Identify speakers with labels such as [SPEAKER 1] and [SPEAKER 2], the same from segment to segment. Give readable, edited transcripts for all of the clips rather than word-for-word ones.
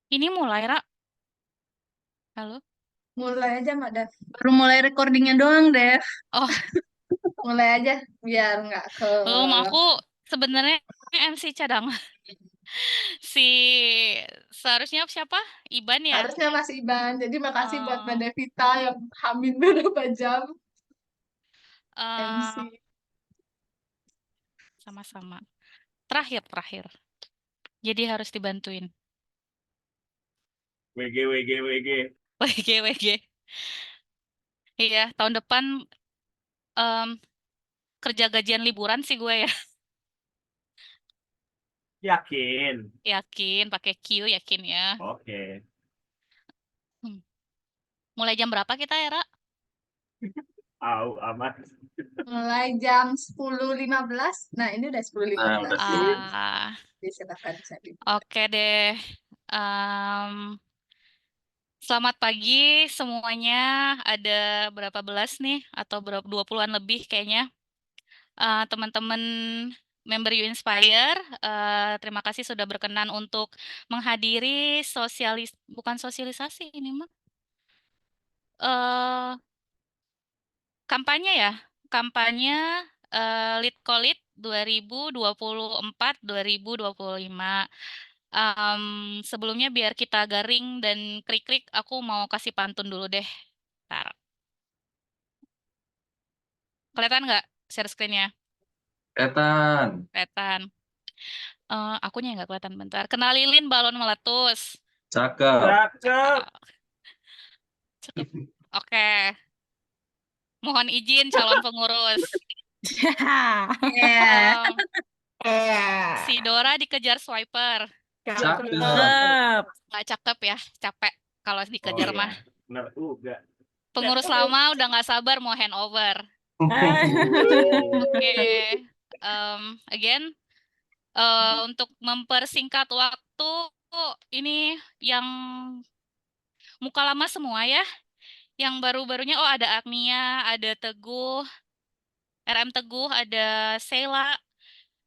[SPEAKER 1] Ini mulai, Ra. Halo?
[SPEAKER 2] Mulai aja, Mak Dev. Baru mulai recordingnya doang, Dev.
[SPEAKER 1] Oh,
[SPEAKER 2] Mulai aja, biar nggak ke...
[SPEAKER 1] belum. Aku sebenarnya MC cadangan. Si seharusnya siapa? Iban ya?
[SPEAKER 2] Harusnya Mas Iban. Jadi makasih buat Mbak
[SPEAKER 1] Eh,
[SPEAKER 2] Devita yang hamil beberapa jam
[SPEAKER 1] eh,
[SPEAKER 2] MC.
[SPEAKER 1] sama-sama. Terakhir. Jadi harus dibantuin.
[SPEAKER 3] WG, WG, WG.
[SPEAKER 1] WG. Iya, tahun depan em, kerja gajian liburan sih gue ya.
[SPEAKER 3] Yakin?
[SPEAKER 1] Yakin, pakai Q yakin ya.
[SPEAKER 3] Oke.
[SPEAKER 1] Hmm. Mulai jam berapa kita ya, Ra?
[SPEAKER 3] Aman.
[SPEAKER 2] Mulai jam 10.15. Nah, ini udah sepuluh lima
[SPEAKER 3] Nah, udah
[SPEAKER 2] belas.
[SPEAKER 3] sepuluh.
[SPEAKER 1] Ah,
[SPEAKER 2] Jadi silakan bisa dimulai.
[SPEAKER 1] oke deh. Selamat pagi semuanya. Ada berapa belas nih? Atau berapa 20-an lebih kayaknya. Teman-teman member You Inspire, terima kasih sudah berkenan untuk menghadiri bukan sosialisasi ini mah. eh Kampanye ya. Kampanye Lead Kolit 2024-2025. Sebelumnya biar kita garing dan krik-krik, aku mau kasih pantun dulu deh. Ntar. Kelihatan nggak share screen-nya?
[SPEAKER 3] Kelihatan.
[SPEAKER 1] Kelihatan. Akunya yang nggak kelihatan bentar. Kenalin balon meletus.
[SPEAKER 3] Cakep. Cakep.
[SPEAKER 1] Ah, cakep. Oke. Mohon izin calon pengurus.
[SPEAKER 2] Yeah.
[SPEAKER 1] Em, si Dora dikejar swiper.
[SPEAKER 3] Cakep.
[SPEAKER 1] Nggak cakep ya, capek kalau
[SPEAKER 3] Oh
[SPEAKER 1] dikejar
[SPEAKER 3] iya,
[SPEAKER 1] mah.
[SPEAKER 3] benar juga.
[SPEAKER 1] Pengurus lama udah nggak sabar mau handover. Oke. Again, untuk mempersingkat waktu, ini yang muka lama semua ya. Yang baru-barunya, oh ada Agnia, ada Teguh, RM Teguh, ada Sheila,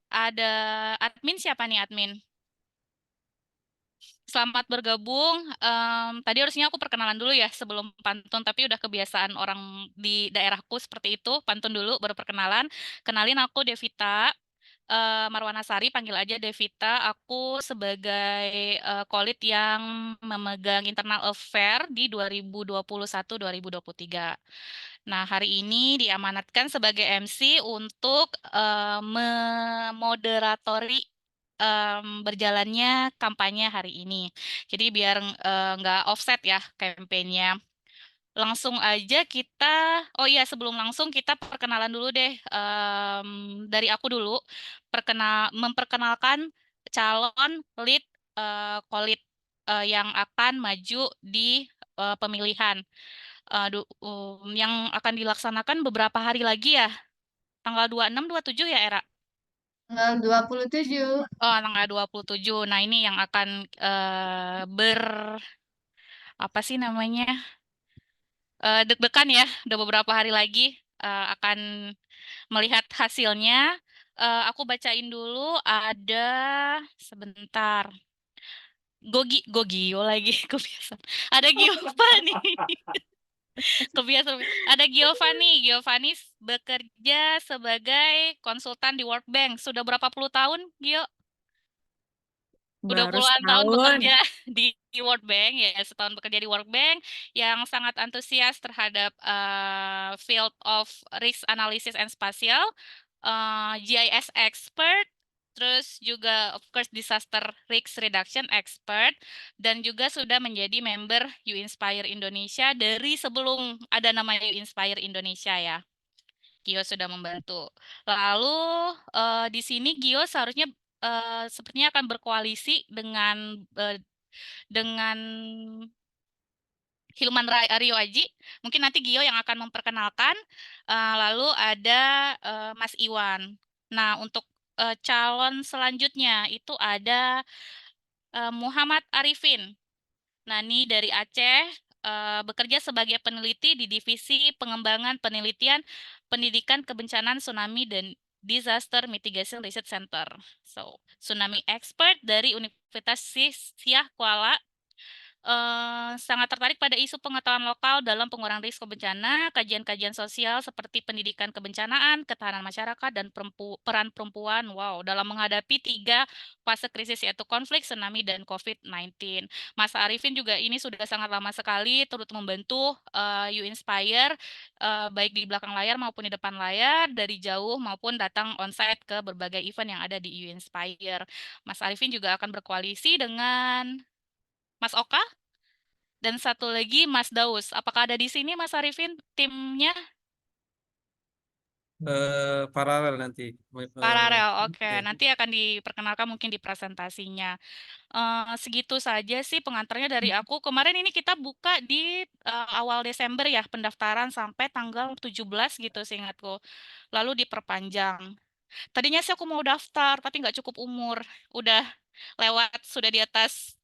[SPEAKER 1] ada admin siapa nih admin? Selamat bergabung. Tadi harusnya aku perkenalan dulu ya sebelum pantun, tapi udah kebiasaan orang di daerahku seperti itu. Pantun dulu, baru perkenalan. Kenalin aku Devita. Marwanasari, panggil aja Devita. Aku sebagai kolit yang memegang internal affair di 2021-2023. Nah, hari ini diamanatkan sebagai MC untuk memoderatori berjalannya kampanye hari ini. Jadi biar nggak offset ya kampanyenya. Langsung aja kita, oh iya sebelum langsung kita perkenalan dulu deh. Dari aku dulu, memperkenalkan calon lead kolit yang akan maju di pemilihan. Yang akan dilaksanakan beberapa hari lagi ya, tanggal 26, 27 ya, Era?
[SPEAKER 2] Tanggal 27.
[SPEAKER 1] Oh, tanggal 27. Nah, ini yang akan apa sih namanya? Deg-degan ya, udah beberapa hari lagi akan melihat hasilnya. Aku bacain dulu, ada sebentar. Gogio lagi, kebiasaan. Ada Giovanni. Kebiasaan. Ada Giovanni bekerja sebagai konsultan di World Bank. Sudah berapa puluh tahun, Gio? Udah
[SPEAKER 4] Baru
[SPEAKER 1] puluhan tahun
[SPEAKER 4] setahun.
[SPEAKER 1] bekerja di World Bank, ya setahun bekerja di World Bank, yang sangat antusias terhadap field of risk analysis and spatial, GIS expert, terus juga of course disaster risk reduction expert, dan juga sudah menjadi member You Inspire Indonesia dari sebelum ada nama You Inspire Indonesia ya. Gio sudah membantu. Lalu di sini Gio seharusnya sepertinya akan berkoalisi dengan Hilman Aryo Aji. Mungkin nanti Gio yang akan memperkenalkan. Lalu ada Mas Iwan. Nah, untuk calon selanjutnya itu ada Muhammad Arifin. Nah, ini dari Aceh, bekerja sebagai peneliti di Divisi Pengembangan Penelitian Pendidikan Kebencanaan Tsunami dan Disaster Mitigation Research Center. So, tsunami expert dari Universitas Syah Kuala. sangat tertarik pada isu pengetahuan lokal dalam pengurangan risiko bencana, kajian-kajian sosial seperti pendidikan kebencanaan, ketahanan masyarakat, dan peran perempuan, wow, dalam menghadapi 3 fase krisis yaitu konflik, tsunami, dan COVID-19. Mas Arifin juga ini sudah sangat lama sekali turut membantu You Inspire, baik di belakang layar maupun di depan layar, dari jauh maupun datang onsite ke berbagai event yang ada di You Inspire. Mas Arifin juga akan berkoalisi dengan Mas Oka dan satu lagi Mas Daus. Apakah ada di sini Mas Arifin timnya?
[SPEAKER 4] Paralel nanti.
[SPEAKER 1] Paralel, oke.
[SPEAKER 4] Ya.
[SPEAKER 1] Nanti akan diperkenalkan mungkin di presentasinya. Segitu saja sih pengantarnya dari aku. Kemarin ini kita buka di awal Desember ya pendaftaran sampai tanggal 17 gitu seingatku. Lalu diperpanjang. Tadinya sih aku mau daftar tapi nggak cukup umur. Udah lewat, sudah di atas,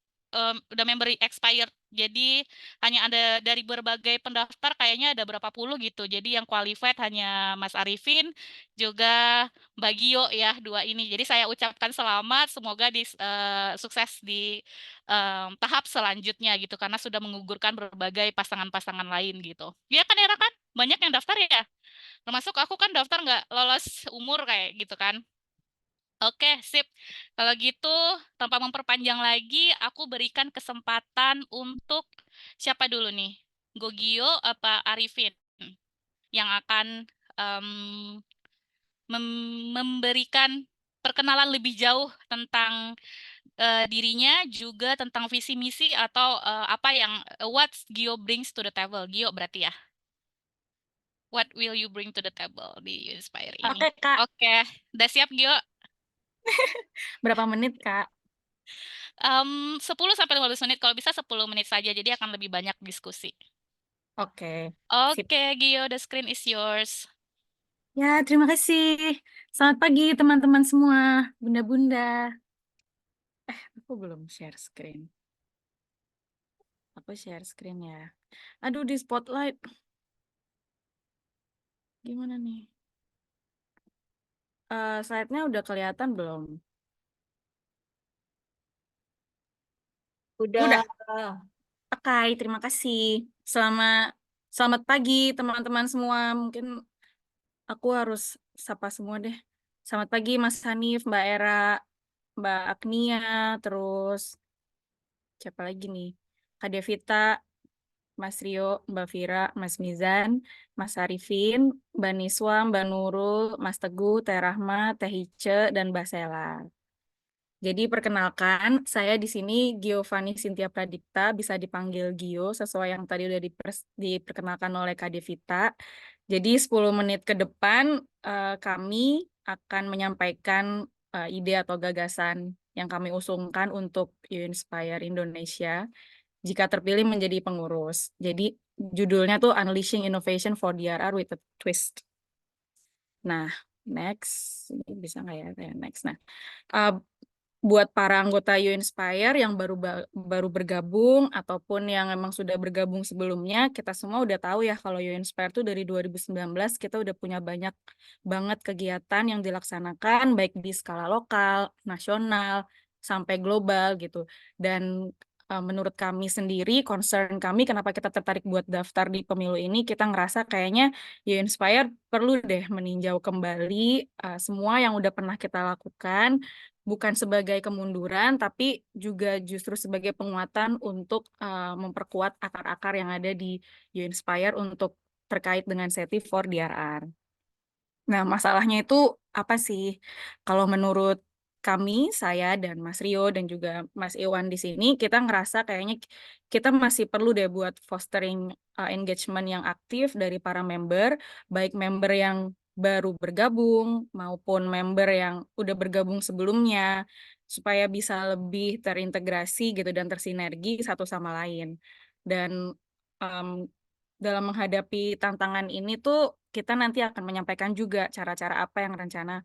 [SPEAKER 1] udah member expired. Jadi hanya ada dari berbagai pendaftar kayaknya ada berapa puluh gitu. Jadi yang qualified hanya Mas Arifin juga Mbak Gio ya, 2 ini. Jadi saya ucapkan selamat, semoga sukses di tahap selanjutnya gitu karena sudah menggugurkan berbagai pasangan-pasangan lain gitu. Iya kan Era kan? Banyak yang daftar ya? Termasuk aku kan daftar nggak lolos umur kayak gitu kan. Oke, sip. Kalau gitu, tanpa memperpanjang lagi, aku berikan kesempatan untuk siapa dulu nih? Gogio apa Arifin yang akan em, memberikan perkenalan lebih jauh tentang dirinya, juga tentang visi misi atau apa yang what Gio brings to the table. Gio berarti ya. What will you bring to the table di Inspire ini?
[SPEAKER 5] Oke, Kak.
[SPEAKER 1] Oke, udah siap Gio?
[SPEAKER 5] Berapa menit, Kak?
[SPEAKER 1] 10 sampai 15 menit, kalau bisa 10 menit saja, jadi akan lebih banyak diskusi.
[SPEAKER 5] Oke. Sip.
[SPEAKER 1] Oke, Gio, the screen is yours.
[SPEAKER 5] Ya, terima kasih. Selamat pagi, teman-teman semua. Bunda-bunda. Aku belum share screen. Aku share screen ya. Aduh, di spotlight. Gimana nih? Slide-nya udah kelihatan belum? Udah. Oke, terima kasih. Selamat pagi, teman-teman semua. Mungkin aku harus sapa semua deh. Selamat pagi, Mas Hanif, Mbak Era, Mbak Agnia, terus siapa lagi nih? Kak Devita, Mas Rio, Mbak Vira, Mas Mizan, Mas Arifin, Mbak Niswa, Mbak Nurul, Mas Teguh, Teh Rahma, Teh Ice, dan Mbak Sela. Jadi perkenalkan, saya di sini Giovanni Cynthia Pradipta, bisa dipanggil Gio, sesuai yang tadi udah diperkenalkan oleh Kak Devita. Jadi 10 menit ke depan kami akan menyampaikan ide atau gagasan yang kami usungkan untuk You Inspire Indonesia jika terpilih menjadi pengurus. Jadi judulnya tuh Unleashing Innovation for DRR with a Twist. Nah, next. Ini bisa nggak ya? Next. Nah, buat para anggota You Inspire yang baru bergabung ataupun yang memang sudah bergabung sebelumnya, kita semua udah tahu ya kalau You Inspire tuh dari 2019 kita udah punya banyak banget kegiatan yang dilaksanakan baik di skala lokal, nasional, sampai global gitu. Dan menurut kami sendiri, concern kami kenapa kita tertarik buat daftar di pemilu ini, kita ngerasa kayaknya You Inspire perlu deh meninjau kembali semua yang udah pernah kita lakukan, bukan sebagai kemunduran, tapi juga justru sebagai penguatan untuk memperkuat akar-akar yang ada di You Inspire untuk terkait dengan SETI for DRR. Nah, masalahnya itu apa sih? Kalau menurut kami, saya dan Mas Rio dan juga Mas Iwan di sini, kita ngerasa kayaknya kita masih perlu deh buat fostering engagement yang aktif dari para member, baik member yang baru bergabung maupun member yang udah bergabung sebelumnya, supaya bisa lebih terintegrasi gitu dan tersinergi satu sama lain. Dan dalam menghadapi tantangan ini tuh kita nanti akan menyampaikan juga cara-cara apa yang rencana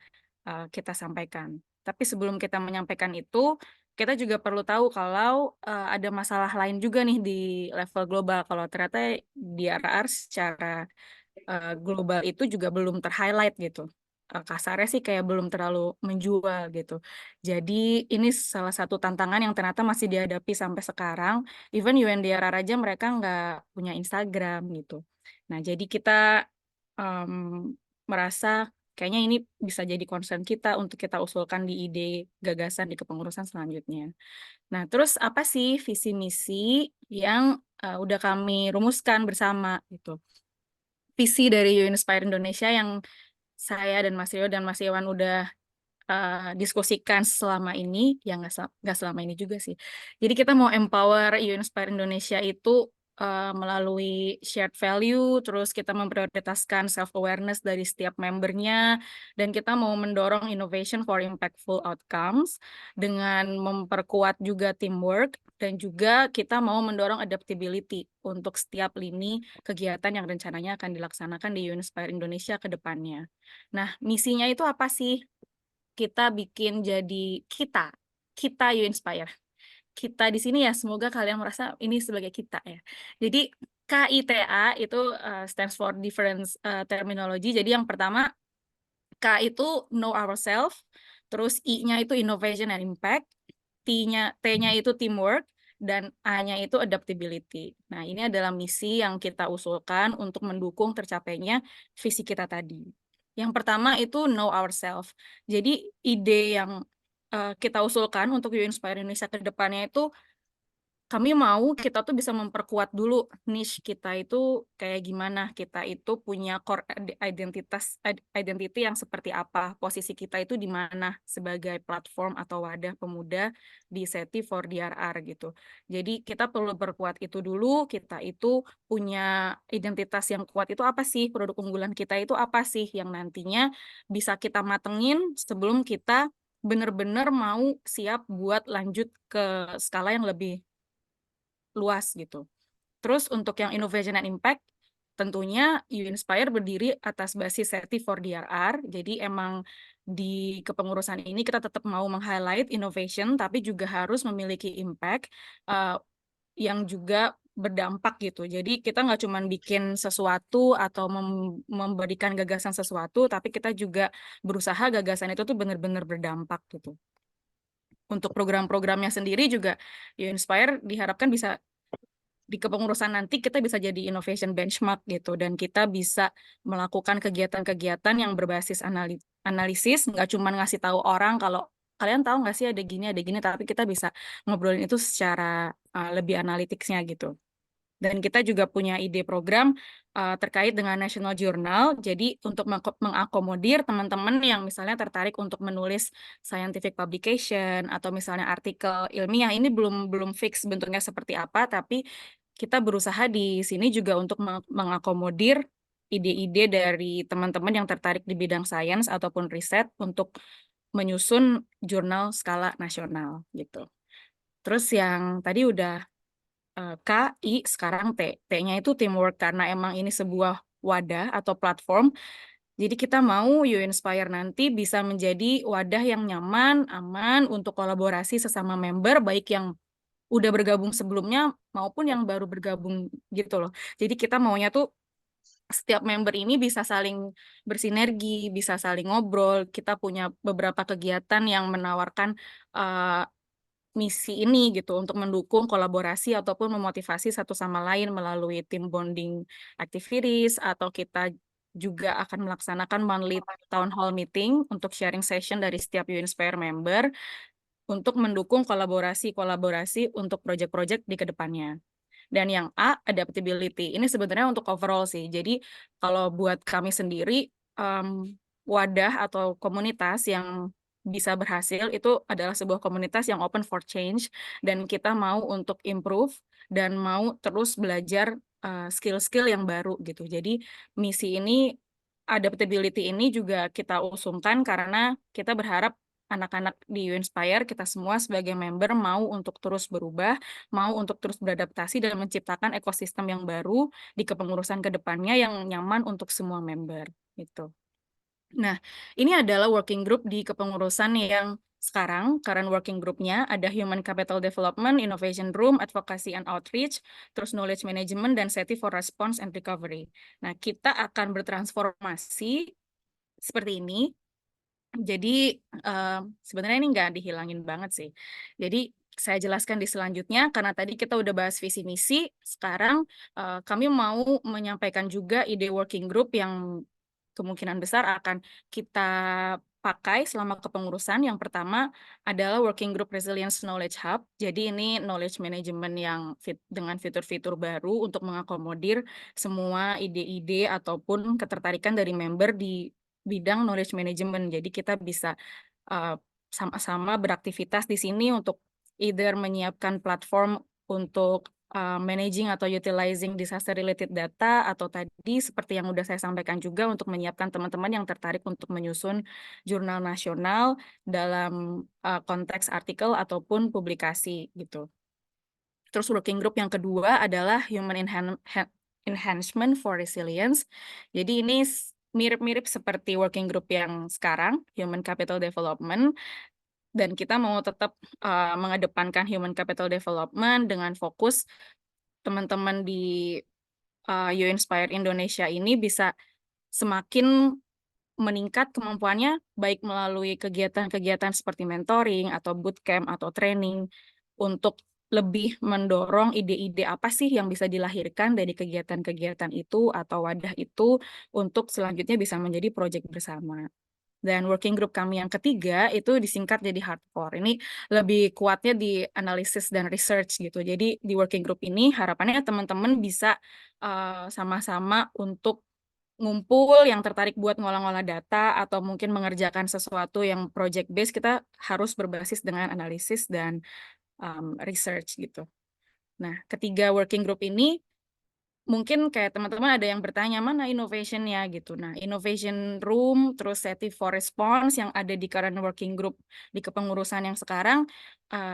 [SPEAKER 5] kita sampaikan. Tapi sebelum kita menyampaikan itu, kita juga perlu tahu kalau ada masalah lain juga nih di level global. Kalau ternyata DRR secara global itu juga belum ter-highlight gitu. kasarnya sih kayak belum terlalu menjual gitu. Jadi ini salah satu tantangan yang ternyata masih dihadapi sampai sekarang. Even UNDRR aja mereka nggak punya Instagram gitu. Nah, jadi kita merasa kayaknya ini bisa jadi concern kita untuk kita usulkan di ide gagasan di kepengurusan selanjutnya. Nah, terus apa sih visi misi yang udah kami rumuskan bersama gitu. Visi dari You Inspire Indonesia yang saya dan Mas Rio dan Mas Iwan udah diskusikan selama ini, ya nggak selama ini juga sih. Jadi kita mau empower You Inspire Indonesia itu melalui shared value, terus kita memprioritaskan self-awareness dari setiap membernya, dan kita mau mendorong innovation for impactful outcomes dengan memperkuat juga teamwork, dan juga kita mau mendorong adaptability untuk setiap lini kegiatan yang rencananya akan dilaksanakan di You Inspire Indonesia ke depannya. Nah, misinya itu apa sih? Kita bikin jadi kita You Inspire. Kita di sini ya, semoga kalian merasa ini sebagai kita ya. Jadi KITA itu stands for different terminology. Jadi yang pertama K itu know ourselves, terus I-nya itu innovation and impact, T-nya itu teamwork, dan A-nya itu adaptability. Nah, ini adalah misi yang kita usulkan untuk mendukung tercapainya visi kita tadi. Yang pertama itu know ourselves. Jadi ide yang kita usulkan untuk You Inspire Indonesia ke depannya itu kami mau kita tuh bisa memperkuat dulu niche kita itu kayak gimana, kita itu punya core identity yang seperti apa, posisi kita itu di mana sebagai platform atau wadah pemuda di SETI for DRR gitu. Jadi kita perlu perkuat itu dulu, kita itu punya identitas yang kuat itu apa sih, produk unggulan kita itu apa sih yang nantinya bisa kita matengin sebelum kita benar-benar mau siap buat lanjut ke skala yang lebih luas gitu. Terus untuk yang innovation and impact, tentunya You Inspire berdiri atas basis SETI for DRR. Jadi emang di kepengurusan ini kita tetap mau meng-highlight innovation, tapi juga harus memiliki impact yang juga berdampak gitu. Jadi kita nggak cuma bikin sesuatu atau memberikan gagasan sesuatu, tapi kita juga berusaha gagasan itu tuh benar-benar berdampak gitu. Untuk program-programnya sendiri juga You Inspire diharapkan bisa di kepengurusan nanti kita bisa jadi innovation benchmark gitu, dan kita bisa melakukan kegiatan-kegiatan yang berbasis analisis, nggak cuma ngasih tahu orang kalau kalian tahu nggak sih ada gini, tapi kita bisa ngobrolin itu secara lebih analitiknya gitu. Dan kita juga punya ide program terkait dengan National Journal. Jadi untuk mengakomodir teman-teman yang misalnya tertarik untuk menulis scientific publication atau misalnya artikel ilmiah, ini belum fix bentuknya seperti apa, tapi kita berusaha di sini juga untuk mengakomodir ide-ide dari teman-teman yang tertarik di bidang sains ataupun riset untuk menyusun jurnal skala nasional gitu. Terus yang tadi udah K, I, sekarang T. T-nya itu teamwork, karena emang ini sebuah wadah atau platform. Jadi kita mau You Inspire nanti bisa menjadi wadah yang nyaman, aman untuk kolaborasi sesama member, baik yang udah bergabung sebelumnya maupun yang baru bergabung gitu loh. Jadi kita maunya tuh setiap member ini bisa saling bersinergi, bisa saling ngobrol. Kita punya beberapa kegiatan yang menawarkan misi ini gitu untuk mendukung kolaborasi ataupun memotivasi satu sama lain melalui team bonding activities, atau kita juga akan melaksanakan monthly town hall meeting untuk sharing session dari setiap You Inspire member untuk mendukung kolaborasi untuk project-project di kedepannya. Dan yang A, adaptability. Ini sebenarnya untuk overall sih. Jadi kalau buat kami sendiri, wadah atau komunitas yang bisa berhasil itu adalah sebuah komunitas yang open for change, dan kita mau untuk improve dan mau terus belajar skill-skill yang baru gitu. Jadi misi ini, adaptability ini juga kita usungkan karena kita berharap anak-anak di You Inspire, kita semua sebagai member mau untuk terus berubah, mau untuk terus beradaptasi dan menciptakan ekosistem yang baru di kepengurusan kedepannya yang nyaman untuk semua member gitu. Nah, ini adalah working group di kepengurusan yang sekarang, current working group-nya ada Human Capital Development, Innovation Room, Advocacy and Outreach, terus Knowledge Management, dan SETI for Response and Recovery. Nah, kita akan bertransformasi seperti ini Jadi sebenarnya ini nggak dihilangin banget sih. Jadi saya jelaskan di selanjutnya karena tadi kita udah bahas visi misi. Sekarang kami mau menyampaikan juga ide working group yang kemungkinan besar akan kita pakai selama kepengurusan. Yang pertama adalah working group Resilience Knowledge Hub. Jadi ini knowledge management yang dengan fitur-fitur baru untuk mengakomodir semua ide-ide ataupun ketertarikan dari member di bidang knowledge management. Jadi kita bisa sama-sama beraktivitas di sini untuk either menyiapkan platform untuk managing atau utilizing disaster related data, atau tadi seperti yang udah saya sampaikan juga untuk menyiapkan teman-teman yang tertarik untuk menyusun jurnal nasional dalam konteks artikel ataupun publikasi gitu. Terus working group yang kedua adalah Human Enhancement for Resilience. Jadi ini mirip-mirip seperti working group yang sekarang, Human Capital Development. Dan kita mau tetap mengedepankan Human Capital Development dengan fokus teman-teman di You Inspire Indonesia ini bisa semakin meningkat kemampuannya, baik melalui kegiatan-kegiatan seperti mentoring atau bootcamp atau training, untuk lebih mendorong ide-ide apa sih yang bisa dilahirkan dari kegiatan-kegiatan itu atau wadah itu untuk selanjutnya bisa menjadi proyek bersama. Dan working group kami yang ketiga itu disingkat jadi hardcore. Ini lebih kuatnya di analisis dan research gitu. Jadi di working group ini harapannya teman-teman bisa sama-sama untuk ngumpul yang tertarik buat ngolah-ngolah data atau mungkin mengerjakan sesuatu yang project based. Kita harus berbasis dengan analisis dan research gitu. Nah, ketiga working group ini mungkin kayak teman-teman ada yang bertanya mana innovation-nya gitu. Nah, innovation room terus Safety for Response yang ada di current working group di kepengurusan yang sekarang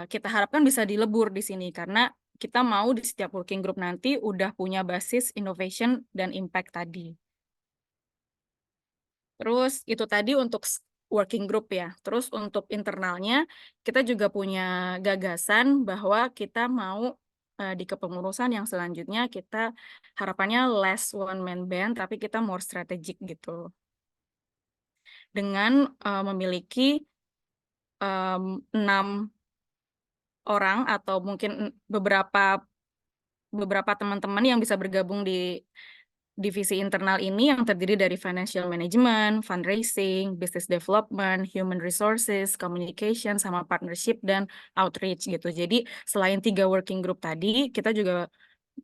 [SPEAKER 5] kita harapkan bisa dilebur di sini karena kita mau di setiap working group nanti udah punya basis innovation dan impact tadi. Terus itu tadi untuk working group ya. Terus untuk internalnya kita juga punya gagasan bahwa kita mau di kepengurusan yang selanjutnya kita harapannya less one man band tapi kita more strategic gitu. Dengan memiliki 6 orang atau mungkin beberapa teman-teman yang bisa bergabung di divisi internal ini yang terdiri dari financial management, fundraising, business development, human resources, communication, sama partnership dan outreach gitu. Jadi selain 3 working group tadi, kita juga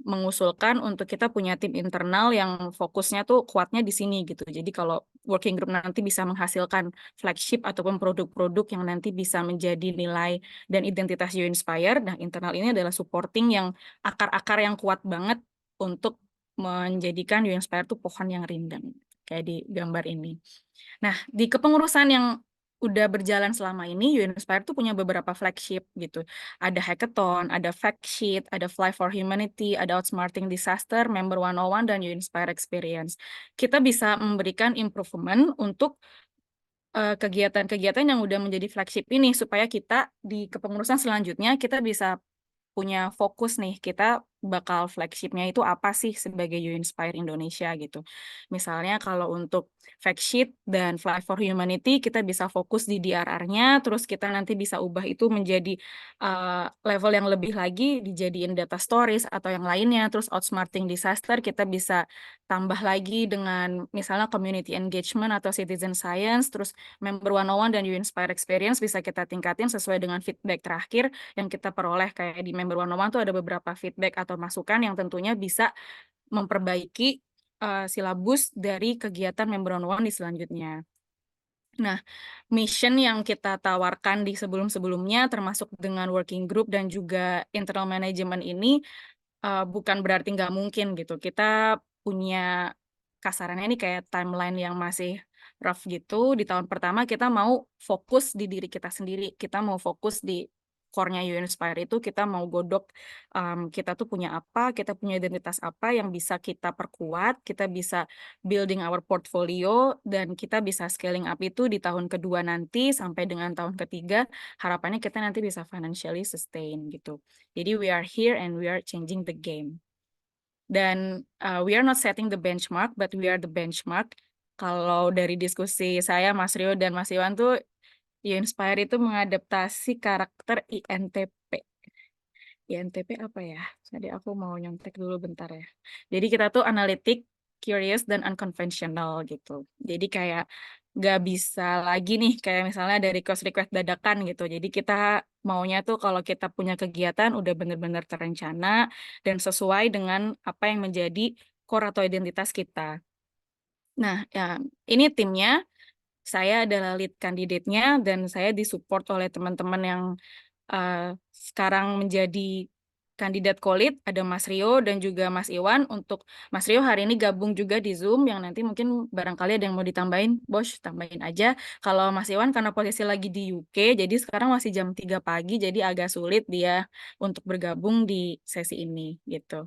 [SPEAKER 5] mengusulkan untuk kita punya tim internal yang fokusnya tuh kuatnya di sini gitu. Jadi kalau working group nanti bisa menghasilkan flagship ataupun produk-produk yang nanti bisa menjadi nilai dan identitas You Inspire, nah internal ini adalah supporting yang akar-akar yang kuat banget untuk menjadikan You Inspire tuh pohon yang rindang kayak di gambar ini. Nah, di kepengurusan yang udah berjalan selama ini, You Inspire tuh punya beberapa flagship gitu. Ada hackathon, ada fact sheet, ada Fly for Humanity, ada Outsmarting Disaster, Member 101, dan You Inspire Experience. Kita bisa memberikan improvement untuk kegiatan-kegiatan yang udah menjadi flagship ini supaya kita di kepengurusan selanjutnya kita bisa punya fokus nih, kita bakal flagship-nya itu apa sih sebagai You Inspire Indonesia gitu. Misalnya kalau untuk fact sheet dan Fly for Humanity, kita bisa fokus di DRR-nya, terus kita nanti bisa ubah itu menjadi level yang lebih lagi, dijadiin data stories atau yang lainnya, terus Outsmarting Disaster, kita bisa tambah lagi dengan misalnya community engagement atau citizen science, terus Member 101 dan You Inspire Experience bisa kita tingkatin sesuai dengan feedback terakhir yang kita peroleh. Kayak di Member 101 tuh ada beberapa feedback atau masukan yang tentunya bisa memperbaiki silabus dari kegiatan Member 101 di selanjutnya. Nah, mission yang kita tawarkan di sebelum-sebelumnya termasuk dengan working group dan juga internal management ini bukan berarti nggak mungkin gitu. Kita punya kasarannya ini kayak timeline yang masih rough gitu. Di tahun pertama kita mau fokus di diri kita sendiri. Kita mau fokus di core-nya You Inspire itu kita mau godok kita tuh punya apa, kita punya identitas apa yang bisa kita perkuat, kita bisa building our portfolio, dan kita bisa scaling up itu di tahun kedua nanti sampai dengan tahun ketiga. Harapannya kita nanti bisa financially sustain gitu. Jadi we are here and we are changing the game. Dan we are not setting the benchmark, but we are the benchmark. kalau dari diskusi saya, Mas Rio dan Mas Iwan tuh, Inspire itu mengadaptasi karakter INTP. INTP apa ya? Jadi aku mau nyontek dulu bentar ya. Jadi kita tuh analitik, curious, dan unconventional gitu. Jadi kayak nggak bisa lagi nih kayak misalnya dari request dadakan gitu. Jadi kita maunya tuh kalau kita punya kegiatan udah bener-bener terencana dan sesuai dengan apa yang menjadi core atau identitas kita. Nah, ya, ini timnya, saya adalah lead candidate-nya dan saya disupport oleh teman-teman yang sekarang menjadi kandidat co-lead, ada Mas Rio dan juga Mas Iwan. Untuk Mas Rio hari ini gabung juga di Zoom, yang nanti mungkin barangkali ada yang mau ditambahin, Bos, tambahin aja. Kalau Mas Iwan karena posisi lagi di UK, jadi sekarang masih jam 3 pagi, jadi agak sulit dia untuk bergabung di sesi ini, gitu.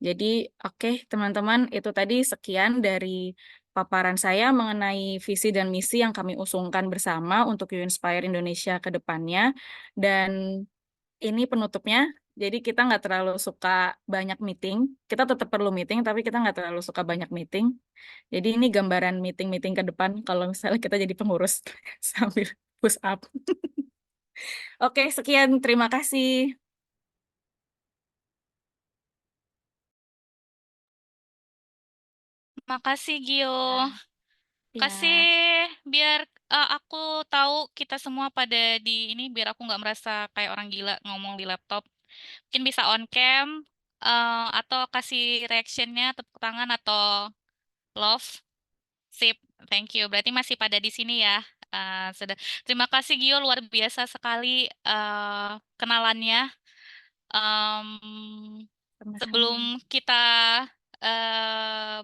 [SPEAKER 5] Jadi, oke, teman-teman, itu tadi sekian dari paparan saya mengenai visi dan misi yang kami usungkan bersama untuk Inspire Indonesia ke depannya. Dan ini penutupnya, jadi kita nggak terlalu suka banyak meeting. Kita tetap perlu meeting, tapi kita nggak terlalu suka banyak meeting. Jadi ini gambaran meeting-meeting ke depan kalau misalnya kita jadi pengurus sambil push up. Oke, sekian. Terima kasih.
[SPEAKER 1] Makasih Gio.
[SPEAKER 5] Ya.
[SPEAKER 1] Kasih biar aku tahu kita semua pada di ini biar aku nggak merasa kayak orang gila ngomong di laptop. Mungkin bisa on cam atau kasih reactionnya tepuk tangan atau love. Sip, thank you. Berarti masih pada di sini ya. Sudah. Terima kasih Gio, luar biasa sekali kenalannya. Em,
[SPEAKER 5] Sama-sama.
[SPEAKER 1] Sebelum kita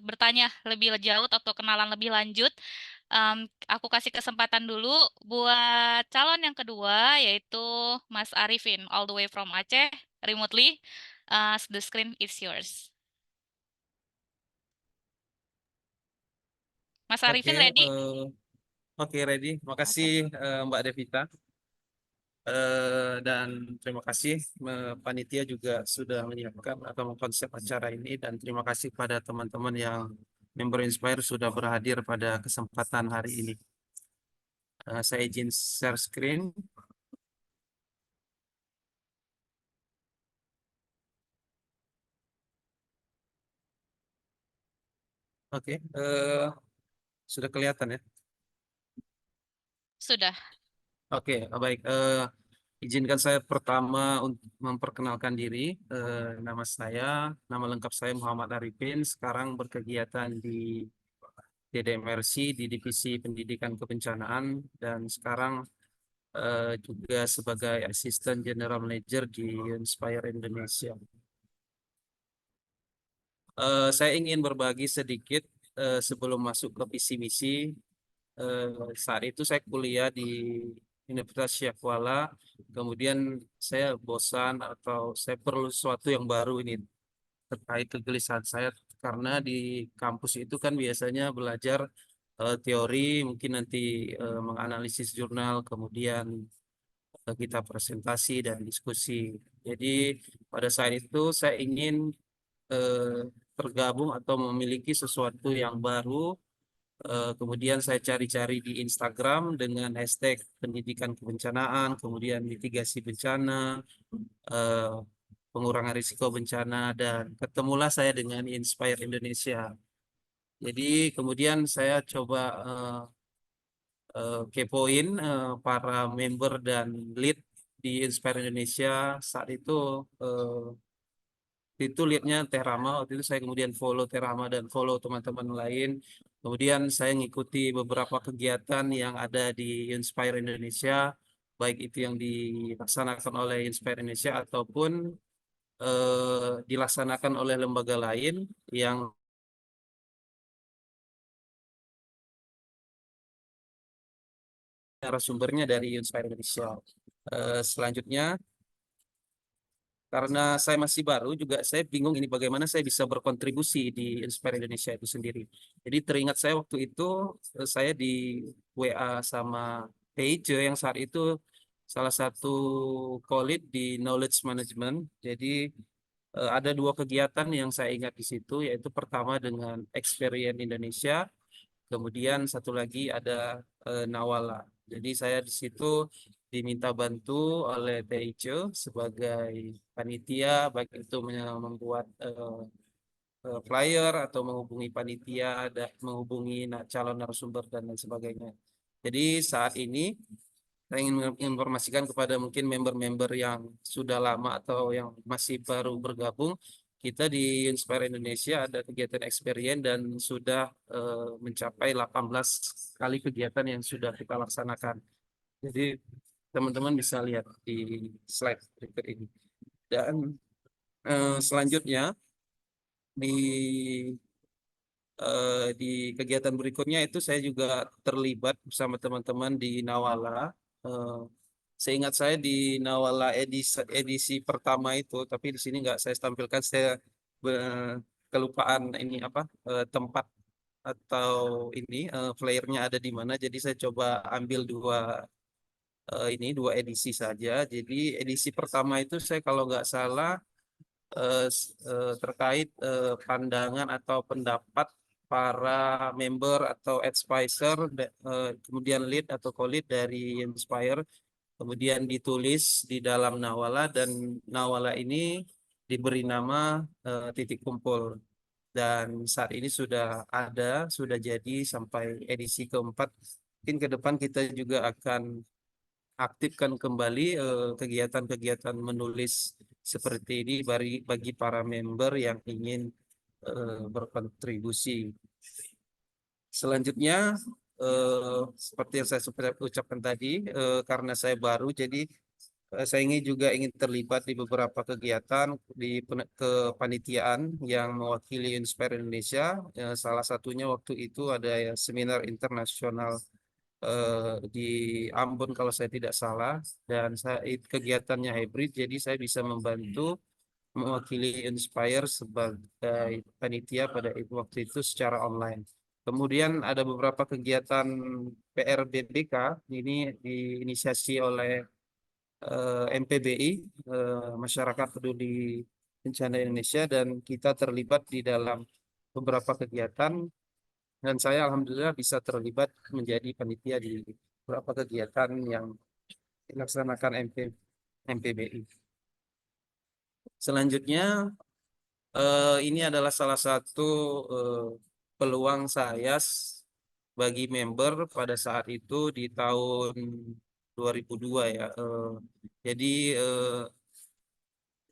[SPEAKER 1] bertanya lebih jauh atau kenalan lebih lanjut, aku kasih kesempatan dulu buat calon yang kedua, yaitu Mas Arifin, all the way from Aceh, remotely. The screen is yours. Mas Arifin, ready?
[SPEAKER 4] Oke, ready. Makasih Mbak Devita. Dan terima kasih panitia juga sudah menyiapkan atau mengkonsep acara ini, dan terima kasih pada teman-teman yang member Inspire sudah berhadir pada kesempatan hari ini. Saya izin share screen. Oke, sudah kelihatan ya?
[SPEAKER 1] Sudah.
[SPEAKER 4] Oke, baik. Izinkan saya pertama untuk memperkenalkan diri. Nama lengkap saya Muhammad Arifin. Sekarang berkegiatan di DDMRC di Divisi Pendidikan Kebencanaan, dan sekarang juga sebagai Assistant General Manager di Inspire Indonesia. Saya ingin berbagi sedikit sebelum masuk ke visi misi. Saat itu saya kuliah di Universitas Syakwala, kemudian saya bosan atau saya perlu sesuatu yang baru ini terkait kegelisahan saya, karena di kampus itu kan biasanya belajar teori, mungkin nanti menganalisis jurnal, kemudian kita presentasi dan diskusi. Jadi pada saat itu saya ingin tergabung atau memiliki sesuatu yang baru. Kemudian saya cari-cari di Instagram dengan hashtag pendidikan kebencanaan, kemudian mitigasi bencana, eh, pengurangan risiko bencana, dan ketemulah saya dengan Inspire Indonesia. Jadi kemudian saya coba kepoin para member dan lead di Inspire Indonesia. Saat itu leadnya Teh Rama. Waktu itu saya kemudian follow Teh Rama dan follow teman-teman lain. Kemudian saya ngikuti beberapa kegiatan yang ada di Inspire Indonesia, baik itu yang dilaksanakan oleh Inspire Indonesia ataupun dilaksanakan oleh lembaga lain yang narasumbernya dari Inspire Indonesia. Selanjutnya, karena saya masih baru juga, saya bingung ini bagaimana saya bisa berkontribusi di Inspire Indonesia itu sendiri. Jadi teringat saya waktu itu saya di WA sama Paige yang saat itu salah satu co-lead di Knowledge Management. Jadi ada dua kegiatan yang saya ingat di situ, yaitu pertama dengan Experience Indonesia, Kemudian satu lagi ada Nawala. Jadi saya di situ diminta bantu oleh TIC sebagai panitia, baik itu membuat flyer atau menghubungi panitia, menghubungi calon narasumber dan lain sebagainya. Jadi saat ini saya ingin menginformasikan kepada mungkin member-member yang sudah lama atau yang masih baru bergabung, kita di Inspire Indonesia ada kegiatan experience dan sudah mencapai 18 kali kegiatan yang sudah kita laksanakan. Jadi teman-teman bisa lihat di slide berikut ini. Dan selanjutnya di kegiatan berikutnya itu saya juga terlibat bersama teman-teman di Nawala. Seingat saya di Nawala edisi pertama itu, tapi di sini nggak saya tampilkan, saya kelupaan ini apa tempat atau ini flyernya ada di mana. Jadi saya coba ambil dua edisi saja. Jadi edisi pertama itu saya kalau nggak salah terkait pandangan atau pendapat para member atau advisor, kemudian lead atau co-lead dari Inspire, kemudian ditulis di dalam Nawala, dan Nawala ini diberi nama titik kumpul. Dan saat ini sudah ada, sudah jadi sampai edisi keempat. Mungkin ke depan kita juga akan aktifkan kembali kegiatan-kegiatan menulis seperti ini bagi para member yang ingin berkontribusi. Selanjutnya, seperti yang saya ucapkan tadi, karena saya baru, jadi saya ingin terlibat di beberapa kegiatan di kepanitiaan yang mewakili Inspire Indonesia. Salah satunya waktu itu ada seminar internasional di Ambon kalau saya tidak salah, dan kegiatannya hybrid, jadi saya bisa membantu mewakili Inspire sebagai panitia pada waktu itu secara online. Kemudian ada beberapa kegiatan PRBBK, ini diinisiasi oleh MPBI, Masyarakat Peduli Bencana Indonesia, dan kita terlibat di dalam beberapa kegiatan. Dan saya alhamdulillah bisa terlibat menjadi panitia di beberapa kegiatan yang dilaksanakan MPBI. Selanjutnya, ini adalah salah satu peluang saya bagi member pada saat itu di tahun 2002 ya. Jadi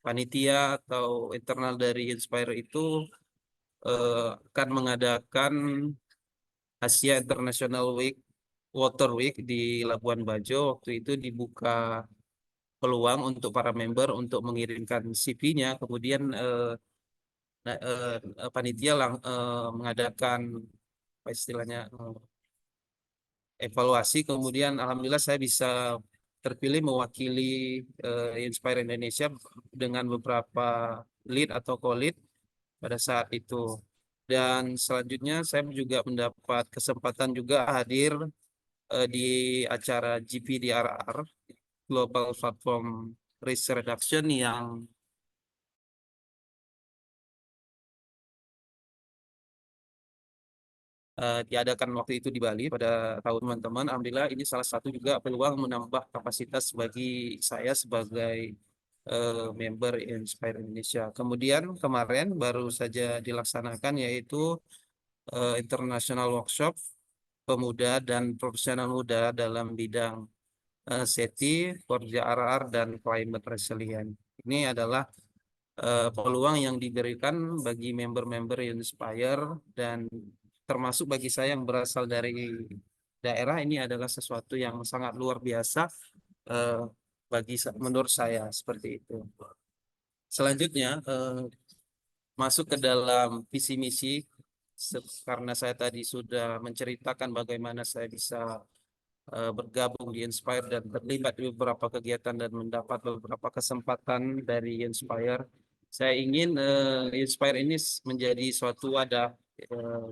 [SPEAKER 4] panitia atau internal dari Inspire itu akan mengadakan Asia International Week, Water Week di Labuan Bajo. Waktu itu dibuka peluang untuk para member untuk mengirimkan CV-nya. Kemudian panitia mengadakan apa istilahnya evaluasi. Kemudian alhamdulillah saya bisa terpilih mewakili Inspire Indonesia dengan beberapa lead atau co-lead pada saat itu. Dan selanjutnya saya juga mendapat kesempatan juga hadir di acara GPDRR, Global Platform Risk Reduction, yang diadakan waktu itu di Bali pada tahun teman-teman. Alhamdulillah ini salah satu juga peluang menambah kapasitas bagi saya sebagai member Inspire Indonesia. Kemudian kemarin baru saja dilaksanakan yaitu International Workshop Pemuda dan Profesional Muda dalam bidang SETI, Korja RR, dan Climate Resilient. Ini adalah peluang yang diberikan bagi member-member Inspire, dan termasuk bagi saya yang berasal dari daerah, ini adalah sesuatu yang sangat luar biasa menurut saya seperti itu. Selanjutnya masuk ke dalam visi misi, karena saya tadi sudah menceritakan bagaimana saya bisa bergabung di Inspire dan terlibat di beberapa kegiatan dan mendapat beberapa kesempatan dari Inspire. Saya ingin Inspire ini menjadi suatu wadah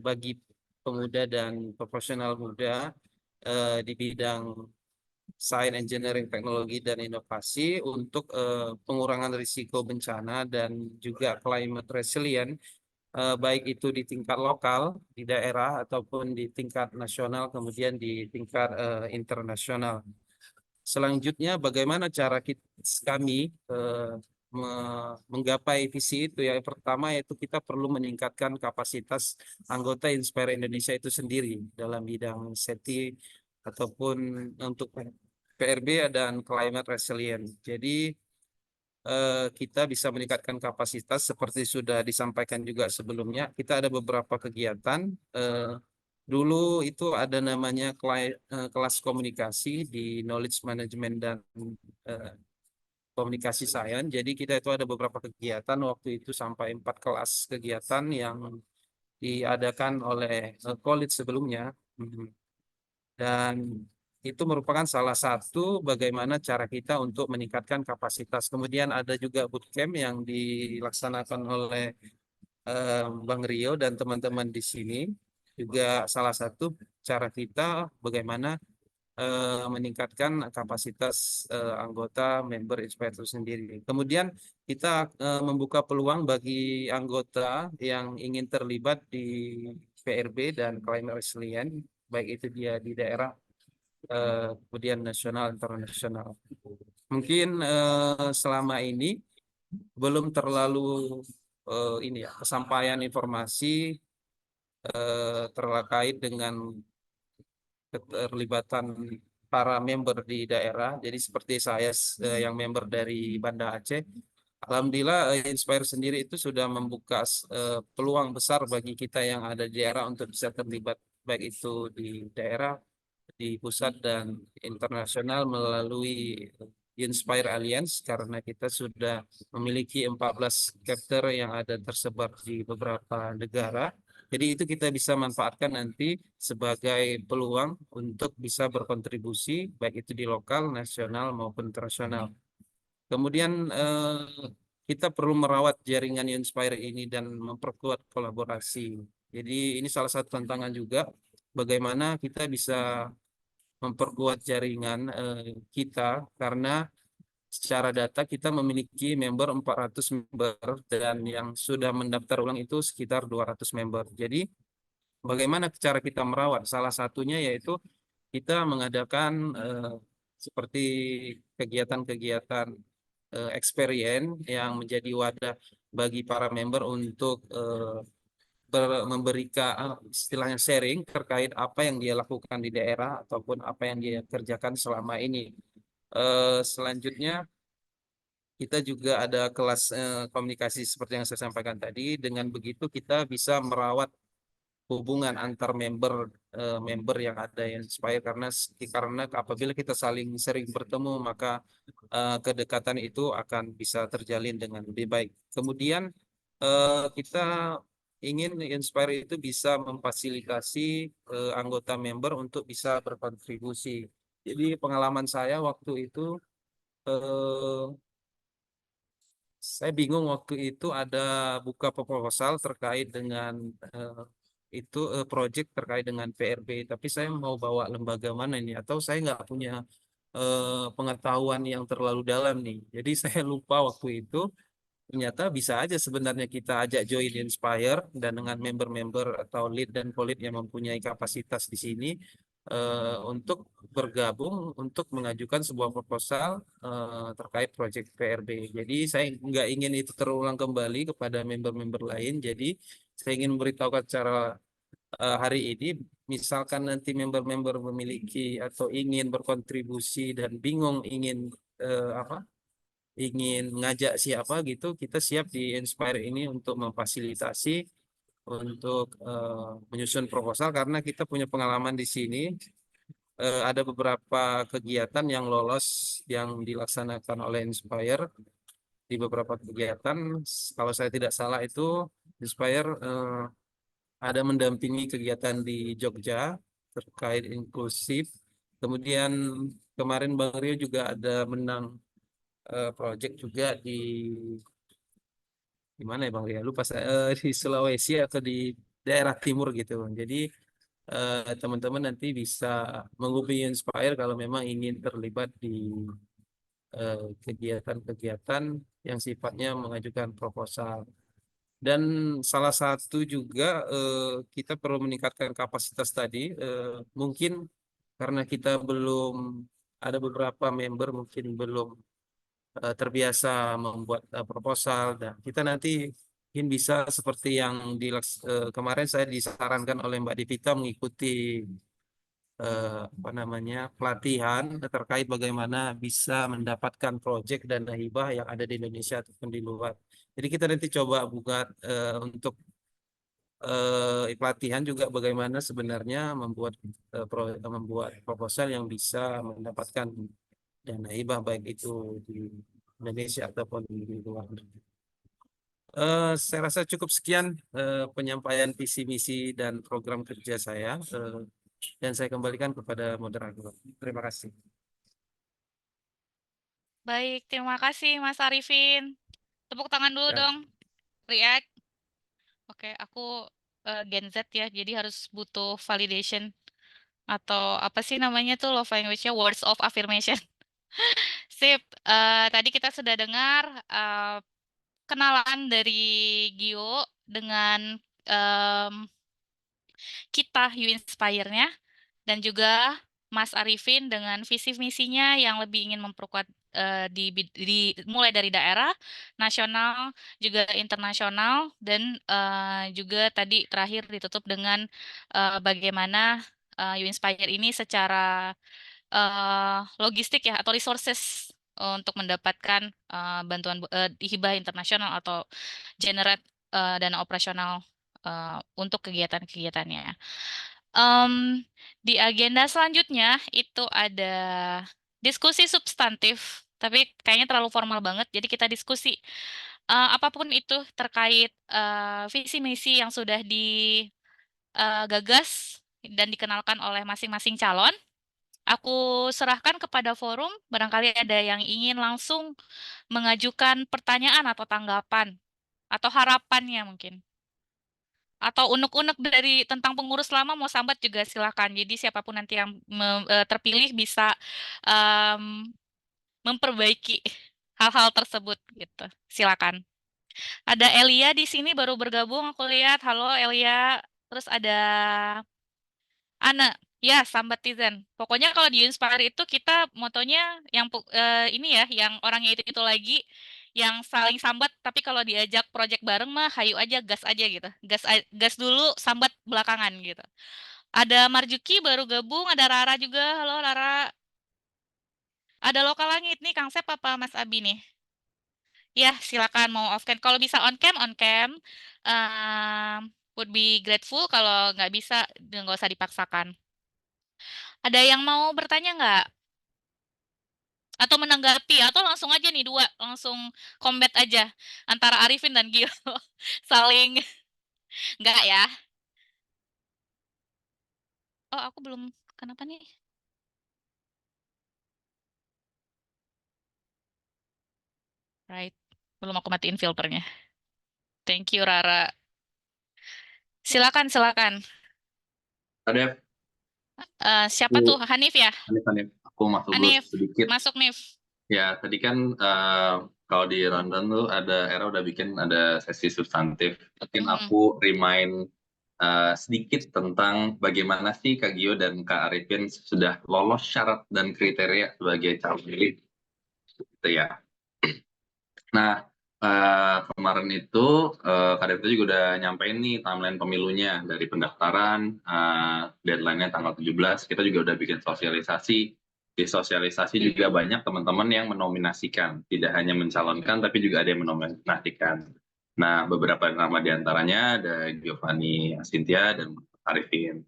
[SPEAKER 4] bagi pemuda dan profesional muda di bidang Science, Engineering, Teknologi, dan Inovasi untuk pengurangan risiko bencana dan juga climate resilient baik itu di tingkat lokal di daerah ataupun di tingkat nasional, kemudian di tingkat internasional. Selanjutnya, bagaimana cara kami menggapai visi itu? Ya, yang pertama yaitu kita perlu meningkatkan kapasitas anggota Inspire Indonesia itu sendiri dalam bidang safety ataupun untuk PRB dan climate resilient. Jadi kita bisa meningkatkan kapasitas seperti sudah disampaikan juga sebelumnya. Kita ada beberapa kegiatan. Dulu itu ada namanya kelas komunikasi di knowledge management dan komunikasi sains. Jadi kita itu ada beberapa kegiatan waktu itu sampai 4 kelas kegiatan yang diadakan oleh college sebelumnya. Dan itu merupakan salah satu bagaimana cara kita untuk meningkatkan kapasitas. Kemudian ada juga bootcamp yang dilaksanakan oleh Bang Rio dan teman-teman di sini. Juga salah satu cara kita bagaimana meningkatkan kapasitas anggota member Inspire itu sendiri. Kemudian kita membuka peluang bagi anggota yang ingin terlibat di PRB dan climate resilient, baik itu dia di daerah kemudian nasional internasional. Mungkin selama ini belum terlalu ini ya kesampaian informasi terkait dengan keterlibatan para member di daerah. Jadi seperti saya yang member dari Banda Aceh, alhamdulillah Inspire sendiri itu sudah membuka peluang besar bagi kita yang ada di daerah untuk bisa terlibat baik itu di daerah, di pusat dan internasional melalui Inspire Alliance, karena kita sudah memiliki 14 chapter yang ada tersebar di beberapa negara. Jadi itu kita bisa manfaatkan nanti sebagai peluang untuk bisa berkontribusi baik itu di lokal, nasional maupun internasional. Kemudian kita perlu merawat jaringan Inspire ini dan memperkuat kolaborasi. Jadi ini salah satu tantangan juga, bagaimana kita bisa memperkuat jaringan kita, karena secara data kita memiliki member 400 member dan yang sudah mendaftar ulang itu sekitar 200 member. Jadi bagaimana cara kita merawat? Salah satunya yaitu kita mengadakan seperti kegiatan-kegiatan experience yang menjadi wadah bagi para member untuk memberikan istilahnya sharing terkait apa yang dia lakukan di daerah ataupun apa yang dia kerjakan selama ini. Selanjutnya kita juga ada kelas komunikasi seperti yang saya sampaikan tadi. Dengan begitu kita bisa merawat hubungan antar member yang ada yang Inspire, karena apabila kita saling sering bertemu maka kedekatan itu akan bisa terjalin dengan lebih baik. Kemudian kita ingin Inspire itu bisa memfasilitasi anggota member untuk bisa berkontribusi. Jadi pengalaman saya waktu itu saya bingung waktu itu ada buka proposal terkait dengan project terkait dengan PRB, tapi saya mau bawa lembaga mana ini, atau saya nggak punya pengetahuan yang terlalu dalam nih. Jadi saya lupa waktu itu. Ternyata bisa aja sebenarnya kita ajak join Inspire dan dengan member-member atau lead dan co-lead yang mempunyai kapasitas di sini untuk bergabung untuk mengajukan sebuah proposal terkait proyek PRB. Jadi saya nggak ingin itu terulang kembali kepada member-member lain. Jadi saya ingin memberitahukan secara hari ini, misalkan nanti member-member memiliki atau ingin berkontribusi dan bingung ingin ingin ngajak siapa gitu, kita siap di Inspire ini untuk memfasilitasi untuk menyusun proposal, karena kita punya pengalaman di sini. Ada beberapa kegiatan yang lolos yang dilaksanakan oleh Inspire. Di beberapa kegiatan, kalau saya tidak salah itu Inspire ada mendampingi kegiatan di Jogja terkait inklusif. Kemudian kemarin Bang Rio juga ada menang project juga di mana ya Bang Ria? Lupa saya, di Sulawesi atau di daerah timur gitu. Jadi teman-teman nanti bisa menghubungi Inspire kalau memang ingin terlibat di kegiatan-kegiatan yang sifatnya mengajukan proposal. Dan salah satu juga kita perlu meningkatkan kapasitas tadi. Mungkin karena kita belum ada beberapa member mungkin belum terbiasa membuat proposal. Dan kita nanti mungkin bisa seperti yang kemarin saya disarankan oleh Mbak Devita mengikuti apa namanya pelatihan terkait bagaimana bisa mendapatkan proyek dana hibah yang ada di Indonesia ataupun di luar. Jadi kita nanti coba buat untuk pelatihan juga bagaimana sebenarnya membuat proposal yang bisa mendapatkan dana hibah baik itu di Indonesia ataupun di luar negeri. Saya rasa cukup sekian penyampaian visi misi dan program kerja saya. Dan saya kembalikan kepada moderator. Terima kasih.
[SPEAKER 1] Baik, terima kasih Mas Arifin. Tepuk tangan dulu
[SPEAKER 4] Ya.
[SPEAKER 1] dong. React. Oke, aku Gen Z ya, jadi harus butuh validation atau apa sih namanya tuh love language-nya, words of affirmation. Sip, tadi kita sudah dengar kenalan dari Gio dengan kita U-Inspire-nya dan juga Mas Arifin dengan visi misinya yang lebih ingin memperkuat mulai dari daerah, nasional, juga internasional, dan juga tadi terakhir ditutup dengan bagaimana U-Inspire ini secara logistik ya atau resources untuk mendapatkan bantuan hibah internasional atau generate dana operasional untuk kegiatan-kegiatannya. Di agenda selanjutnya itu ada diskusi substantif, tapi kayaknya terlalu formal banget, jadi kita diskusi apapun itu terkait visi misi yang sudah digagas dan dikenalkan oleh masing-masing calon. Aku serahkan kepada forum, barangkali ada yang ingin langsung mengajukan pertanyaan atau tanggapan, atau harapannya mungkin. Atau unek-unek dari tentang pengurus lama mau sambat juga silakan. Jadi siapapun nanti yang terpilih bisa memperbaiki hal-hal tersebut gitu. Silakan. Ada Elia di sini baru bergabung, aku lihat. Halo Elia. Terus ada Ana. Ya, Sambatizen. Pokoknya kalau di Inspire itu kita motonya yang ini ya, yang orangnya itu lagi, yang saling sambat, tapi kalau diajak project bareng mah hayu aja, gas aja gitu. Gas dulu, sambat belakangan gitu. Ada Marjuki baru gabung, ada Rara juga. Halo Rara. Ada Lokal Langit nih, Kang Sep apa Mas Abi nih? Ya, silakan mau off cam. Kalau bisa on cam, on cam. Would be grateful. Kalau nggak bisa, nggak usah dipaksakan. Ada yang mau bertanya nggak? Atau menanggapi? Atau langsung aja nih dua, langsung combat aja antara Arifin dan Gio. Saling, nggak ya? Oh, aku belum, kenapa nih? Right, belum aku matiin filternya. Thank you, Rara. Silakan, silakan.
[SPEAKER 3] Ada
[SPEAKER 1] Siapa tuh? Hanif ya?
[SPEAKER 3] Hanif. Aku masuk dulu
[SPEAKER 1] Hanif,
[SPEAKER 3] sedikit.
[SPEAKER 1] masuk Nif.
[SPEAKER 3] Ya, tadi kan kalau di rundown tuh Era udah bikin ada sesi substantif. Mungkin aku remind sedikit tentang bagaimana sih Kak Gio dan Kak Arifin sudah lolos syarat dan kriteria sebagai calon pilih. Gitu ya. Nah, kemarin itu Kak Arifin juga udah nyampein nih timeline pemilunya dari pendaftaran, deadline-nya tanggal 17. Kita juga udah bikin sosialisasi. Di sosialisasi juga banyak teman-teman yang menominasikan, tidak hanya mencalonkan tapi juga ada yang menominasikan. Nah, beberapa nama diantaranya ada Giovanni Cynthia dan Arifin.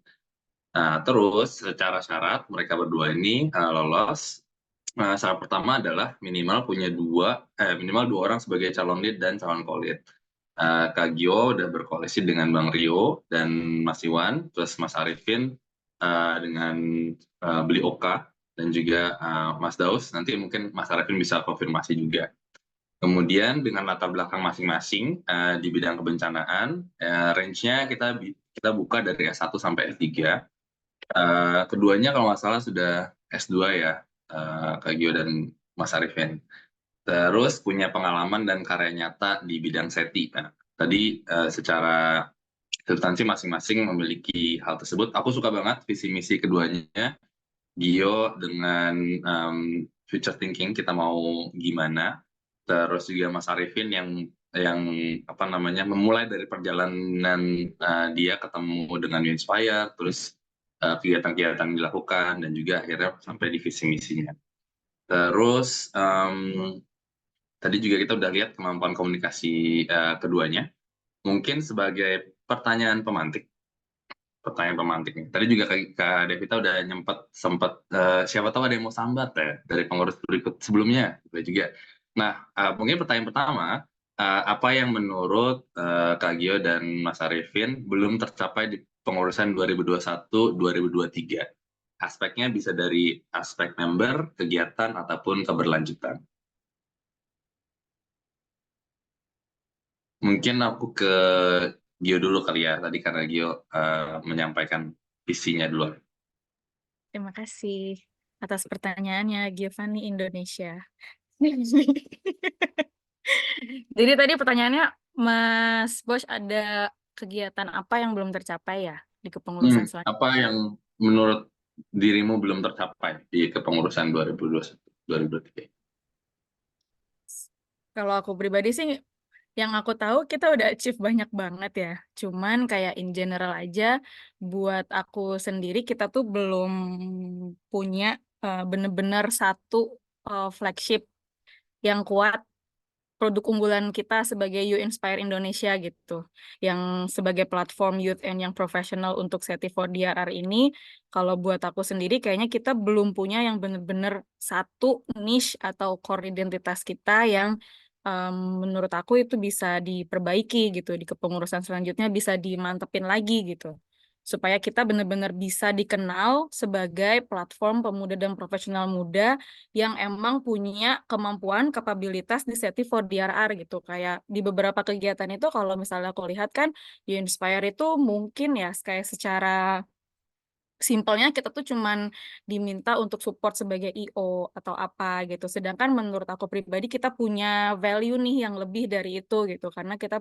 [SPEAKER 3] Nah, terus secara syarat mereka berdua ini lolos. Syarat pertama adalah minimal dua orang sebagai calon lead dan calon co-lead. Kak Gio udah berkoalisi dengan Bang Rio dan Mas Iwan, terus Mas Arifin dengan Beli Oka dan juga Mas Daus. Nanti mungkin Mas Arifin bisa konfirmasi juga. Kemudian dengan latar belakang masing-masing di bidang kebencanaan, range-nya kita buka dari S1 sampai S3. Keduanya kalau nggak salah sudah S2 ya, Kak Gio dan Mas Arifin. Terus punya pengalaman dan karya nyata di bidang SETI. Tadi secara substansi masing-masing memiliki hal tersebut. Aku suka banget visi misi keduanya. Gio dengan future thinking kita mau gimana, terus juga Mas Arifin yang apa namanya memulai dari perjalanan dia ketemu dengan You Inspire, terus kegiatan-kegiatan yang dilakukan dan juga akhirnya sampai di visi misinya. Terus tadi juga kita udah lihat kemampuan komunikasi keduanya. Mungkin sebagai pertanyaan pemantik nih. Tadi juga Kak Devita udah sempat siapa tahu ada yang mau sambat ya dari pengurus berikut sebelumnya gitu juga. Nah, mungkin pertanyaan pertama, apa yang menurut Kak Gio dan Mas Arifin belum tercapai di pengurusan 2021-2023? Aspeknya bisa dari aspek member, kegiatan, ataupun keberlanjutan. Mungkin aku ke Gio dulu kali ya, tadi karena Gio menyampaikan visinya dulu.
[SPEAKER 5] Terima kasih atas pertanyaannya, Giovanni Indonesia. Jadi tadi pertanyaannya, Mas Bosch, ada kegiatan apa yang belum tercapai ya di kepengurusan selanjutnya?
[SPEAKER 3] Apa yang menurut dirimu belum tercapai di kepengurusan 2021-2023?
[SPEAKER 5] Kalau aku pribadi sih, yang aku tahu kita udah achieve banyak banget ya. Cuman kayak in general aja, buat aku sendiri kita tuh belum punya bener-bener satu flagship yang kuat, produk unggulan kita sebagai You Inspire Indonesia gitu. Yang sebagai platform youth and young professional untuk Seti4DRR ini, kalau buat aku sendiri kayaknya kita belum punya yang bener-bener satu niche atau core identitas kita yang menurut aku itu bisa diperbaiki gitu, di kepengurusan selanjutnya bisa dimantepin lagi gitu, supaya kita benar-benar bisa dikenal sebagai platform pemuda dan profesional muda yang emang punya kemampuan, kapabilitas di Seti4DRR gitu. Kayak di beberapa kegiatan itu kalau misalnya aku lihat kan, You Inspire itu mungkin ya kayak secara simpelnya kita tuh cuman diminta untuk support sebagai IO atau apa gitu. Sedangkan menurut aku pribadi kita punya value nih yang lebih dari itu gitu. Karena kita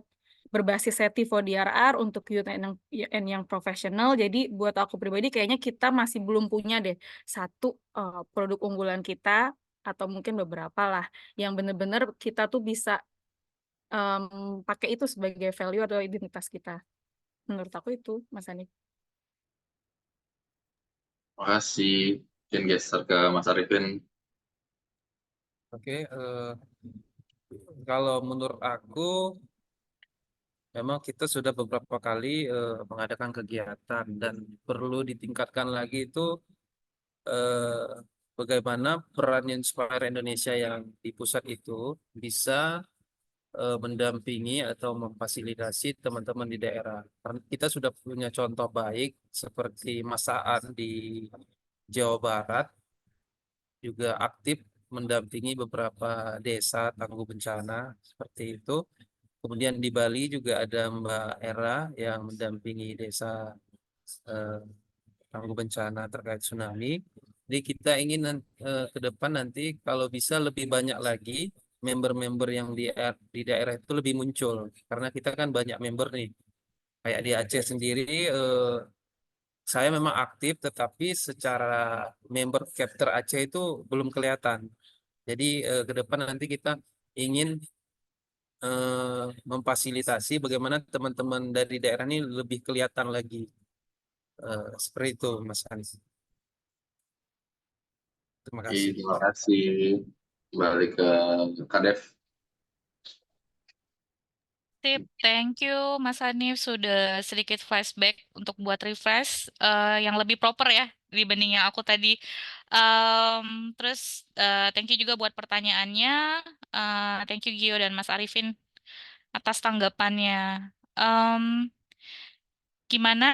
[SPEAKER 5] berbasis Seti4DRR untuk youth and young professional. Jadi buat aku pribadi kayaknya kita masih belum punya deh satu produk unggulan kita atau mungkin beberapa lah yang benar-benar kita tuh bisa pakai itu sebagai value atau identitas kita. Menurut aku itu, Mas Hanif.
[SPEAKER 3] Terima kasih. Mungkin geser ke Mas Arifin.
[SPEAKER 4] Oke, kalau menurut aku memang kita sudah beberapa kali mengadakan kegiatan dan perlu ditingkatkan lagi itu bagaimana peran Inspire Indonesia yang di pusat itu bisa mendampingi atau memfasilitasi teman-teman di daerah. Karena kita sudah punya contoh baik seperti Mas Aan di Jawa Barat juga aktif mendampingi beberapa desa tangguh bencana seperti itu. Kemudian di Bali juga ada Mbak Era yang mendampingi desa eh, tangguh bencana terkait tsunami. Jadi kita ingin ke depan nanti kalau bisa lebih banyak lagi member-member yang di daerah itu lebih muncul. Karena kita kan banyak member nih. Kayak di Aceh sendiri, saya memang aktif, tetapi secara member chapter Aceh itu belum kelihatan. Jadi ke depan nanti kita ingin memfasilitasi bagaimana teman-teman dari daerah ini lebih kelihatan lagi. Seperti itu, Mas Anies. Terima kasih.
[SPEAKER 3] Terima kasih. Balik ke Kadef.
[SPEAKER 1] Sip, thank you Mas Hanif sudah sedikit flashback untuk buat refresh yang lebih proper ya dibanding yang aku tadi. Terus thank you juga buat pertanyaannya. Thank you Gio dan Mas Arifin atas tanggapannya. Gimana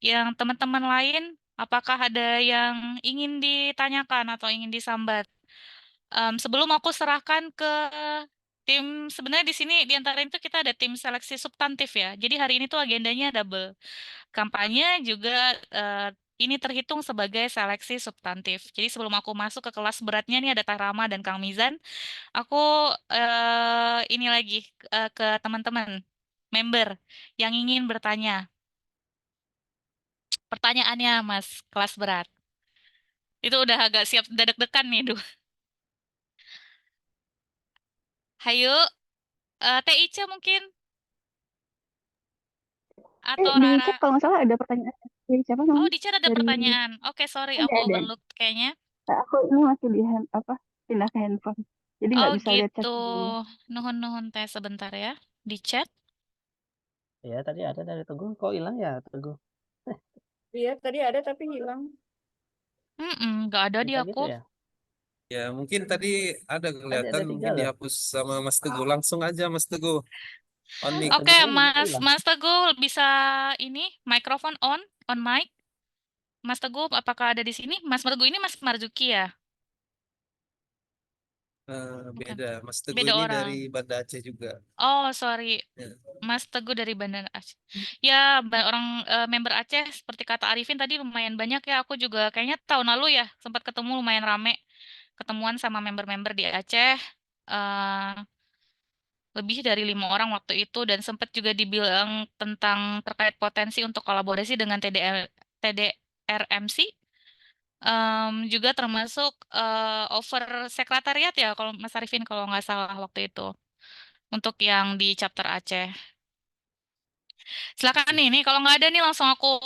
[SPEAKER 1] yang teman-teman lain? Apakah ada yang ingin ditanyakan atau ingin disambat? Sebelum aku serahkan ke tim, sebenarnya di sini di antara itu kita ada tim seleksi substantif ya. Jadi hari ini tuh agendanya double. Kampanye juga ini terhitung sebagai seleksi substantif. Jadi sebelum aku masuk ke kelas beratnya nih ada Tah Rama dan Kang Mizan, aku ini lagi ke teman-teman member yang ingin bertanya. Pertanyaannya, Mas, kelas berat. Itu udah agak siap, udah deg-degan nih, duh. Hayu, Teh Ica mungkin atau
[SPEAKER 6] Di
[SPEAKER 1] Rara.
[SPEAKER 6] chat kalau nggak salah ada pertanyaan dari siapa
[SPEAKER 1] Oh,
[SPEAKER 6] namanya?
[SPEAKER 1] di chat ada
[SPEAKER 6] Dari
[SPEAKER 1] pertanyaan. Oke, sorry, aku
[SPEAKER 6] ada.
[SPEAKER 1] overlook kayaknya.
[SPEAKER 6] Nah, aku ini masih di pindah ke handphone. Jadi
[SPEAKER 1] Oh,
[SPEAKER 6] nggak bisa lihat
[SPEAKER 1] gitu.
[SPEAKER 6] chat dulu.
[SPEAKER 1] Nuhun-nuhun Teh sebentar ya. Di chat.
[SPEAKER 7] Ya, tadi ada dari Teguh. Kok hilang ya, Teguh?
[SPEAKER 5] Iya, tadi ada tapi hilang.
[SPEAKER 1] Nggak ada di
[SPEAKER 7] Bisa
[SPEAKER 1] aku.
[SPEAKER 7] gitu ya?
[SPEAKER 4] Ya, mungkin tadi ada kelihatan,
[SPEAKER 7] ada 3
[SPEAKER 4] mungkin
[SPEAKER 7] loh.
[SPEAKER 4] dihapus sama Mas Teguh. Langsung aja Mas Teguh. On mic.
[SPEAKER 1] Oke,
[SPEAKER 7] Teguh ini bisa
[SPEAKER 1] Mas
[SPEAKER 7] hilang.
[SPEAKER 1] Mas Teguh bisa ini mikrofon on mic. Mas Teguh, apakah ada di sini? Mas Teguh ini Mas Marzuki ya? Bukan.
[SPEAKER 4] Beda. Mas Teguh
[SPEAKER 1] Beda
[SPEAKER 4] ini
[SPEAKER 1] orang.
[SPEAKER 4] dari Banda Aceh juga.
[SPEAKER 1] Oh, sorry.
[SPEAKER 4] Ya.
[SPEAKER 1] Mas Teguh dari Bandar Aceh. Ya, orang member Aceh seperti kata Arifin tadi lumayan banyak ya. Aku juga kayaknya tahun lalu ya sempat ketemu lumayan rame. Ketemuan sama member-member di Aceh. eh Lebih dari 5 orang waktu itu dan sempat juga dibilang tentang terkait potensi untuk kolaborasi dengan TDRMC. Juga termasuk over sekretariat ya kalau Mas Arifin kalau nggak salah waktu itu untuk yang di chapter Aceh. Silakan nih kalau nggak ada nih langsung aku.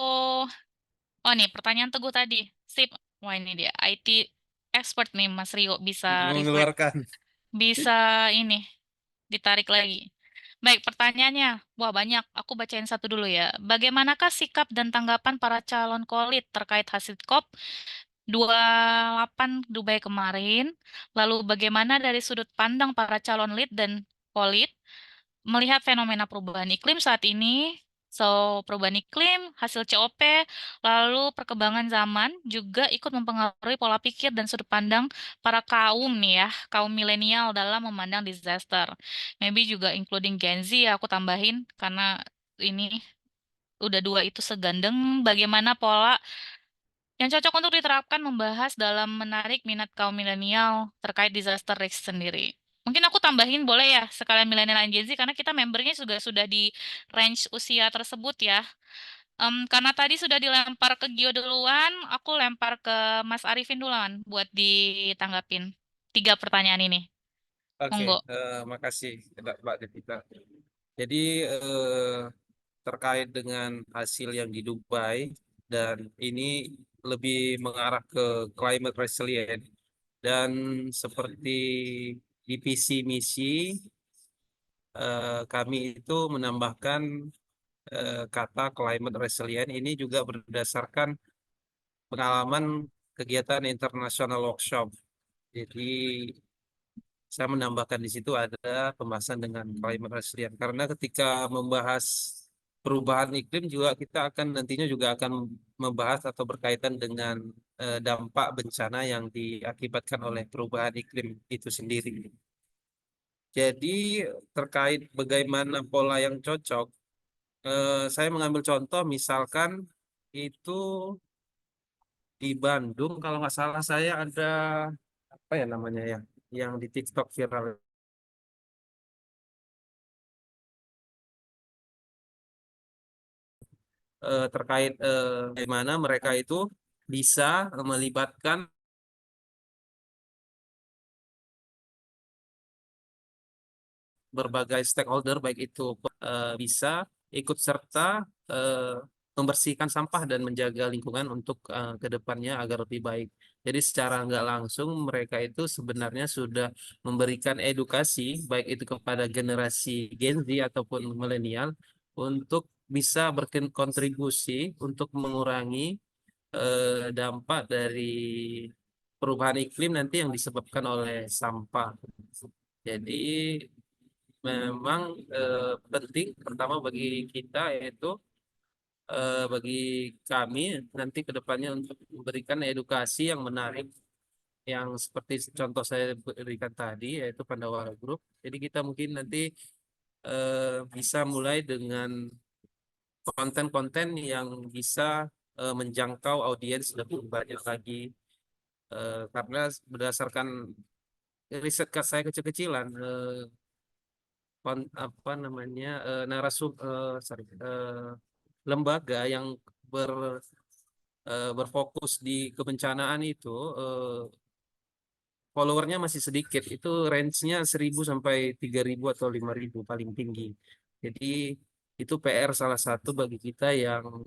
[SPEAKER 1] Oh nih pertanyaan Teguh tadi. Sip. Wah ini dia IT expert nih Mas Rio bisa reflect,
[SPEAKER 4] Mengeluarkan.
[SPEAKER 1] bisa ini ditarik lagi. Baik, pertanyaannya. Wah, banyak. Aku bacain satu dulu ya. Bagaimanakah sikap dan tanggapan para calon kolit terkait hasil COP 28 Dubai kemarin? Lalu bagaimana dari sudut pandang para calon lead dan kolit melihat fenomena perubahan iklim saat ini? So, perubahan iklim, hasil COP, lalu perkembangan zaman juga ikut mempengaruhi pola pikir dan sudut pandang para kaum nih ya, kaum milenial dalam memandang disaster. Maybe juga including Gen Z ya aku tambahin karena ini udah dua itu segandeng bagaimana pola yang cocok untuk diterapkan membahas dalam menarik minat kaum milenial terkait disaster risk sendiri. Mungkin aku tambahin boleh ya sekalian milenial dan Gen Z karena kita membernya juga sudah di range usia tersebut ya. Karena tadi sudah dilempar ke Gio duluan, aku lempar ke Mas Arifin duluan buat ditanggapin 3 pertanyaan ini.
[SPEAKER 4] Oke,
[SPEAKER 1] Monggo.
[SPEAKER 4] makasih Mbak Devita. Jadi terkait dengan hasil yang di Dubai dan ini lebih mengarah ke climate resilient dan seperti di visi misi kami itu menambahkan kata climate resilient ini juga berdasarkan pengalaman kegiatan international workshop. Jadi saya menambahkan di situ ada pembahasan dengan climate resilient karena ketika membahas perubahan iklim juga kita akan nantinya juga akan membahas atau berkaitan dengan dampak bencana yang diakibatkan oleh perubahan iklim itu sendiri. Jadi terkait bagaimana pola yang cocok, saya mengambil contoh misalkan itu di Bandung kalau nggak salah saya ada apa ya namanya ya yang di TikTok viral terkait bagaimana mereka itu bisa melibatkan berbagai stakeholder baik itu bisa ikut serta membersihkan sampah dan menjaga lingkungan untuk ke depannya agar lebih baik. Jadi secara nggak langsung mereka itu sebenarnya sudah memberikan edukasi baik itu kepada generasi Gen Z ataupun milenial untuk bisa berkontribusi untuk mengurangi dampak dari perubahan iklim nanti yang disebabkan oleh sampah. Jadi memang penting pertama bagi kita yaitu bagi kami nanti ke depannya untuk memberikan edukasi yang menarik yang seperti contoh saya berikan tadi yaitu Pandawara Group. Jadi kita mungkin nanti bisa mulai dengan konten-konten yang bisa menjangkau audiens lebih banyak lagi karena berdasarkan riset saya kecil-kecilan apa namanya lembaga yang berfokus di kebencanaan itu followernya masih sedikit. Itu range-nya 1.000 sampai 3.000 atau 5.000 paling tinggi. Jadi itu PR salah satu bagi kita yang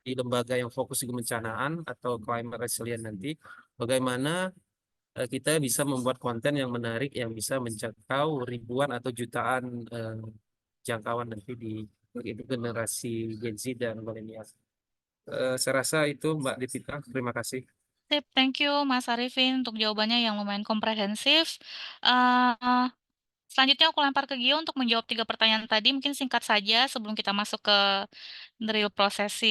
[SPEAKER 4] di lembaga yang fokus di kebencanaan atau climate resilient nanti, bagaimana kita bisa membuat konten yang menarik yang bisa menjangkau ribuan atau jutaan jangkauan nanti di itu generasi Gen Z dan milenial. Saya rasa itu Mbak Devita, terima kasih.
[SPEAKER 1] Sip, thank you Mas Arifin untuk jawabannya yang lumayan komprehensif. Eh, Selanjutnya aku lempar ke Gio untuk menjawab 3 pertanyaan tadi. Mungkin singkat saja sebelum kita masuk ke real proses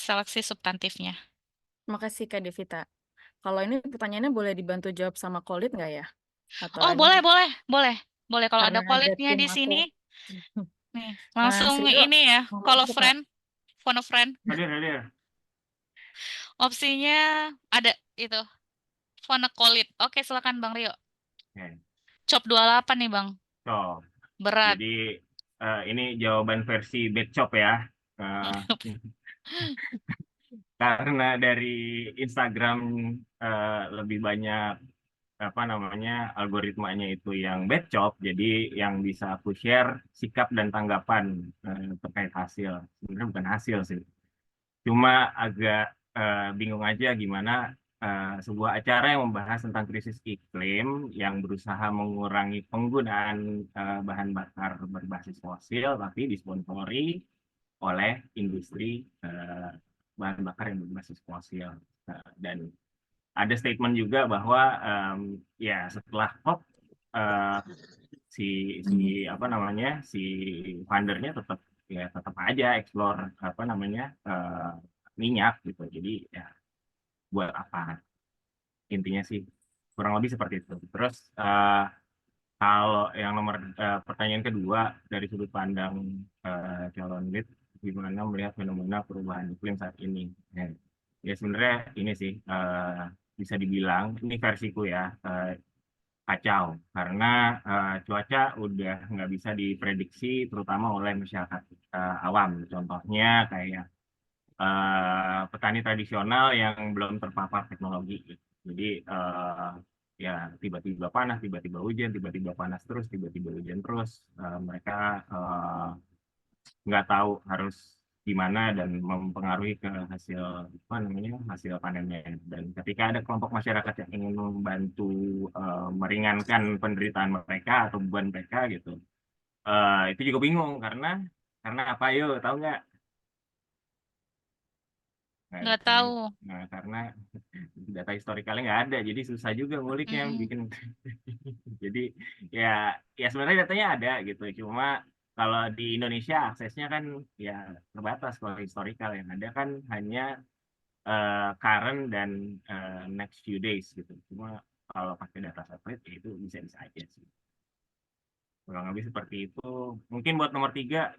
[SPEAKER 1] seleksi substantifnya.
[SPEAKER 5] Terima kasih Kak Devita. Kalau ini pertanyaannya boleh dibantu jawab sama Kolit nggak ya? Atau
[SPEAKER 1] Oh, boleh kalau ada
[SPEAKER 5] karena ada
[SPEAKER 1] quality-nya
[SPEAKER 5] tim
[SPEAKER 1] di
[SPEAKER 5] aku.
[SPEAKER 1] sini. Nih,
[SPEAKER 5] Mas
[SPEAKER 1] langsung
[SPEAKER 5] Ridho,
[SPEAKER 1] ini ya,
[SPEAKER 5] mau
[SPEAKER 1] call a
[SPEAKER 5] masuk nggak?
[SPEAKER 1] friend, phone a friend.
[SPEAKER 8] Hadir.
[SPEAKER 1] Opsinya ada itu, phone a call it. Oke, silakan Bang Rio.
[SPEAKER 8] Oke.
[SPEAKER 1] Cop 28 nih Bang,
[SPEAKER 8] So,
[SPEAKER 1] berat.
[SPEAKER 8] jadi ini jawaban versi Betcop ya. Karena dari Instagram lebih banyak apa namanya algoritmanya itu yang Betcop, jadi yang bisa aku share sikap dan tanggapan terkait hasil. Sebenarnya bukan hasil sih, cuma agak bingung aja gimana sebuah acara yang membahas tentang krisis iklim yang berusaha mengurangi penggunaan bahan bakar berbasis fosil tapi disponsori oleh industri bahan bakar yang berbasis fosil. Dan ada statement juga bahwa ya setelah COP si apa namanya si fundernya tetap aja explore apa namanya minyak gitu. Jadi ya buat apa, intinya sih kurang lebih seperti itu. Terus kalau yang nomor pertanyaan kedua dari sudut pandang calon lead, gimana melihat fenomena perubahan iklim saat ini? Ya sebenarnya ini sih bisa dibilang ini versiku ya, kacau karena cuaca udah nggak bisa diprediksi terutama oleh masyarakat awam. Contohnya kayak petani tradisional yang belum terpapar teknologi. Jadi ya tiba-tiba panas, tiba-tiba hujan, tiba-tiba panas terus, tiba-tiba hujan terus. Mereka nggak tahu harus gimana dan mempengaruhi ke hasil apa namanya hasil panennya. Dan ketika ada kelompok masyarakat yang ingin membantu meringankan penderitaan mereka atau beban mereka gitu, itu juga bingung karena apa, yuk tahu nggak?
[SPEAKER 1] Nggak tahu.
[SPEAKER 8] Nah, karena data historikalnya nggak ada, jadi susah juga nguliknya bikin. Jadi ya sebenarnya datanya ada gitu, cuma kalau di Indonesia aksesnya kan ya terbatas. Kalau historikal yang ada kan hanya current dan next few days gitu. Cuma kalau pakai data satelit ya itu bisa-bisa aja sih. Kurang lebih seperti itu. Mungkin buat nomor 3,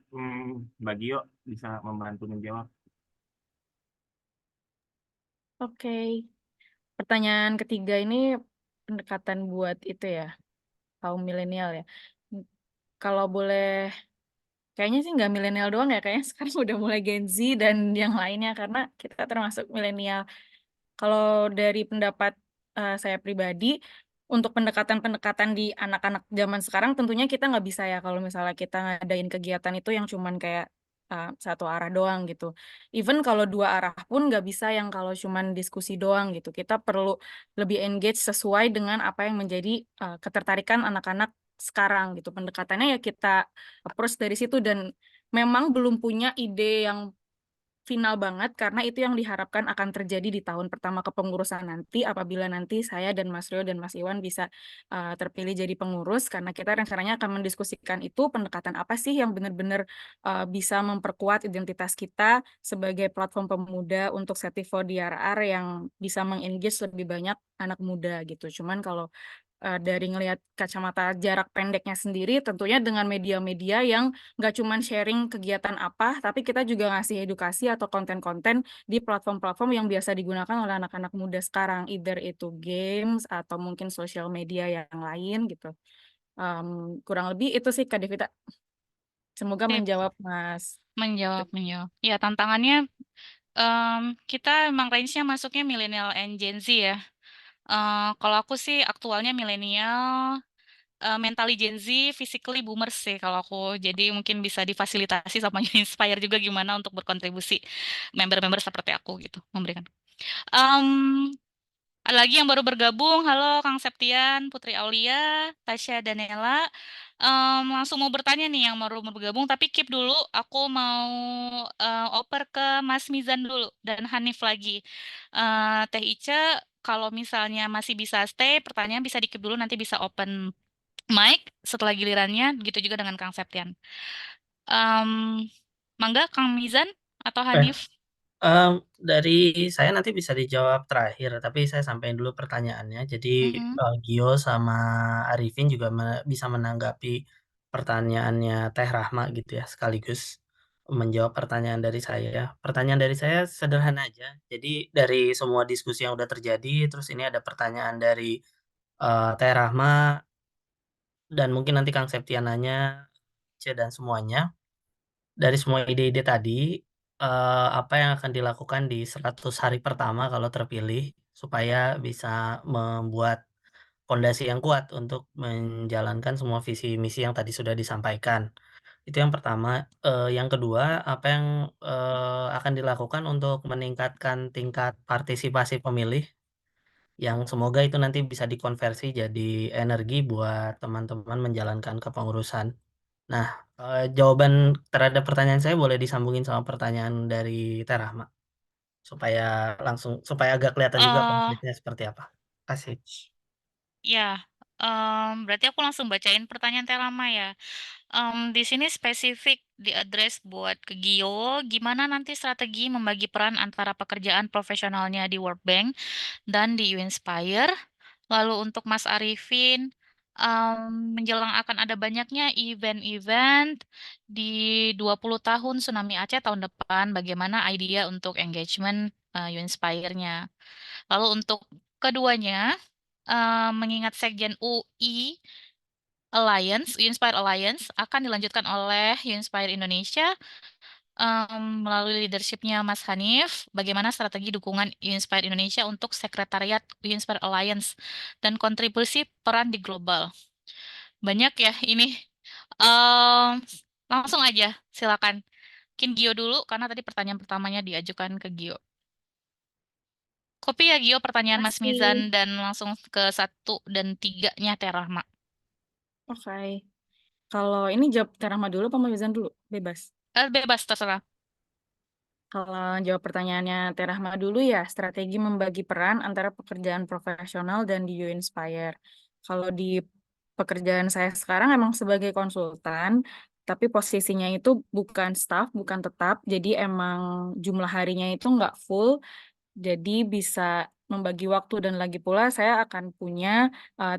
[SPEAKER 8] Mbak Gio bisa membantu menjawab.
[SPEAKER 5] Oke. Pertanyaan ketiga ini pendekatan buat itu ya, kaum milenial ya. Kalau boleh, kayaknya sih nggak milenial doang ya, kayaknya sekarang udah mulai Gen Z dan yang lainnya, karena kita termasuk milenial. Kalau dari pendapat saya pribadi, untuk pendekatan-pendekatan di anak-anak zaman sekarang tentunya kita nggak bisa ya kalau misalnya kita ngadain kegiatan itu yang cuman kayak satu arah doang gitu. Even kalau 2 arah pun nggak bisa yang kalau cuman diskusi doang gitu. Kita perlu lebih engage sesuai dengan apa yang menjadi ketertarikan anak-anak sekarang gitu. Pendekatannya ya kita approach dari situ, dan memang belum punya ide yang final banget karena itu yang diharapkan akan terjadi di tahun pertama kepengurusan nanti, apabila nanti saya dan Mas Rio dan Mas Iwan bisa terpilih jadi pengurus, karena kita rencananya akan mendiskusikan itu pendekatan apa sih yang benar-benar bisa memperkuat identitas kita sebagai platform pemuda untuk Setifo DRR yang bisa mengengage lebih banyak anak muda gitu. Cuman kalau dari ngelihat kacamata jarak pendeknya sendiri, tentunya dengan media-media yang nggak cuman sharing kegiatan apa, tapi kita juga ngasih edukasi atau konten-konten di platform-platform yang biasa digunakan oleh anak-anak muda sekarang, either itu games atau mungkin sosial media yang lain gitu. Kurang lebih itu sih Kak Devita. Semoga
[SPEAKER 1] Sip.
[SPEAKER 5] menjawab Mas.
[SPEAKER 1] Menjawab. Ya, tantangannya kita emang range-nya masuknya milenial and Gen Z ya. Kalau aku sih aktualnya milenial, mentally Gen Z, physically boomers sih kalau aku. Jadi mungkin bisa difasilitasi sama Inspire juga gimana untuk berkontribusi member-member seperti aku gitu, memberikan. Em, Ada lagi yang baru bergabung. Halo Kang Septian, Putri Aulia, Tasya Danela. Langsung mau bertanya nih yang baru mau bergabung, tapi keep dulu. Aku mau oper ke Mas Mizan dulu dan Hanif lagi. Teh Ica, kalau misalnya masih bisa stay, pertanyaan bisa di keep dulu, nanti bisa open mic setelah gilirannya. Begitu juga dengan Kang Septian. Em, Mangga, Kang Mizan atau Hanif?
[SPEAKER 7] Dari saya nanti bisa dijawab terakhir, tapi saya sampaikan dulu pertanyaannya. Jadi
[SPEAKER 1] Mhm.
[SPEAKER 7] Gio sama Arifin juga bisa menanggapi pertanyaannya Teh Rahma gitu ya, sekaligus menjawab pertanyaan dari saya. Pertanyaan dari saya sederhana aja. Jadi dari semua diskusi yang udah terjadi, terus ini ada pertanyaan dari Teh Rahma dan mungkin nanti Kang Septian nanya, C dan semuanya. Dari semua ide-ide tadi, apa yang akan dilakukan di 100 hari pertama kalau terpilih, supaya bisa membuat fondasi yang kuat untuk menjalankan semua visi misi yang tadi sudah disampaikan. Itu yang pertama. Yang kedua, apa yang, akan dilakukan untuk meningkatkan tingkat partisipasi pemilih, yang semoga itu nanti bisa dikonversi jadi energi buat teman-teman menjalankan kepengurusan. Nah, jawaban terhadap pertanyaan saya boleh disambungin sama pertanyaan dari Teh Rahma, supaya agak kelihatan juga
[SPEAKER 1] Eh,
[SPEAKER 7] konkretnya seperti apa. Kasih.
[SPEAKER 1] Ya, berarti aku langsung bacain pertanyaan Telama ya. Di sini spesifik diadres buat ke Gio, gimana nanti strategi membagi peran antara pekerjaan profesionalnya di World Bank dan di Uinspire. Lalu untuk Mas Arifin, menjelang akan ada banyaknya event-event di 20 tahun Tsunami Aceh tahun depan, bagaimana idea untuk engagement Uinspire-nya. Lalu untuk keduanya, mengingat Sekjen UI Alliance, Inspire Alliance akan dilanjutkan oleh Inspire Indonesia melalui leadershipnya Mas Hanif. Bagaimana strategi dukungan Inspire Indonesia untuk sekretariat Inspire Alliance dan kontribusi peran di global. Banyak ya ini. Em, Langsung aja, silakan. Mungkin Gio dulu karena tadi pertanyaan pertamanya diajukan ke Gio. Kopi ya Gio pertanyaan Mas
[SPEAKER 5] Masih.
[SPEAKER 1] Mizan dan langsung ke 1 dan 3-nya Terahma.
[SPEAKER 5] Oke. Kalau ini jawab Terahma dulu apa Mizan dulu? Bebas.
[SPEAKER 1] Bebas terserah.
[SPEAKER 5] Kalau jawab pertanyaannya Terahma dulu ya, strategi membagi peran antara pekerjaan profesional dan di Inspire. Kalau di pekerjaan saya sekarang emang sebagai konsultan, tapi posisinya itu bukan staff, bukan tetap, jadi emang jumlah harinya itu nggak full, jadi bisa membagi waktu dan lagi pula saya akan punya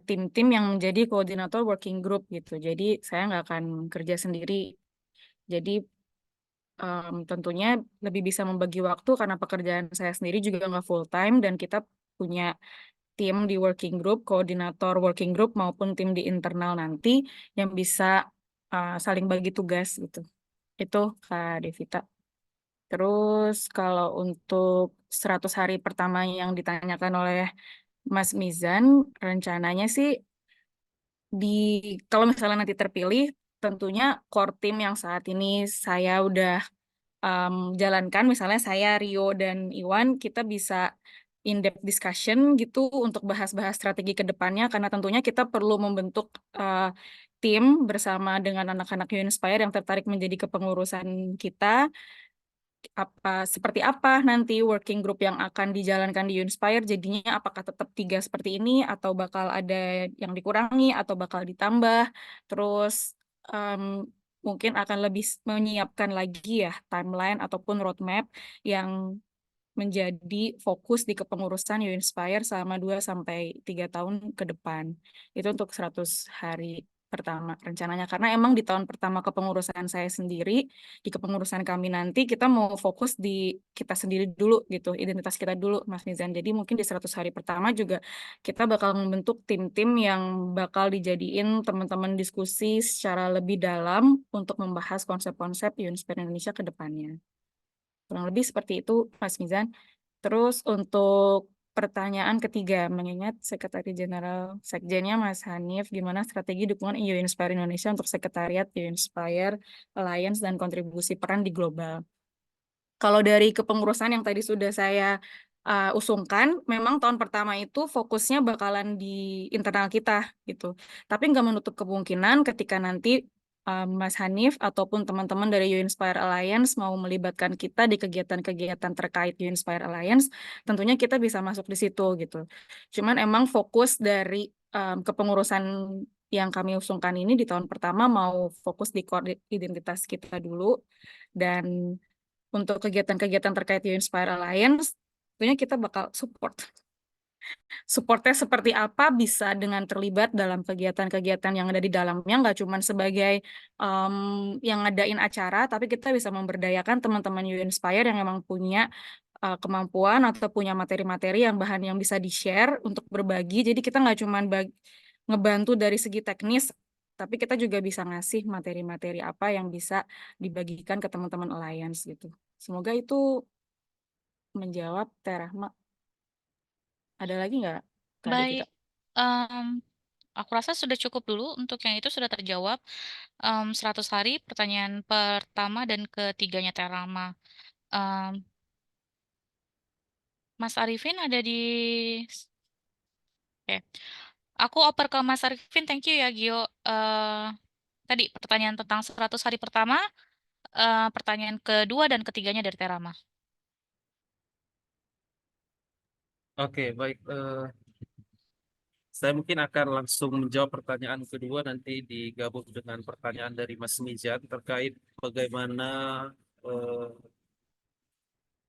[SPEAKER 5] tim-tim yang menjadi koordinator working group gitu. Jadi saya nggak akan kerja sendiri. Jadi tentunya lebih bisa membagi waktu karena pekerjaan saya sendiri juga nggak full time dan kita punya tim di working group, koordinator working group maupun tim di internal nanti yang bisa saling bagi tugas gitu. Itu Kak Devita. Terus kalau untuk 100 hari pertama yang ditanyakan oleh Mas Mizan, rencananya sih kalau misalnya nanti terpilih, tentunya core team yang saat ini saya udah jalankan, misalnya saya, Rio, dan Iwan, kita bisa in-depth discussion gitu untuk bahas-bahas strategi ke depannya, karena tentunya kita perlu membentuk tim bersama dengan anak-anak Uninspire yang tertarik menjadi kepengurusan kita, seperti apa nanti working group yang akan dijalankan di Uninspire, jadinya apakah tetap 3 seperti ini, atau bakal ada yang dikurangi, atau bakal ditambah, terus mungkin akan lebih menyiapkan lagi ya timeline ataupun roadmap yang menjadi fokus di kepengurusan Uninspire selama 2 sampai 3 tahun ke depan. Itu untuk 100 hari pertama rencananya, karena emang di tahun pertama kepengurusan saya sendiri, di kepengurusan kami nanti kita mau fokus di kita sendiri dulu gitu, identitas kita dulu Mas Mizan. Jadi mungkin di 100 hari pertama juga kita bakal membentuk tim-tim yang bakal dijadiin teman-teman diskusi secara lebih dalam untuk membahas konsep-konsep Unspire Indonesia ke depannya. Kurang lebih seperti itu Mas Mizan. Terus untuk pertanyaan ketiga, mengingat Sekretari Jenderal Sekjennya Mas Hanif, gimana strategi dukungan EU Inspire Indonesia untuk Sekretariat EU Inspire Alliance dan kontribusi peran di global? Kalau dari kepengurusan yang tadi sudah saya usungkan, memang tahun pertama itu fokusnya bakalan di internal kita gitu. Tapi nggak menutup kemungkinan ketika nanti Mas Hanif ataupun teman-teman dari You Inspire Alliance mau melibatkan kita di kegiatan-kegiatan terkait You Inspire Alliance, tentunya kita bisa masuk di situ gitu. Cuman emang fokus dari kepengurusan yang kami usungkan ini di tahun pertama mau fokus di core identitas kita dulu, dan untuk kegiatan-kegiatan terkait You Inspire Alliance, tentunya kita bakal support. Supportnya seperti apa, bisa dengan terlibat dalam kegiatan-kegiatan yang ada di dalamnya, nggak cuma sebagai yang ngadain acara, tapi kita bisa memberdayakan teman-teman You Inspire yang emang punya kemampuan atau punya materi-materi yang bahan yang bisa di-share untuk berbagi. Jadi kita nggak cuma ngebantu dari segi teknis, tapi kita juga bisa ngasih materi-materi apa yang bisa dibagikan ke teman-teman Alliance gitu. Semoga itu menjawab Teh Rahma. Ada lagi nggak, Kak Devita?
[SPEAKER 1] Baik, aku rasa sudah cukup dulu untuk yang itu sudah terjawab. 100 hari pertanyaan pertama dan ketiganya Teh Rama. Em, Mas Arifin ada di... Oke, aku oper ke Mas Arifin. Thank you ya Gio. Tadi pertanyaan tentang 100 hari pertama, pertanyaan kedua dan ketiganya dari Teh Rama.
[SPEAKER 4] Oke, baik. Saya mungkin akan langsung menjawab pertanyaan kedua, nanti digabung dengan pertanyaan dari Mas Mizan terkait bagaimana eh,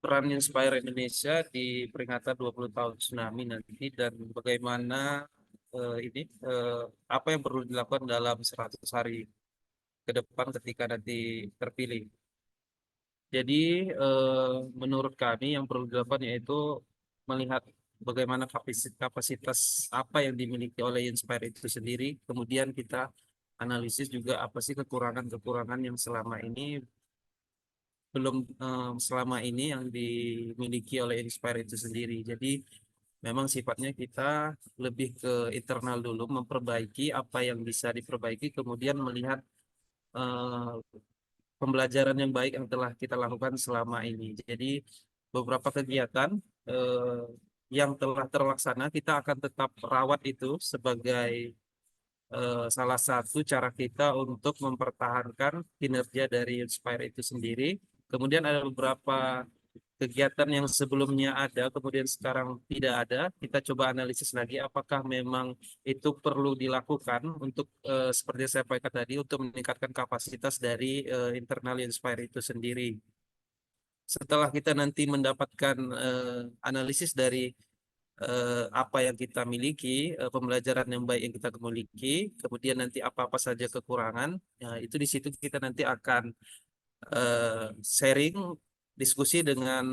[SPEAKER 4] peran Inspire Indonesia di peringatan 20 tahun tsunami nanti, dan bagaimana apa yang perlu dilakukan dalam 100 hari ke depan ketika nanti terpilih. Jadi menurut kami yang perlu dilakukan yaitu melihat bagaimana kapasitas apa yang dimiliki oleh Inspire itu sendiri. Kemudian kita analisis juga apa sih kekurangan-kekurangan yang selama ini yang dimiliki oleh Inspire itu sendiri. Jadi memang sifatnya kita lebih ke internal dulu, memperbaiki apa yang bisa diperbaiki, kemudian melihat eh, pembelajaran yang baik yang telah kita lakukan selama ini. Jadi beberapa kegiatan eh, yang telah terlaksana kita akan tetap rawat itu sebagai salah satu cara kita untuk mempertahankan kinerja dari Inspire itu sendiri. Kemudian ada beberapa kegiatan yang sebelumnya ada, kemudian sekarang tidak ada. Kita coba analisis lagi apakah memang itu perlu dilakukan untuk seperti saya sampaikan tadi, untuk meningkatkan kapasitas dari internal Inspire itu sendiri. Setelah kita nanti mendapatkan analisis dari apa yang kita miliki, pembelajaran yang baik yang kita miliki, kemudian nanti apa-apa saja kekurangan, ya, itu di situ kita nanti akan sharing, diskusi dengan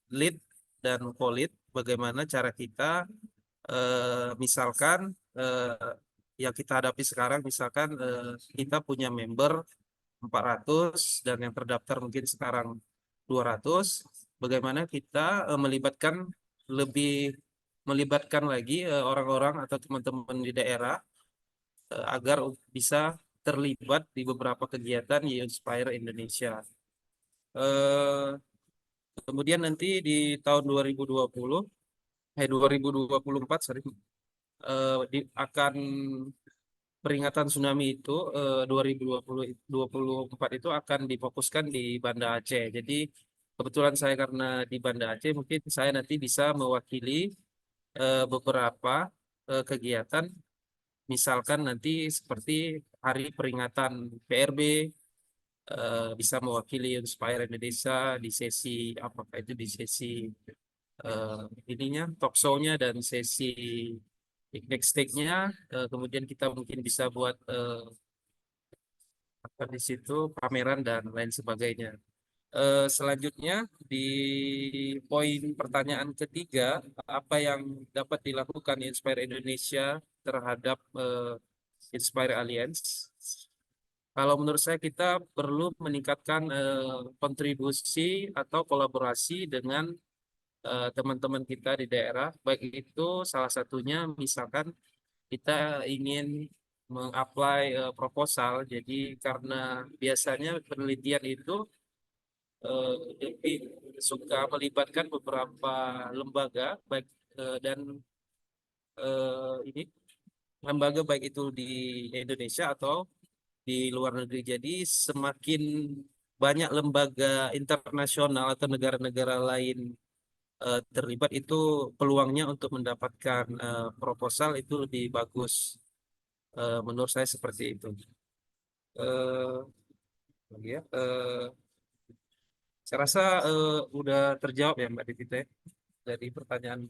[SPEAKER 4] lead dan co-lead bagaimana cara kita misalkan yang kita hadapi sekarang, misalkan kita punya member 400 dan yang terdaftar mungkin sekarang 200, bagaimana kita melibatkan lagi orang-orang atau teman-teman di daerah agar bisa terlibat di beberapa kegiatan Inspire Indonesia. Kemudian nanti di tahun 2024 akan peringatan tsunami itu 2024 itu akan difokuskan di Banda Aceh. Jadi kebetulan saya karena di Banda Aceh, mungkin saya nanti bisa mewakili beberapa kegiatan, misalkan nanti seperti hari peringatan PRB, bisa mewakili Inspire Indonesia di sesi apakah itu di sesi ininya talk show-nya dan sesi next stage-nya, kemudian kita mungkin bisa buat apa di situ pameran dan lain sebagainya. Selanjutnya di poin pertanyaan ketiga, apa yang dapat dilakukan Inspire Indonesia terhadap Inspire Alliance? Kalau menurut saya kita perlu meningkatkan kontribusi atau kolaborasi dengan teman-teman kita di daerah, baik itu salah satunya misalkan kita ingin mengapply proposal, jadi karena biasanya penelitian itu lebih suka melibatkan beberapa lembaga, baik dan ini lembaga baik itu di Indonesia atau di luar negeri. Jadi semakin banyak lembaga internasional atau negara-negara lain terlibat, itu peluangnya untuk mendapatkan proposal itu lebih bagus. Menurut saya seperti itu. Ya, saya rasa udah terjawab ya Mbak Devita ya, dari pertanyaan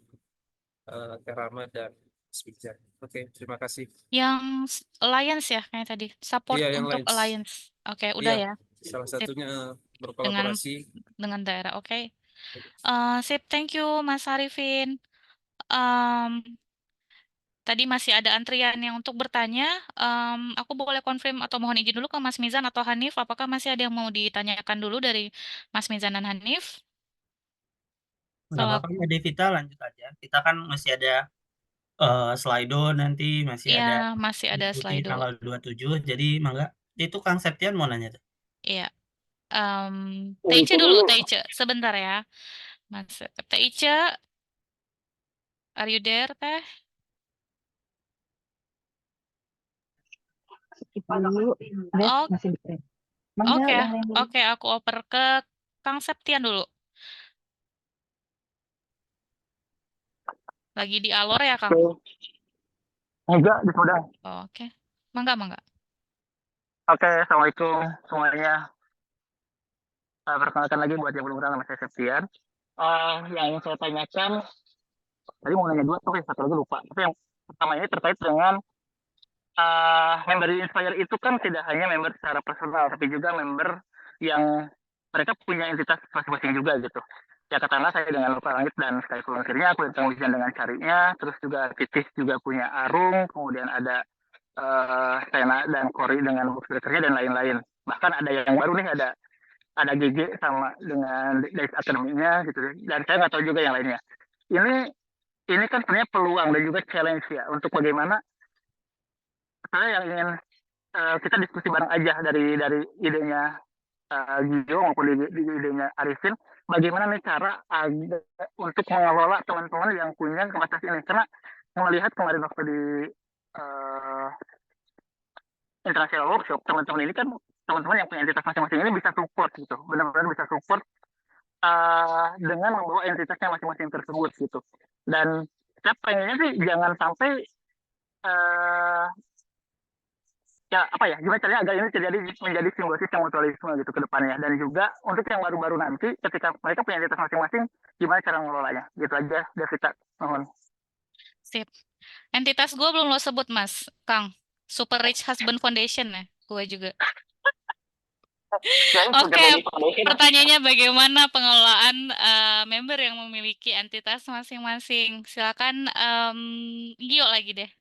[SPEAKER 4] Terama dan Spija. Oke, terima kasih.
[SPEAKER 1] Yang Alliance ya kayak tadi, support
[SPEAKER 4] Iya, yang
[SPEAKER 1] untuk
[SPEAKER 4] lain.
[SPEAKER 1] Alliance. Oke, udah
[SPEAKER 4] Iya,
[SPEAKER 1] ya.
[SPEAKER 4] salah
[SPEAKER 1] Sip.
[SPEAKER 4] satunya
[SPEAKER 1] Dengan
[SPEAKER 4] berkolaborasi.
[SPEAKER 1] daerah. Oke. Sip, thank you Mas Arifin. Tadi masih ada antrian yang untuk bertanya. Aku boleh confirm atau mohon izin dulu ke Mas Mizan atau Hanif. Apakah masih ada yang mau ditanyakan dulu dari Mas Mizan dan Hanif?
[SPEAKER 7] Nggak
[SPEAKER 1] Kalau
[SPEAKER 7] apa-apa Mbak Devita, lanjut aja. Kita kan masih ada Slido nanti, masih
[SPEAKER 1] iya
[SPEAKER 7] ada
[SPEAKER 1] masih ada
[SPEAKER 7] diskusi
[SPEAKER 1] Slido.
[SPEAKER 7] tanggal 27, jadi mangga. Itu Kang Septian mau nanya tuh.
[SPEAKER 1] Iya. Teice dulu, Teice. Sebentar ya. Mas Teice, are you there, Teh?
[SPEAKER 6] Dulu, Des,
[SPEAKER 1] Oh,
[SPEAKER 6] masih di frame. Mangga
[SPEAKER 1] oke.
[SPEAKER 6] yang lain dulu.
[SPEAKER 1] Oke, aku oper ke Kang Septian dulu. Lagi di Alor ya, Kang?
[SPEAKER 9] Enggak, di Sumedang.
[SPEAKER 1] Oke. Mangga, mangga.
[SPEAKER 9] Oke, Assalamualaikum semuanya. Perkenalkan lagi buat yang belum kenal, nama saya Septian. Yang ingin saya tanyakan, tadi mau nanya dua, tapi satu lagi lupa. Tapi yang pertama ini terkait dengan member di Inspire itu kan tidak hanya member secara personal, tapi juga member yang mereka punya entitas masing-masing juga gitu. Ya katakanlah saya dengan Lupa Langit dan Sky Volunteer-nya, aku tentang Wijan dengan Carinya, terus juga Titis juga punya Arung, kemudian ada Sena dan Kori dengan Box Breaker-nya dan lain-lain. Bahkan ada yang baru nih, ada GG sama dengan Dice Academy-nya gitu. Dan saya nggak tahu juga yang lainnya. Ini kan sebenarnya peluang dan juga challenge ya untuk bagaimana saya yang ingin kita diskusi bareng aja dari idenya Gio maupun di idenya Arifin, bagaimana nih cara untuk mengelola teman-teman yang punya kapasitas ini, karena melihat kemarin waktu di international workshop, teman-teman ini kan teman-teman yang punya entitas masing-masing ini bisa support gitu, benar-benar bisa support dengan membawa entitasnya masing-masing tersebut gitu. Dan saya pengennya sih jangan sampai ya apa ya, gimana caranya agar ini menjadi simbiosis yang mutualisme gitu ke depannya. Dan juga untuk yang baru-baru nanti ketika mereka punya entitas masing-masing, gimana cara mengelolanya. Gitu aja, Devita, mohon.
[SPEAKER 1] Sip. Entitas gue belum lo sebut, Mas. Kang. Super Rich Husband Foundation ya. Gue juga. Oke, pertanyaannya bagaimana pengelolaan member yang memiliki entitas masing-masing? Silakan Gio lagi deh.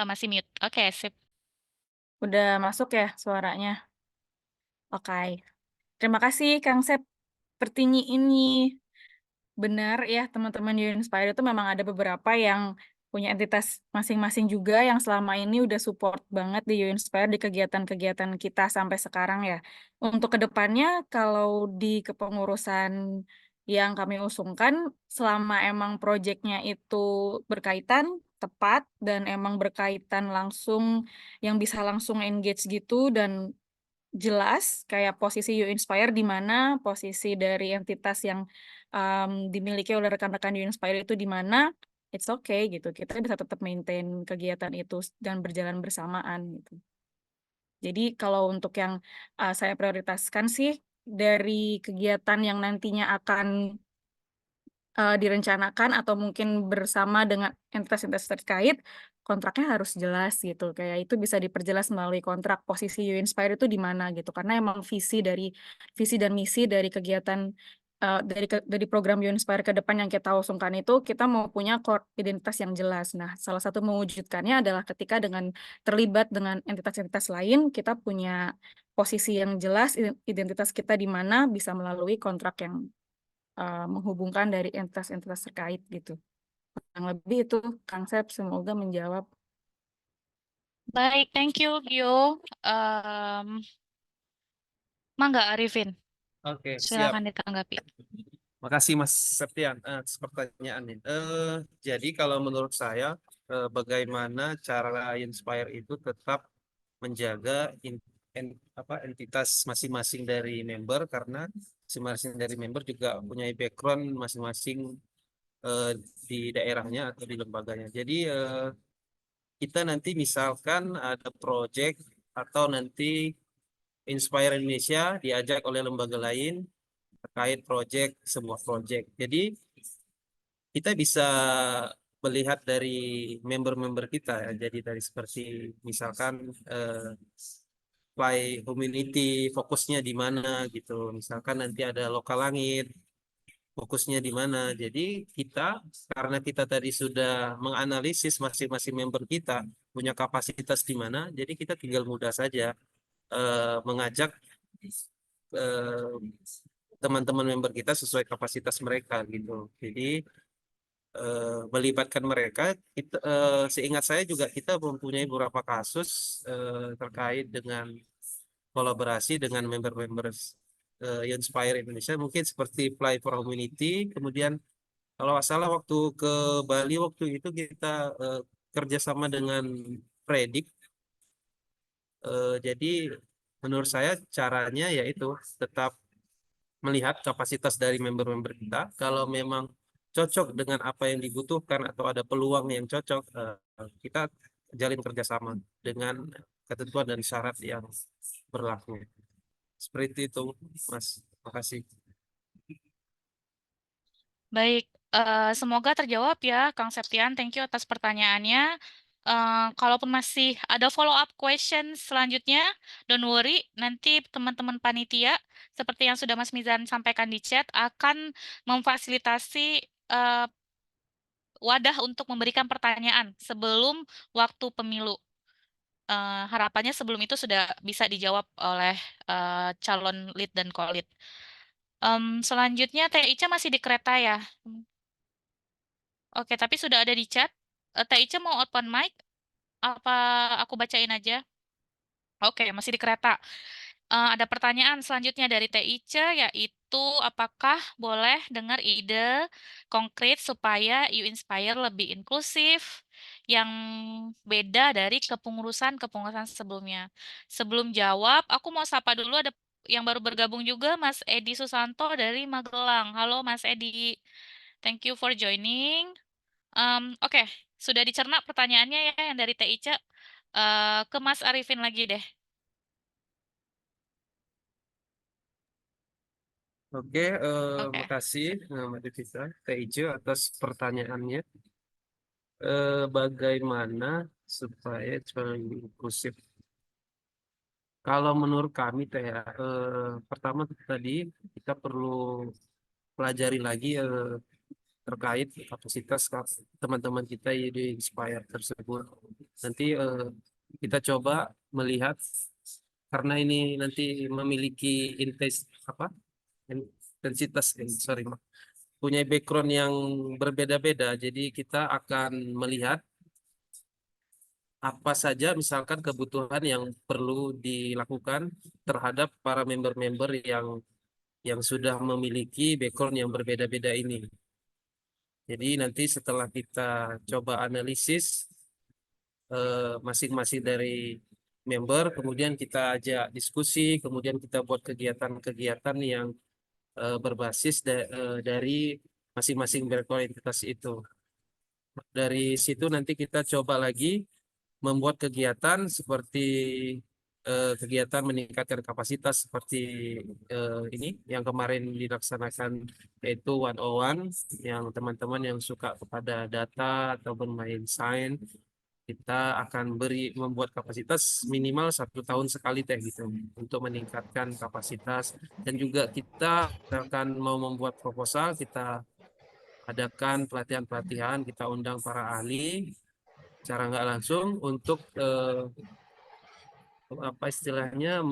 [SPEAKER 1] Masih mute. Oke, sip.
[SPEAKER 5] Udah masuk ya suaranya? Oke. Terima kasih Kang Sep. Sepertinya ini benar ya, teman-teman Inspire itu memang ada beberapa yang punya entitas masing-masing juga yang selama ini udah support banget di Inspire di kegiatan-kegiatan kita sampai sekarang ya. Untuk kedepannya kalau di kepengurusan yang kami usungkan, selama emang proyeknya itu berkaitan, tepat, dan emang berkaitan langsung, yang bisa langsung engage gitu, dan jelas kayak posisi You Inspire di mana posisi dari entitas yang dimiliki oleh rekan-rekan You Inspire itu di mana, it's okay gitu. Kita bisa tetap maintain kegiatan itu dan berjalan bersamaan gitu. Jadi kalau untuk yang saya prioritaskan sih dari kegiatan yang nantinya akan direncanakan atau mungkin bersama dengan entitas-entitas terkait, kontraknya harus jelas gitu. Kayak itu bisa diperjelas melalui kontrak posisi You Inspire itu di mana gitu. Karena emang visi dan misi dari kegiatan dari program You Inspire ke depan yang kita usungkan itu kita mau punya identitas yang jelas. Nah, salah satu mewujudkannya adalah ketika dengan terlibat dengan entitas-entitas lain, kita punya posisi yang jelas, identitas kita di mana bisa melalui kontrak yang menghubungkan dari entitas-entitas terkait gitu. Yang lebih itu Kang Sep, semoga menjawab.
[SPEAKER 1] Baik, thank you, Gio. Mangga Arifin,
[SPEAKER 4] Oke, siap.
[SPEAKER 1] silakan ditanggapi.
[SPEAKER 4] Makasih Mas Septian atas pertanyaannya. Jadi kalau menurut saya bagaimana cara Inspire itu tetap menjaga entitas masing-masing dari member, karena masing-masing dari member juga punya background masing-masing di daerahnya atau di lembaganya. Jadi kita nanti misalkan ada project atau nanti Inspire Indonesia diajak oleh lembaga lain terkait sebuah project. Jadi kita bisa melihat dari member-member kita ya. Jadi dari seperti misalkan fly community fokusnya di mana gitu. Misalkan nanti ada lokal langit fokusnya di mana. Jadi kita karena kita tadi sudah menganalisis masing-masing member kita punya kapasitas di mana, jadi kita tinggal mudah saja mengajak teman-teman member kita sesuai kapasitas mereka gitu. Jadi melibatkan mereka. Seingat saya juga kita mempunyai beberapa kasus terkait dengan kolaborasi dengan member-member Inspire Indonesia, mungkin seperti Fly for Humanity. Kemudian kalau nggak salah waktu ke Bali waktu itu kita kerjasama dengan Predict. Jadi menurut saya caranya yaitu tetap melihat kapasitas dari member-member kita. Kalau memang cocok dengan apa yang dibutuhkan atau ada peluang yang cocok, kita jalin kerjasama dengan ketentuan dan syarat yang berlaku. Seperti itu, Mas. Makasih.
[SPEAKER 1] Baik, semoga terjawab ya, Kang Septian. Thank you atas pertanyaannya. Kalaupun masih ada follow-up question selanjutnya, don't worry, nanti teman-teman panitia, seperti yang sudah Mas Mizan sampaikan di chat, akan memfasilitasi wadah untuk memberikan pertanyaan sebelum waktu pemilu. Harapannya sebelum itu sudah bisa dijawab oleh calon lead dan co-lead. Selanjutnya Teh Ica masih di kereta ya. Oke, tapi sudah ada di chat. Teh Ica mau open mic? Apa aku bacain aja? Oke, masih di kereta. Ada pertanyaan selanjutnya dari Teh Ica, yaitu apakah boleh dengar ide konkret supaya You Inspire lebih inklusif yang beda dari kepengurusan sebelumnya. Sebelum jawab, aku mau sapa dulu, ada yang baru bergabung juga, Mas Edi Susanto dari Magelang. Halo Mas Edi, thank you for joining. Oke, sudah dicerna pertanyaannya ya yang dari Teh Ica. Ke Mas Arifin lagi deh.
[SPEAKER 4] Oke,
[SPEAKER 1] Oke.
[SPEAKER 4] makasih Mbak Devisa, Teh Ijo atas pertanyaannya. Bagaimana supaya lebih inklusif? Kalau menurut kami Teh ya, pertama tadi kita perlu pelajari lagi terkait kapasitas teman-teman kita di Inspire tersebut. Nanti kita coba melihat karena ini nanti memiliki intensitas, punya background yang berbeda-beda. Jadi kita akan melihat apa saja misalkan kebutuhan yang perlu dilakukan terhadap para member-member yang sudah memiliki background yang berbeda-beda ini. Jadi nanti setelah kita coba analisis masing-masing dari member, kemudian kita ajak diskusi, kemudian kita buat kegiatan-kegiatan yang berbasis dari masing-masing berkualitas itu. Dari situ nanti kita coba lagi membuat kegiatan seperti kegiatan meningkatkan kapasitas seperti ini yang kemarin dilaksanakan, yaitu 101 yang teman-teman yang suka kepada data ataupun main sains, kita akan membuat kapasitas minimal 1 tahun sekali teh gitu untuk meningkatkan kapasitas. Dan juga kita akan mau membuat proposal, kita adakan pelatihan-pelatihan, kita undang para ahli secara nggak langsung untuk apa istilahnya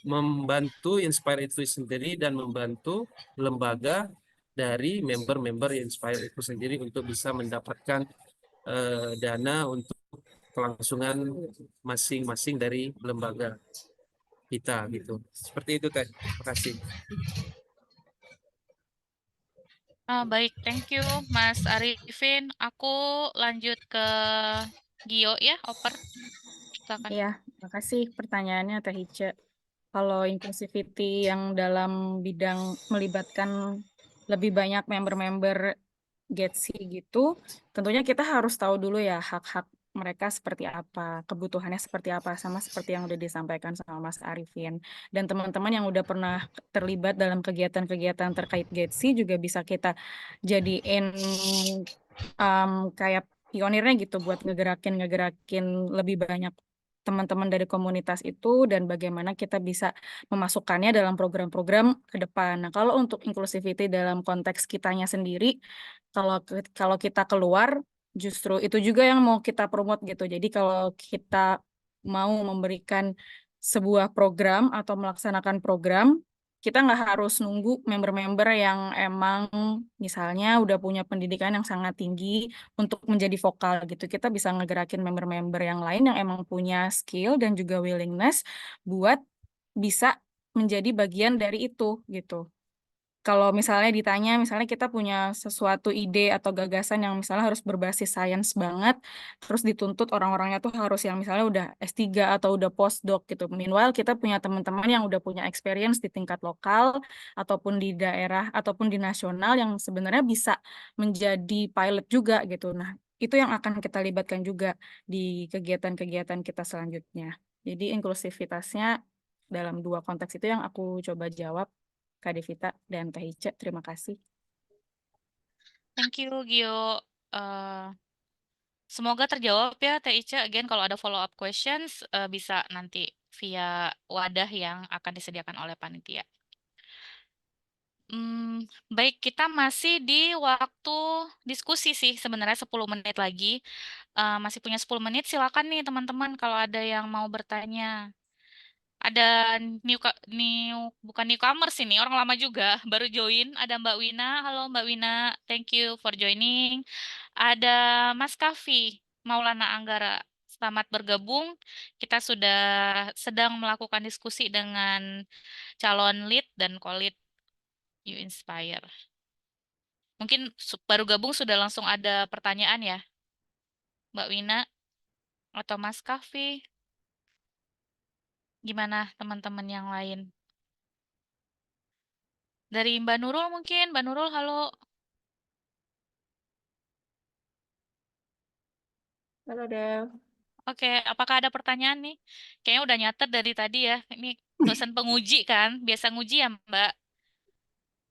[SPEAKER 4] membantu Inspire itu sendiri dan membantu lembaga dari member-member Inspire itu sendiri untuk bisa mendapatkan dana untuk kelangsungan masing-masing dari lembaga kita gitu. Seperti itu Teh. Terima kasih.
[SPEAKER 1] Baik, thank you Mas Arifin. Aku lanjut ke Gio ya, oper. Silakan.
[SPEAKER 5] Iya, makasih pertanyaannya Teh Ice. Kalau inclusivity yang dalam bidang melibatkan lebih banyak member-member GETSI gitu, tentunya kita harus tahu dulu ya hak-hak mereka seperti apa, kebutuhannya seperti apa, sama seperti yang udah disampaikan sama Mas Arifin. Dan teman-teman yang udah pernah terlibat dalam kegiatan-kegiatan terkait GETSI juga bisa kita jadiin kayak pionirnya gitu buat ngegerakin lebih banyak teman-teman dari komunitas itu dan bagaimana kita bisa memasukkannya dalam program-program ke depan. Nah, kalau untuk inclusivity dalam konteks kitanya sendiri, kalau kita keluar, justru itu juga yang mau kita promote gitu. Jadi kalau kita mau memberikan sebuah program atau melaksanakan program, kita nggak harus nunggu member-member yang emang misalnya udah punya pendidikan yang sangat tinggi untuk menjadi vokal gitu. Kita bisa ngegerakin member-member yang lain yang emang punya skill dan juga willingness buat bisa menjadi bagian dari itu gitu. Kalau misalnya ditanya, misalnya kita punya sesuatu ide atau gagasan yang misalnya harus berbasis sains banget, terus dituntut orang-orangnya tuh harus yang misalnya udah S3 atau udah postdoc gitu. Meanwhile, kita punya teman-teman yang udah punya experience di tingkat lokal, ataupun di daerah, ataupun di nasional yang sebenarnya bisa menjadi pilot juga gitu. Nah, itu yang akan kita libatkan juga di kegiatan-kegiatan kita selanjutnya. Jadi inklusivitasnya dalam dua konteks itu yang aku coba jawab. Kak Devita dan Teh Ice, terima kasih.
[SPEAKER 1] Thank you, Gio. Semoga terjawab ya, Teh Ice. Again, kalau ada follow-up questions, bisa nanti via wadah yang akan disediakan oleh panitia. Baik, kita masih di waktu diskusi sih, sebenarnya 10 menit lagi. Masih punya 10 menit, silakan nih teman-teman kalau ada yang mau bertanya. Ada bukan newcomers ini, orang lama juga, baru join. Ada Mbak Wina, halo Mbak Wina, thank you for joining. Ada Mas Kafi, Maulana Anggara, selamat bergabung. Kita sudah sedang melakukan diskusi dengan calon lead dan co-lead You Inspire. Mungkin baru gabung sudah langsung ada pertanyaan ya, Mbak Wina atau Mas Kafi. Gimana teman-teman yang lain? Dari Mbak Nurul mungkin. Mbak Nurul, halo.
[SPEAKER 5] Halo, Dev.
[SPEAKER 1] Oke, apakah ada pertanyaan nih? Kayaknya udah nyatet dari tadi ya. Ini dosen penguji kan? Biasa nguji ya, Mbak?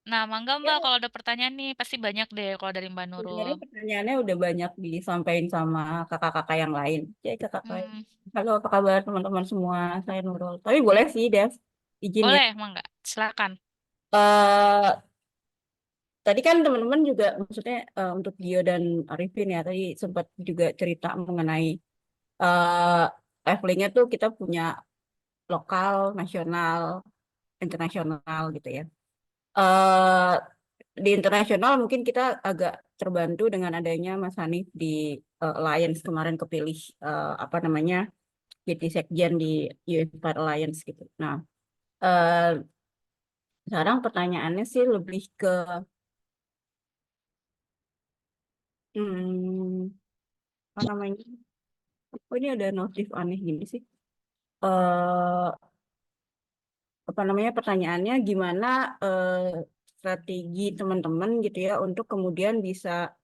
[SPEAKER 1] Nah, mangga Mbak, kalau ada pertanyaan nih, pasti banyak deh kalau dari Mbak Nurul.
[SPEAKER 6] Sebenarnya pertanyaannya udah banyak disampaikan sama kakak-kakak yang lain. Jadi halo apa kabar teman-teman semua? Saya Nurul. Tapi boleh sih, Dev, izin ya.
[SPEAKER 1] Boleh, mangga. Silakan.
[SPEAKER 6] Tadi kan teman-teman juga maksudnya untuk Gio dan Arifin ya tadi sempat juga cerita mengenai levelingnya tuh kita punya lokal, nasional, internasional gitu ya. Di internasional mungkin kita agak terbantu dengan adanya Mas Hanif di Alliance kemarin kepilih apa namanya jadi sekjen di Inspire Alliance gitu. Nah, sekarang pertanyaannya sih lebih ke apa namanya? Oh ini ada notif aneh gini sih. Apa namanya pertanyaannya gimana strategi teman-teman gitu ya untuk kemudian bisa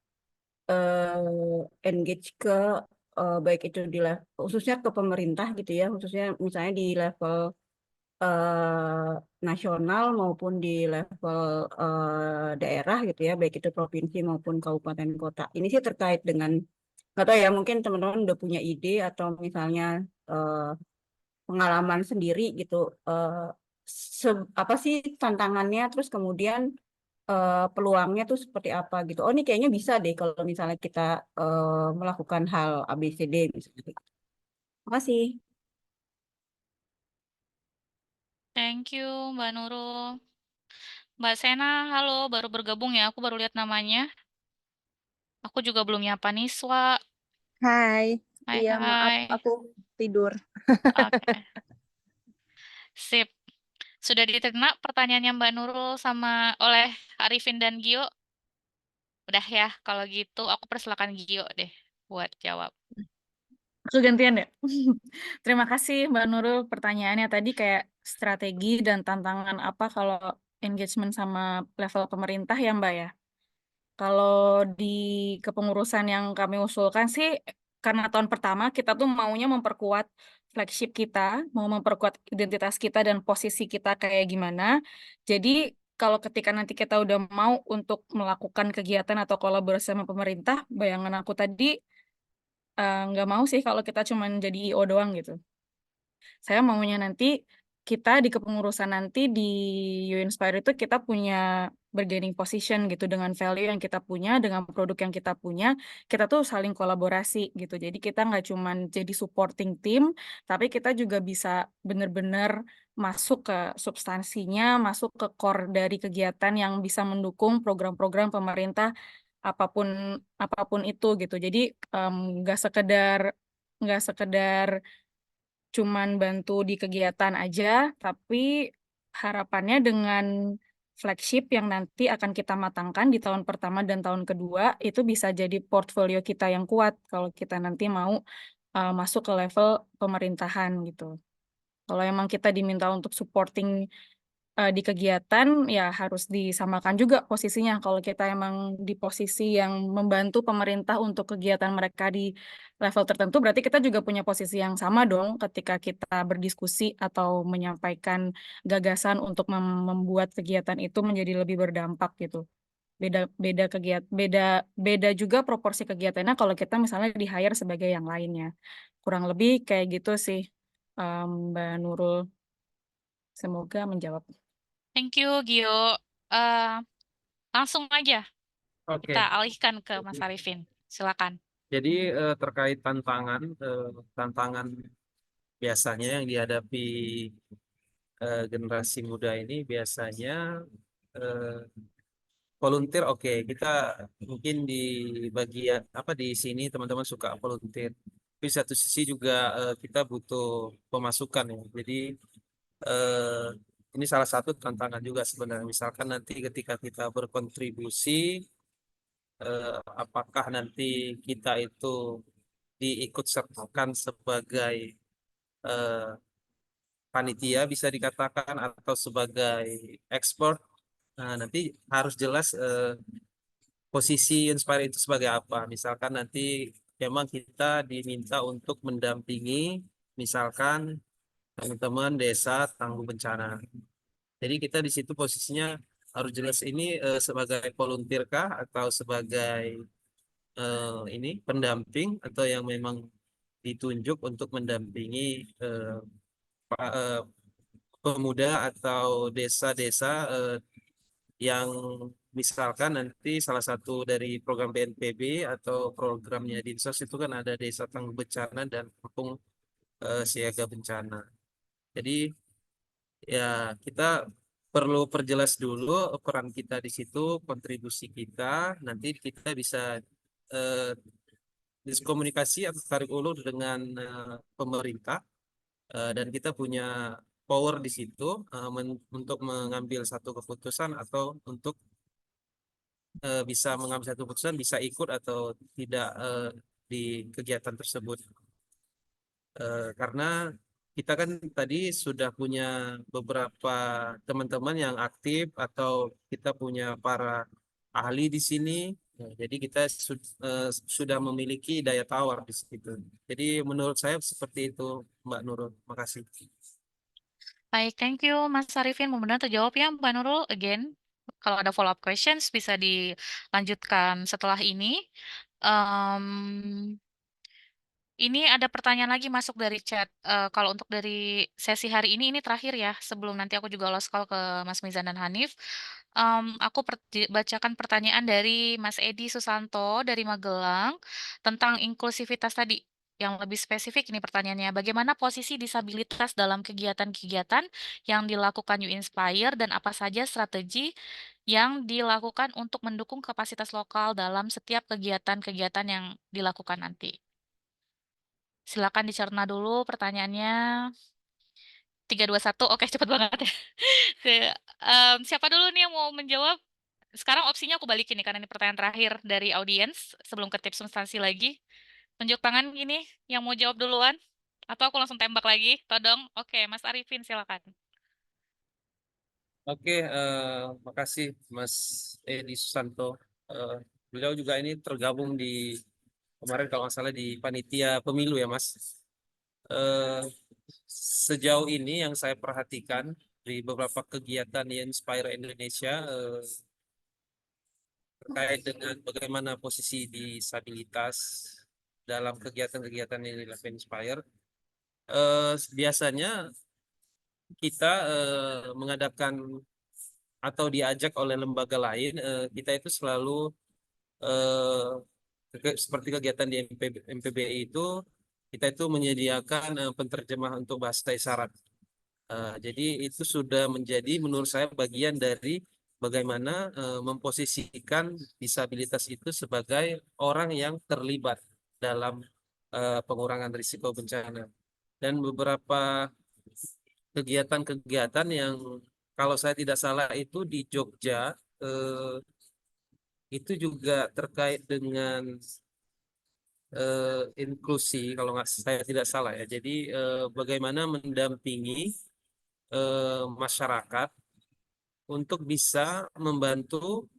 [SPEAKER 6] engage ke baik itu di level khususnya ke pemerintah gitu ya, khususnya misalnya di level nasional maupun di level daerah gitu ya, baik itu provinsi maupun kabupaten kota. Ini sih terkait dengan nggak tahu ya, mungkin teman-teman udah punya ide atau misalnya pengalaman sendiri gitu, apa sih tantangannya, terus kemudian peluangnya tuh seperti apa gitu. Oh, ini kayaknya bisa deh kalau misalnya kita melakukan hal ABCD misalnya. Makasih.
[SPEAKER 1] Thank you, Mbak Nurul. Mbak Sena, halo, baru bergabung ya, aku baru lihat namanya. Aku juga belum nyapa Niswa.
[SPEAKER 10] Hai,
[SPEAKER 1] Hai,
[SPEAKER 10] iya maaf
[SPEAKER 1] hai.
[SPEAKER 10] aku tidur.
[SPEAKER 1] Oke, sip. Sudah diterima pertanyaannya Mbak Nurul sama oleh Arifin dan Gio? Udah ya, kalau gitu aku persilakan Gio deh buat jawab.
[SPEAKER 5] Aku gantian ya. Terima kasih Mbak Nurul, pertanyaannya tadi kayak strategi dan tantangan apa kalau engagement sama level pemerintah ya Mbak ya. Kalau di kepengurusan yang kami usulkan sih, karena tahun pertama kita tuh maunya memperkuat flagship kita, mau memperkuat identitas kita dan posisi kita kayak gimana. Jadi kalau ketika nanti kita udah mau untuk melakukan kegiatan atau kolaborasi sama pemerintah, bayangan aku tadi nggak mau sih kalau kita cuma jadi IO doang gitu. Saya maunya nanti kita di kepengurusan nanti di You Inspire itu kita punya bargaining position gitu dengan value yang kita punya, dengan produk yang kita punya, kita tuh saling kolaborasi gitu. Jadi kita nggak cuma jadi supporting team, tapi kita juga bisa benar-benar masuk ke substansinya, masuk ke core dari kegiatan yang bisa mendukung program-program pemerintah apapun apapun itu gitu. Jadi nggak sekedar cuman bantu di kegiatan aja, tapi harapannya dengan flagship yang nanti akan kita matangkan di tahun pertama dan tahun kedua, itu bisa jadi portfolio kita yang kuat kalau kita nanti mau masuk ke level pemerintahan gitu. Kalau emang kita diminta untuk supporting di kegiatan, ya harus disamakan juga posisinya. Kalau kita emang di posisi yang membantu pemerintah untuk kegiatan mereka di level tertentu, berarti kita juga punya posisi yang sama dong ketika kita berdiskusi atau menyampaikan gagasan untuk membuat kegiatan itu menjadi lebih berdampak gitu. Beda beda kegiatan beda beda juga proporsi kegiatannya kalau kita misalnya di hire sebagai yang lainnya. Kurang lebih kayak gitu sih, Mbak Nurul. Semoga menjawab.
[SPEAKER 1] Thank you, Gio. Eh, langsung aja
[SPEAKER 4] Oke.
[SPEAKER 1] kita alihkan ke Mas Arifin. Silakan.
[SPEAKER 4] Jadi terkait tantangan biasanya yang dihadapi generasi muda ini biasanya volunteer. Oke, kita mungkin di bagian apa di sini teman-teman suka volunteer. Tapi satu sisi juga kita butuh pemasukan ya. Jadi eh, ini salah satu tantangan juga sebenarnya. Misalkan nanti ketika kita berkontribusi, apakah nanti kita itu diikut sertakan sebagai eh, panitia bisa dikatakan atau sebagai ekspor. Nah, nanti harus jelas posisi Inspire itu sebagai apa. Misalkan nanti memang kita diminta untuk mendampingi misalkan teman-teman desa tangguh bencana. Jadi kita di situ posisinya harus jelas ini sebagai volunteer kah atau sebagai ini pendamping atau yang memang ditunjuk untuk mendampingi pemuda atau desa-desa yang misalkan nanti salah satu dari program BNPB atau programnya Dinsos itu kan ada desa tangguh bencana dan kampung siaga bencana. Jadi ya kita perlu perjelas dulu peran kita di situ, kontribusi kita, nanti kita bisa eh, diskomunikasi atau tarik ulur dengan pemerintah dan kita punya power di situ untuk mengambil satu keputusan atau untuk bisa mengambil satu keputusan bisa ikut atau tidak di kegiatan tersebut. Karena kita kan tadi sudah punya beberapa teman-teman yang aktif atau kita punya para ahli di sini Nah, jadi kita sudah memiliki daya tawar di situ. Jadi menurut saya seperti itu, Mbak Nurul. Makasih.
[SPEAKER 1] Baik, thank you Mas Arifin. Mudah-mudahan terjawab ya Mbak Nurul. Again, kalau ada follow up questions bisa dilanjutkan setelah ini. Um, Ini ada pertanyaan lagi masuk dari chat. Kalau untuk dari sesi hari ini terakhir ya, sebelum nanti aku juga lost call ke Mas Mizan dan Hanif. Aku bacakan pertanyaan dari Mas Edi Susanto dari Magelang tentang inklusivitas tadi. Yang lebih spesifik ini pertanyaannya, bagaimana posisi disabilitas dalam kegiatan-kegiatan yang dilakukan You Inspire dan apa saja strategi yang dilakukan untuk mendukung kapasitas lokal dalam setiap kegiatan-kegiatan yang dilakukan nanti? Silakan dicerna dulu pertanyaannya. 3, 2, 1. Oke, cepat banget ya. Siapa dulu nih yang mau menjawab? Sekarang opsinya aku balikin nih, karena ini pertanyaan terakhir dari audiens. Sebelum ke tips substansi lagi. Tunjuk tangan gini, yang mau jawab duluan. Atau aku langsung tembak lagi, todong. Oke, Mas Arifin, silakan.
[SPEAKER 4] Oke, makasih Mas Edi Susanto. Beliau juga ini tergabung di kemarin kalau nggak salah di panitia pemilu ya Mas. Sejauh ini yang saya perhatikan di beberapa kegiatan yang Inspire Indonesia terkait dengan bagaimana posisi disabilitas dalam kegiatan-kegiatan yang dilakukan Inspire, biasanya kita mengadakan atau diajak oleh lembaga lain, kita itu selalu seperti kegiatan di MPBI itu, kita itu menyediakan penterjemah untuk bahasa isyarat. Jadi itu sudah menjadi menurut saya bagian dari bagaimana memposisikan disabilitas itu sebagai orang yang terlibat dalam pengurangan risiko bencana. Dan beberapa kegiatan-kegiatan yang kalau saya tidak salah itu di Jogja, itu juga terkait dengan inklusi kalau saya tidak salah ya. Jadi bagaimana mendampingi masyarakat untuk bisa membantu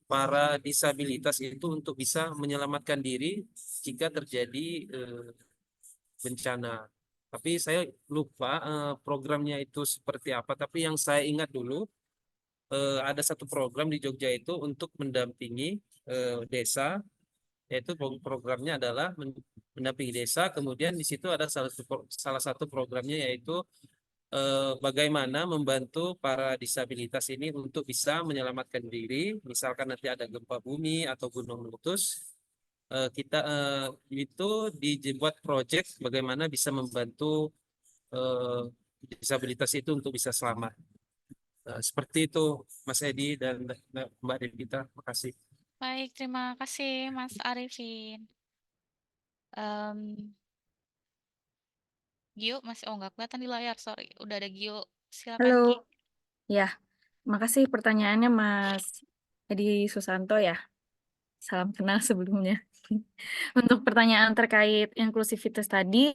[SPEAKER 4] para disabilitas itu untuk bisa menyelamatkan diri jika terjadi bencana. Tapi saya lupa programnya itu seperti apa. Tapi yang saya ingat dulu ada satu program di Jogja itu untuk mendampingi desa, yaitu programnya adalah mendampingi desa. Kemudian di situ ada salah satu programnya yaitu bagaimana membantu para disabilitas ini untuk bisa menyelamatkan diri. Misalkan nanti ada gempa bumi atau gunung meletus, kita itu dibuat project bagaimana bisa membantu disabilitas itu untuk bisa selamat. Seperti itu Mas Edi dan Mbak Devita. Terima kasih.
[SPEAKER 1] Baik, terima kasih Mas Arifin. Gio masih nggak kelihatan di layar, sorry. Udah ada Gio. Silakan Gio.
[SPEAKER 5] Halo. Ya, makasih pertanyaannya Mas Edi Susanto ya. Salam kenal sebelumnya. Untuk pertanyaan terkait inklusivitas tadi,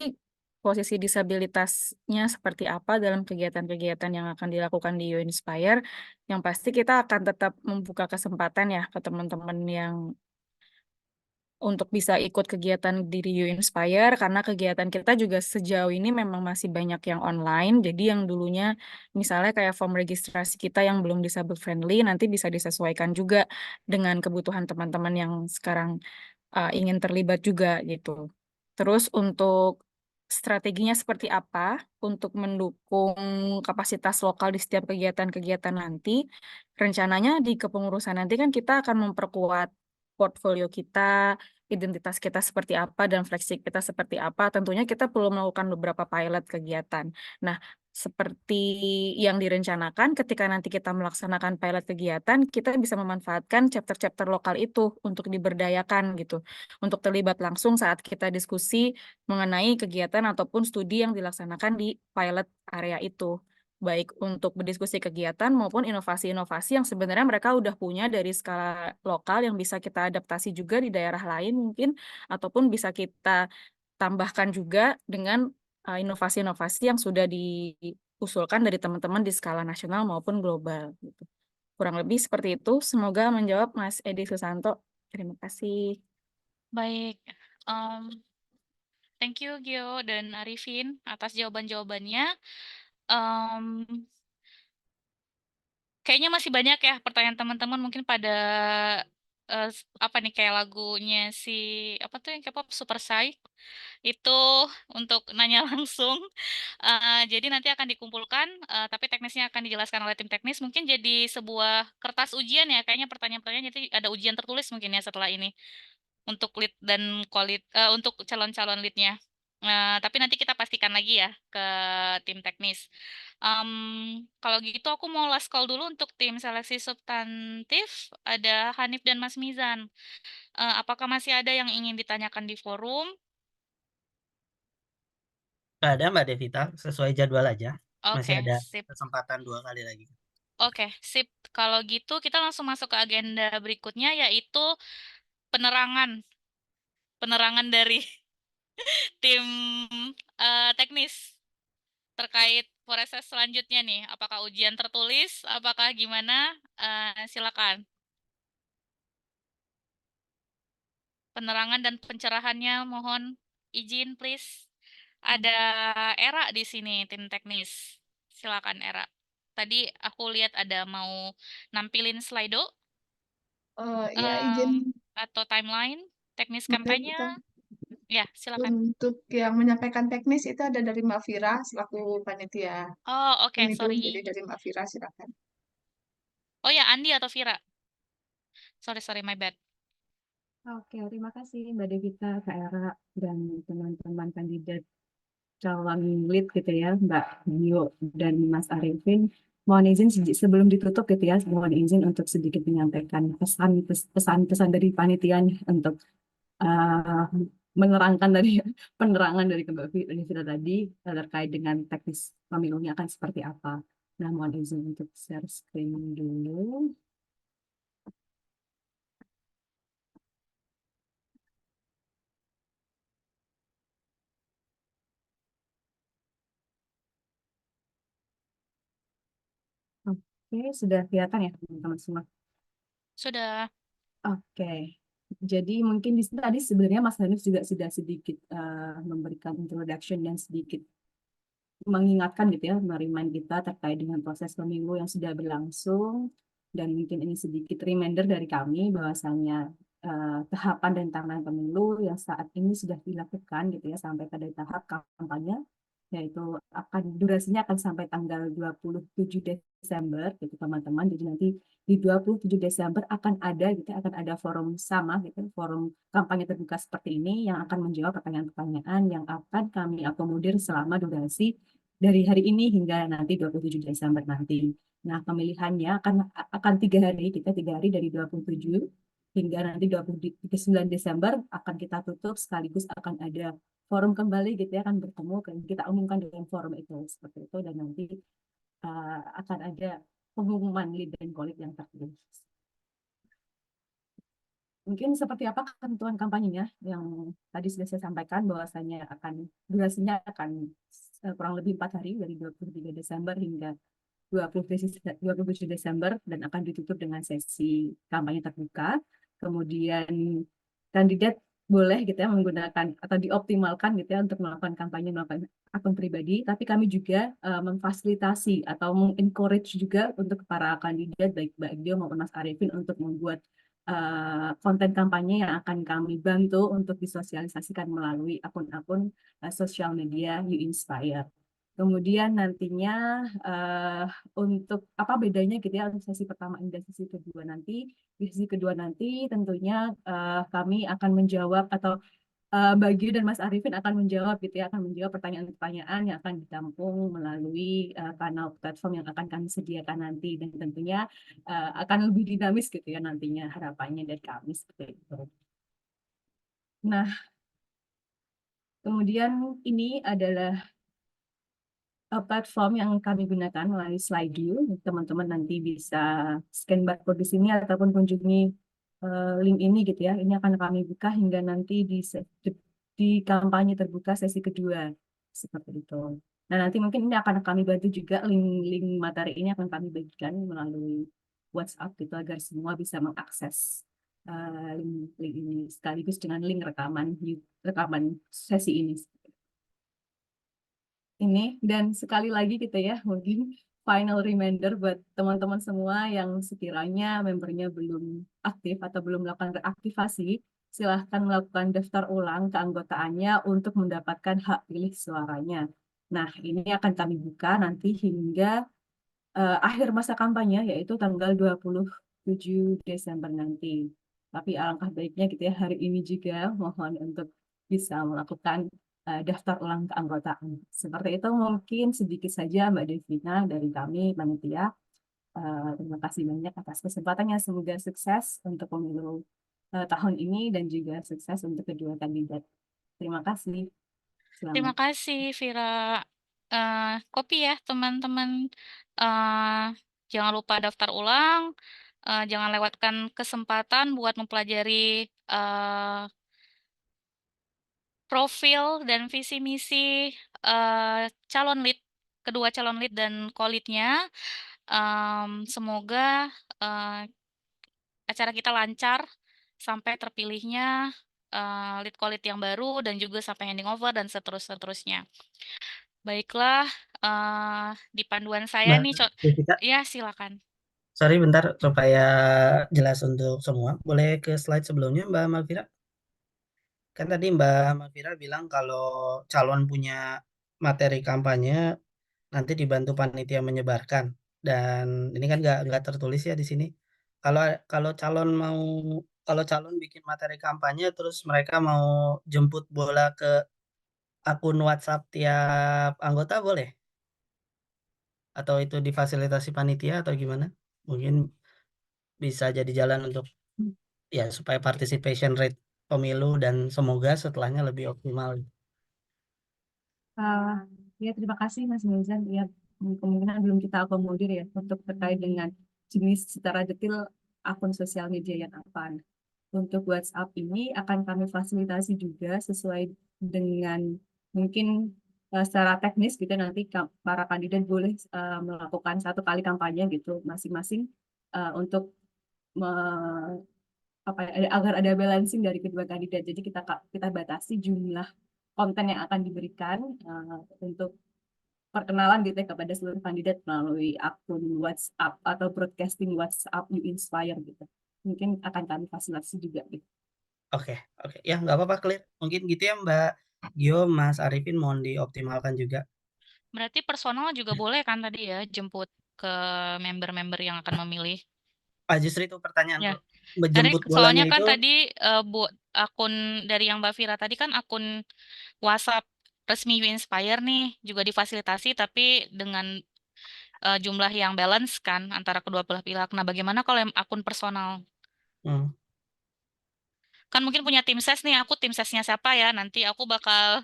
[SPEAKER 5] posisi disabilitasnya seperti apa dalam kegiatan-kegiatan yang akan dilakukan di You Inspire, yang pasti kita akan tetap membuka kesempatan ya ke teman-teman yang untuk bisa ikut kegiatan di You Inspire, karena kegiatan kita juga sejauh ini memang masih banyak yang online. Jadi yang dulunya misalnya kayak form registrasi kita yang belum disable friendly, nanti bisa disesuaikan juga dengan kebutuhan teman-teman yang sekarang ingin terlibat juga gitu. Terus untuk strateginya seperti apa untuk mendukung kapasitas lokal di setiap kegiatan-kegiatan nanti, rencananya di kepengurusan nanti kan kita akan memperkuat portfolio kita, identitas kita seperti apa, dan fleksi kita seperti apa. Tentunya kita perlu melakukan beberapa pilot kegiatan. Nah, seperti yang direncanakan ketika nanti kita melaksanakan pilot kegiatan, kita bisa memanfaatkan chapter-chapter lokal itu untuk diberdayakan gitu, untuk terlibat langsung saat kita diskusi mengenai kegiatan ataupun studi yang dilaksanakan di pilot area itu, baik untuk berdiskusi kegiatan maupun inovasi-inovasi yang sebenarnya mereka udah punya dari skala lokal yang bisa kita adaptasi juga di daerah lain mungkin, ataupun bisa kita tambahkan juga dengan inovasi-inovasi yang sudah diusulkan dari teman-teman di skala nasional maupun global gitu. Kurang lebih seperti itu. Semoga menjawab Mas Edi Susanto. Terima kasih.
[SPEAKER 1] Baik. Thank you Gio dan Arifin atas jawaban-jawabannya. Kayaknya masih banyak ya pertanyaan teman-teman, mungkin pada apa nih, kayak lagunya si apa tuh yang K-pop Super Psy itu untuk nanya langsung. Jadi nanti akan dikumpulkan, tapi teknisnya akan dijelaskan oleh tim teknis. Mungkin jadi sebuah kertas ujian ya, kayaknya pertanyaan-pertanyaan, jadi ada ujian tertulis mungkin ya setelah ini untuk lead dan untuk calon-calon leadnya. Tapi nanti kita pastikan lagi ya ke tim teknis. Kalau gitu aku mau last call dulu untuk tim seleksi substantif. Ada Hanif dan Mas Mizan. Apakah masih ada yang ingin ditanyakan di forum?
[SPEAKER 7] Nggak ada Mbak Devita, sesuai jadwal aja. Masih
[SPEAKER 1] Oke,
[SPEAKER 7] ada
[SPEAKER 1] sip.
[SPEAKER 7] kesempatan 2 kali lagi.
[SPEAKER 1] Oke, sip. Kalau gitu kita langsung masuk ke agenda berikutnya, yaitu penerangan. Penerangan dari tim teknis terkait proses selanjutnya nih. Apakah ujian tertulis? Apakah gimana? Silakan. Penerangan dan pencerahannya mohon izin please. Ada Era di sini tim teknis. Silakan Era. Tadi aku lihat ada mau nampilin Slido
[SPEAKER 2] Ya izin
[SPEAKER 1] atau timeline teknis
[SPEAKER 2] Mbak
[SPEAKER 1] kampanye.
[SPEAKER 2] Devita.
[SPEAKER 1] Ya, silakan.
[SPEAKER 2] Untuk yang menyampaikan teknis itu ada dari Mbak Vira selaku panitia.
[SPEAKER 1] Oh, oke,
[SPEAKER 2] Ini tuh
[SPEAKER 1] sorry.
[SPEAKER 2] jadi dari Mbak Vira silakan.
[SPEAKER 1] Oh ya, Andi atau Vira? Sorry, my bad.
[SPEAKER 11] Oke, terima kasih Mbak Devita, Kak Era, dan teman-teman kandidat calon lead gitu ya, Mbak Gio dan Mas Arifin. Mohon izin sebelum ditutup gitu ya, mohon izin untuk sedikit menyampaikan pesan-pesan dari panitia untuk menerangkan dari penerangan dari Mbak Devita tadi terkait dengan teknis pemilunya akan seperti apa. Nah, mohon izin untuk share screen dulu. Oke, sudah kelihatan ya teman-teman semua?
[SPEAKER 1] Sudah.
[SPEAKER 11] Oke, jadi mungkin di sini tadi sebenarnya Mas Hanif juga sudah sedikit memberikan introduction dan sedikit mengingatkan gitu ya, merimain kita terkait dengan proses pemilu yang sudah berlangsung, dan mungkin ini sedikit reminder dari kami bahwasanya tahapan dan tantangan pemilu yang saat ini sudah dilakukan gitu ya sampai pada tahap kampanye, yaitu durasinya akan sampai tanggal 27 Desember gitu teman-teman. Jadi nanti di 27 Desember akan ada forum sama gitu, forum kampanye terbuka seperti ini yang akan menjawab pertanyaan-pertanyaan yang akan kami akomodir selama durasi dari hari ini hingga nanti 27 Desember nanti. Nah, pemilihannya akan 3 hari, kita 3 hari dari 27 hingga nanti 29 Desember akan kita tutup, sekaligus akan ada forum kembali gitu ya, akan bertemu, kita umumkan dengan forum itu seperti itu, dan nanti akan ada pengumuman lead dan kolit yang tertulis. Mungkin seperti apa ketentuan kampanyenya yang tadi sudah saya sampaikan bahwasanya durasinya akan kurang lebih 4 hari dari 23 Desember hingga 27 Desember dan akan ditutup dengan sesi kampanye terbuka. Kemudian kandidat boleh gitu ya menggunakan atau dioptimalkan gitu ya untuk melakukan melakukan akun pribadi, tapi kami juga memfasilitasi atau mengencourage juga untuk para kandidat baik Mbak Gio maupun Mas Arifin untuk membuat konten kampanye yang akan kami bantu untuk disosialisasikan melalui akun-akun sosial media You Inspire. Kemudian nantinya untuk apa bedanya gitu ya untuk sesi pertama dan sesi kedua nanti. Di sesi kedua nanti tentunya kami akan menjawab atau Mbak Gio dan Mas Arifin akan menjawab gitu ya, akan menjawab pertanyaan-pertanyaan yang akan ditampung melalui kanal platform yang akan kami sediakan nanti, dan tentunya akan lebih dinamis gitu ya nantinya harapannya dari kami seperti itu. Nah, kemudian ini adalah platform yang kami gunakan melalui Slido. Teman-teman nanti bisa scan barcode di sini ataupun kunjungi link ini gitu ya. Ini akan kami buka hingga nanti di kampanye terbuka sesi kedua seperti itu. Nah, nanti mungkin ini akan kami bantu juga link-link materi ini akan kami bagikan melalui WhatsApp gitu agar semua bisa mengakses link ini sekaligus dengan link rekaman sesi ini. Dan sekali lagi gitu ya, mungkin final reminder buat teman-teman semua yang sekiranya membernya belum aktif atau belum melakukan reaktivasi, silahkan melakukan daftar ulang keanggotaannya untuk mendapatkan hak pilih suaranya. Nah, ini akan kami buka nanti hingga akhir masa kampanye, yaitu tanggal 27 Desember nanti. Tapi alangkah baiknya gitu ya, hari ini juga mohon untuk bisa melakukan daftar ulang keanggotaan. Seperti itu mungkin sedikit saja Mbak Devina dari kami, panitia. Terima kasih banyak atas kesempatannya. Semoga sukses untuk pemilu tahun ini dan juga sukses untuk kedua kandidat. Terima kasih.
[SPEAKER 1] Terima
[SPEAKER 11] Selamat.
[SPEAKER 1] kasih, Vira. Kopi ya, teman-teman. Jangan lupa daftar ulang. Jangan lewatkan kesempatan buat mempelajari profil dan visi misi calon lead, kedua calon lead dan co-leadnya. Semoga acara kita lancar sampai terpilihnya lead co-lead yang baru dan juga sampai handing over dan seterusnya. Baiklah, di panduan saya
[SPEAKER 7] Mbak
[SPEAKER 1] nih,
[SPEAKER 7] Devita,
[SPEAKER 1] ya silakan.
[SPEAKER 7] sorry bentar supaya jelas untuk semua. Boleh ke slide sebelumnya Mbak Malvira? Kan tadi Mbak Malvira bilang kalau calon punya materi kampanye nanti dibantu panitia menyebarkan. Dan ini kan nggak tertulis ya di sini. Kalau kalau calon bikin materi kampanye terus mereka mau jemput bola ke akun WhatsApp tiap anggota boleh? Atau itu difasilitasi panitia atau gimana? Mungkin bisa jadi jalan untuk ya supaya participation rate pemilu dan semoga setelahnya lebih optimal.
[SPEAKER 11] Ya, terima kasih Mas Nizam. Ya, kemungkinan belum kita akomodir ya untuk terkait dengan jenis secara detail akun sosial media yang apa. Untuk WhatsApp ini akan kami fasilitasi juga sesuai dengan mungkin secara teknis gitu nanti para kandidat boleh melakukan satu kali kampanye gitu masing-masing untuk agar ada balancing dari kedua kandidat. Jadi kita batasi jumlah konten yang akan diberikan untuk perkenalan gitu ya kepada seluruh kandidat melalui akun WhatsApp atau broadcasting WhatsApp You Inspire gitu. Mungkin akan kami fasilitasi juga gitu.
[SPEAKER 7] Oke, ya nggak apa-apa clear. Mungkin gitu ya Mbak Gio, Mas Arifin mohon dioptimalkan juga.
[SPEAKER 1] Berarti personal juga boleh kan tadi ya, jemput ke member-member yang akan memilih.
[SPEAKER 7] Justru itu pertanyaanku.
[SPEAKER 1] Ya. Tadi
[SPEAKER 7] Menjemput
[SPEAKER 1] soalnya
[SPEAKER 7] bolanya
[SPEAKER 1] kan
[SPEAKER 7] itu
[SPEAKER 1] tadi buat akun dari yang Mbak Vira tadi kan akun WhatsApp resmi You Inspire nih juga difasilitasi tapi dengan jumlah yang balance kan antara kedua belah pihak. Nah, bagaimana kalau yang akun personal? Kan mungkin punya tim ses nih, aku tim sesnya siapa ya? Nanti aku bakal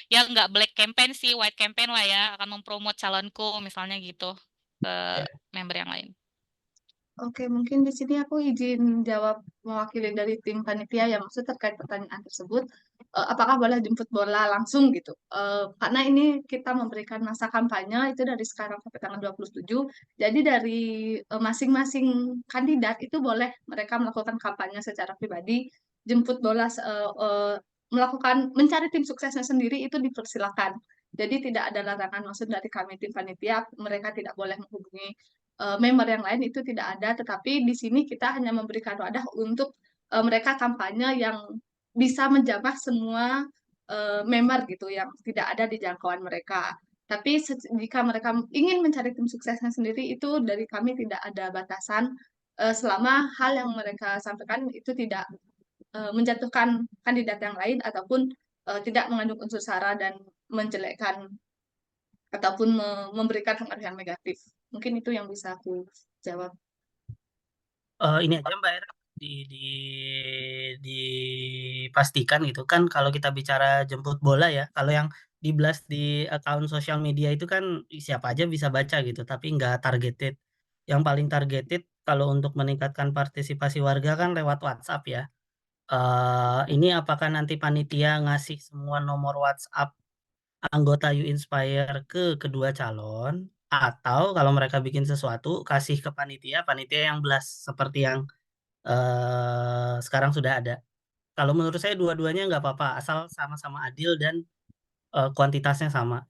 [SPEAKER 1] ya nggak black campaign sih, white campaign lah ya, akan mempromot calonku misalnya gitu ke member yang lain.
[SPEAKER 2] Oke, mungkin di sini aku izin jawab mewakili dari tim panitia yang maksud terkait pertanyaan tersebut. Apakah boleh jemput bola langsung gitu? Karena ini kita memberikan masa kampanye itu dari sekarang sampai tanggal 27. Jadi dari masing-masing kandidat itu boleh mereka melakukan kampanye secara pribadi, jemput bola, melakukan mencari tim suksesnya sendiri itu dipersilakan. Jadi tidak ada larangan maksud dari kami tim panitia, mereka tidak boleh menghubungi member yang lain itu tidak ada, tetapi di sini kita hanya memberikan wadah untuk mereka kampanye yang bisa menjamah semua member gitu yang tidak ada di jangkauan mereka. Tapi jika mereka ingin mencari tim suksesnya sendiri itu dari kami tidak ada batasan selama hal yang mereka sampaikan itu tidak menjatuhkan kandidat yang lain ataupun tidak mengandung unsur sara dan menjelekkan ataupun memberikan pengaruh yang negatif. Mungkin itu yang bisa aku jawab.
[SPEAKER 7] Ini aja Mbak Era dipastikan gitu kan kalau kita bicara jemput bola ya, kalau yang di blast di akun sosial media itu kan siapa aja bisa baca gitu, tapi nggak targeted. Yang paling targeted kalau untuk meningkatkan partisipasi warga kan lewat WhatsApp ya. Ini apakah nanti panitia ngasih semua nomor WhatsApp anggota You Inspire ke kedua calon atau kalau mereka bikin sesuatu kasih ke panitia, panitia yang blast seperti yang sekarang sudah ada. Kalau menurut saya dua-duanya nggak apa-apa, asal sama-sama adil dan kuantitasnya sama.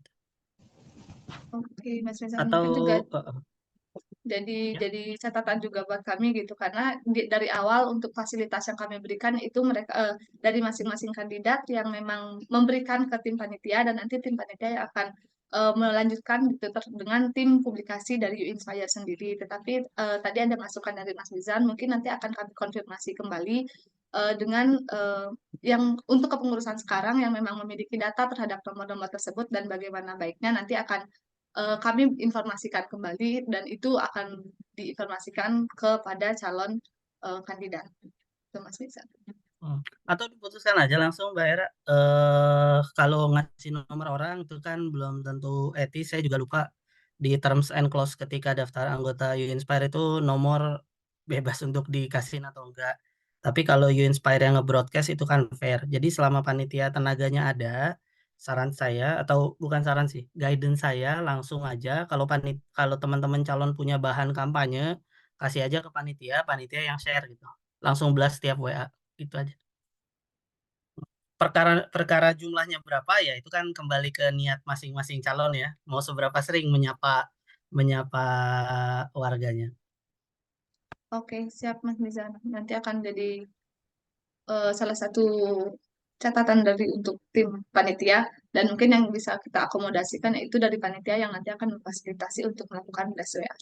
[SPEAKER 2] Oke, Mas Rizal,
[SPEAKER 7] Atau
[SPEAKER 2] mungkin juga
[SPEAKER 7] uh, ya.
[SPEAKER 2] jadi catatan juga buat kami gitu karena dari awal untuk fasilitas yang kami berikan itu mereka dari masing-masing kandidat yang memang memberikan ke tim panitia dan nanti tim panitia yang akan melanjutkan gitu dengan tim publikasi dari You Inspire sendiri. Tetapi tadi ada masukan dari Mas Bizan, mungkin nanti akan kami konfirmasi kembali dengan yang untuk kepengurusan sekarang yang memang memiliki data terhadap nomor-nomor tersebut dan bagaimana baiknya nanti akan kami informasikan kembali dan itu akan diinformasikan kepada calon kandidat. Itu Mas Rizal.
[SPEAKER 7] Atau diputuskan aja langsung Mbak Era. Kalau ngasih nomor orang itu kan belum tentu etis. Saya juga lupa di terms and clause ketika daftar anggota You Inspire itu nomor bebas untuk dikasihin atau enggak. Tapi kalau You Inspire yang nge-broadcast itu kan fair. Jadi selama panitia tenaganya ada, saran saya atau bukan saran sih, guidance saya langsung aja kalau teman-teman calon punya bahan kampanye, kasih aja ke panitia, panitia yang share gitu. Langsung blast tiap WA. Gitu aja. Perkara jumlahnya berapa ya itu kan kembali ke niat masing-masing calon ya. Mau seberapa sering menyapa menyapa warganya.
[SPEAKER 2] Oke, siap Mas Nizam. Nanti akan jadi salah satu catatan dari untuk tim panitia dan mungkin yang bisa kita akomodasikan yaitu dari panitia yang nanti akan memfasilitasi untuk melakukan tes WA.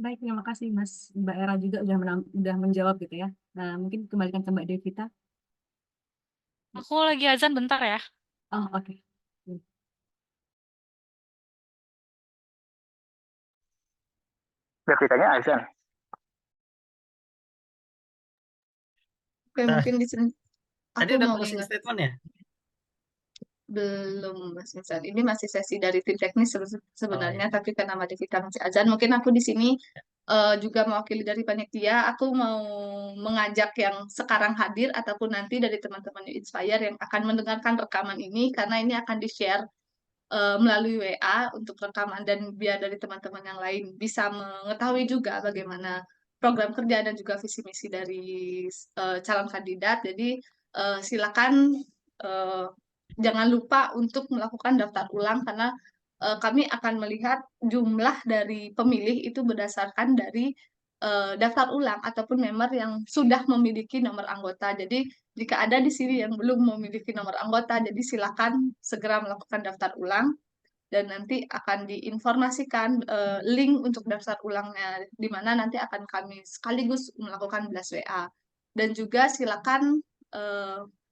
[SPEAKER 11] Baik, terima kasih Mas Mbak Era juga udah menjawab gitu ya. Nah, mungkin kembalikan ke Mbak Devita.
[SPEAKER 1] Aku lagi azan bentar ya.
[SPEAKER 11] Oh, oke.
[SPEAKER 9] Ceritanya Aisyah.
[SPEAKER 2] Oke, mungkin di sini
[SPEAKER 7] Tadi
[SPEAKER 2] aku
[SPEAKER 7] ada
[SPEAKER 2] mau
[SPEAKER 7] closing
[SPEAKER 2] ingat
[SPEAKER 7] statement ya?
[SPEAKER 2] belum Mas Nizam. Ini masih sesi dari tim teknis sebenarnya,
[SPEAKER 7] Oh, ya.
[SPEAKER 2] tapi karena Mbak Devita masih azan, mungkin aku di sini juga mewakili dari panitia. Aku mau mengajak yang sekarang hadir ataupun nanti dari teman-teman New Inspire yang akan mendengarkan rekaman ini, karena ini akan di-share melalui WA untuk rekaman dan biar dari teman-teman yang lain bisa mengetahui juga bagaimana program kerja dan juga visi misi dari calon kandidat. Jadi silakan eh, jangan lupa untuk melakukan daftar ulang karena kami akan melihat jumlah dari pemilih itu berdasarkan dari daftar ulang ataupun member yang sudah memiliki nomor anggota. Jadi jika ada di sini yang belum memiliki nomor anggota, jadi silakan segera melakukan daftar ulang dan nanti akan diinformasikan link untuk daftar ulangnya di mana nanti akan kami sekaligus melakukan blast WA. Dan juga silakan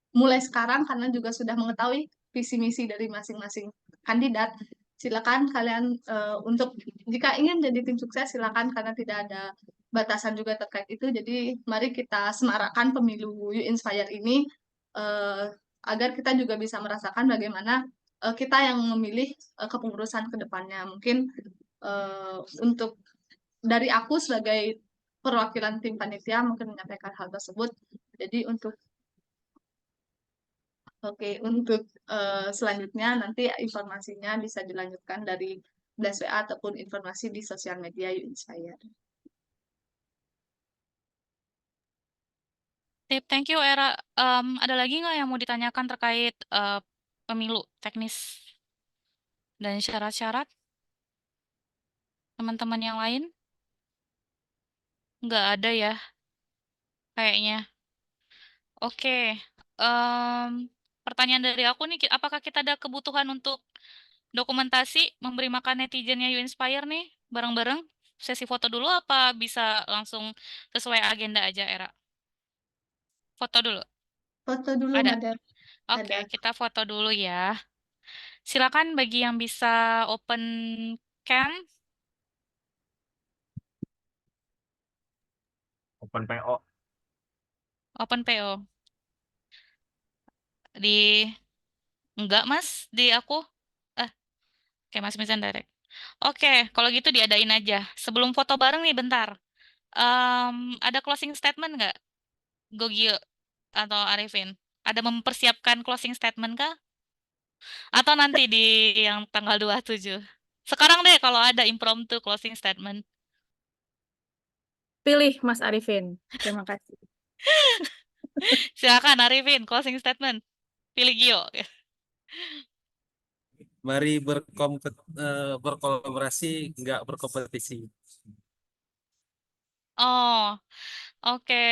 [SPEAKER 2] mulai sekarang karena juga sudah mengetahui visi misi dari masing-masing kandidat. Silakan kalian untuk jika ingin jadi tim sukses silakan karena tidak ada batasan juga terkait itu. Jadi mari kita semarakkan pemilu You Inspire ini agar kita juga bisa merasakan bagaimana kita yang memilih kepengurusan ke depannya. Mungkin untuk dari aku sebagai perwakilan tim panitia mungkin menyampaikan hal tersebut. Jadi untuk selanjutnya nanti informasinya bisa dilanjutkan dari Blast WA ataupun informasi di sosial media You Inspire.
[SPEAKER 1] Tip, thank you Era. Ada lagi nggak yang mau ditanyakan terkait pemilu teknis dan syarat-syarat teman-teman yang lain? Nggak ada ya, kayaknya. Oke, pertanyaan dari aku nih, apakah kita ada kebutuhan untuk dokumentasi memberi makan netizennya You Inspire nih bareng-bareng? Sesi foto dulu apa bisa langsung sesuai agenda aja, Era? Foto dulu.
[SPEAKER 2] Foto dulu
[SPEAKER 1] Ada.
[SPEAKER 2] ada.
[SPEAKER 1] Oke, kita foto dulu ya. Silakan bagi yang bisa open cam,
[SPEAKER 8] Open PO.
[SPEAKER 1] open PO. Enggak, Mas, di aku. Oke, Mas Mizan direct. Oke, kalau gitu diadain aja. Sebelum foto bareng nih, bentar. Ada closing statement nggak, Gogio atau Arifin? Ada mempersiapkan closing statement kah? Atau nanti di yang tanggal 27? Sekarang deh kalau ada impromptu closing statement.
[SPEAKER 5] Pilih Mas Arifin. Terima kasih.
[SPEAKER 1] Silakan Arifin, closing statement. Pilih Gio.
[SPEAKER 4] Mari berkolaborasi, nggak berkompetisi.
[SPEAKER 1] Oh, oke.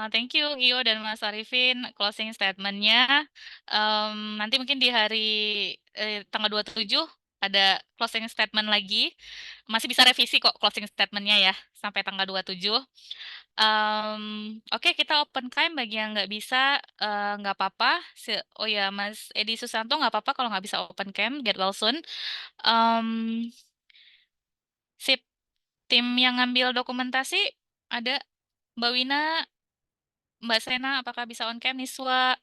[SPEAKER 1] Thank you Gio dan Mas Arifin closing statementnya. Nanti mungkin di hari tanggal 27 ada closing statement lagi. Masih bisa revisi kok closing statementnya ya sampai tanggal 27. Oke, kita open cam bagi yang nggak bisa, nggak apa-apa. Oh ya, Mas Edi Susanto nggak apa-apa kalau nggak bisa open cam, get well soon. Sip, tim yang ngambil dokumentasi ada Mbak Wina, Mbak Sena, apakah bisa on cam? Niswa,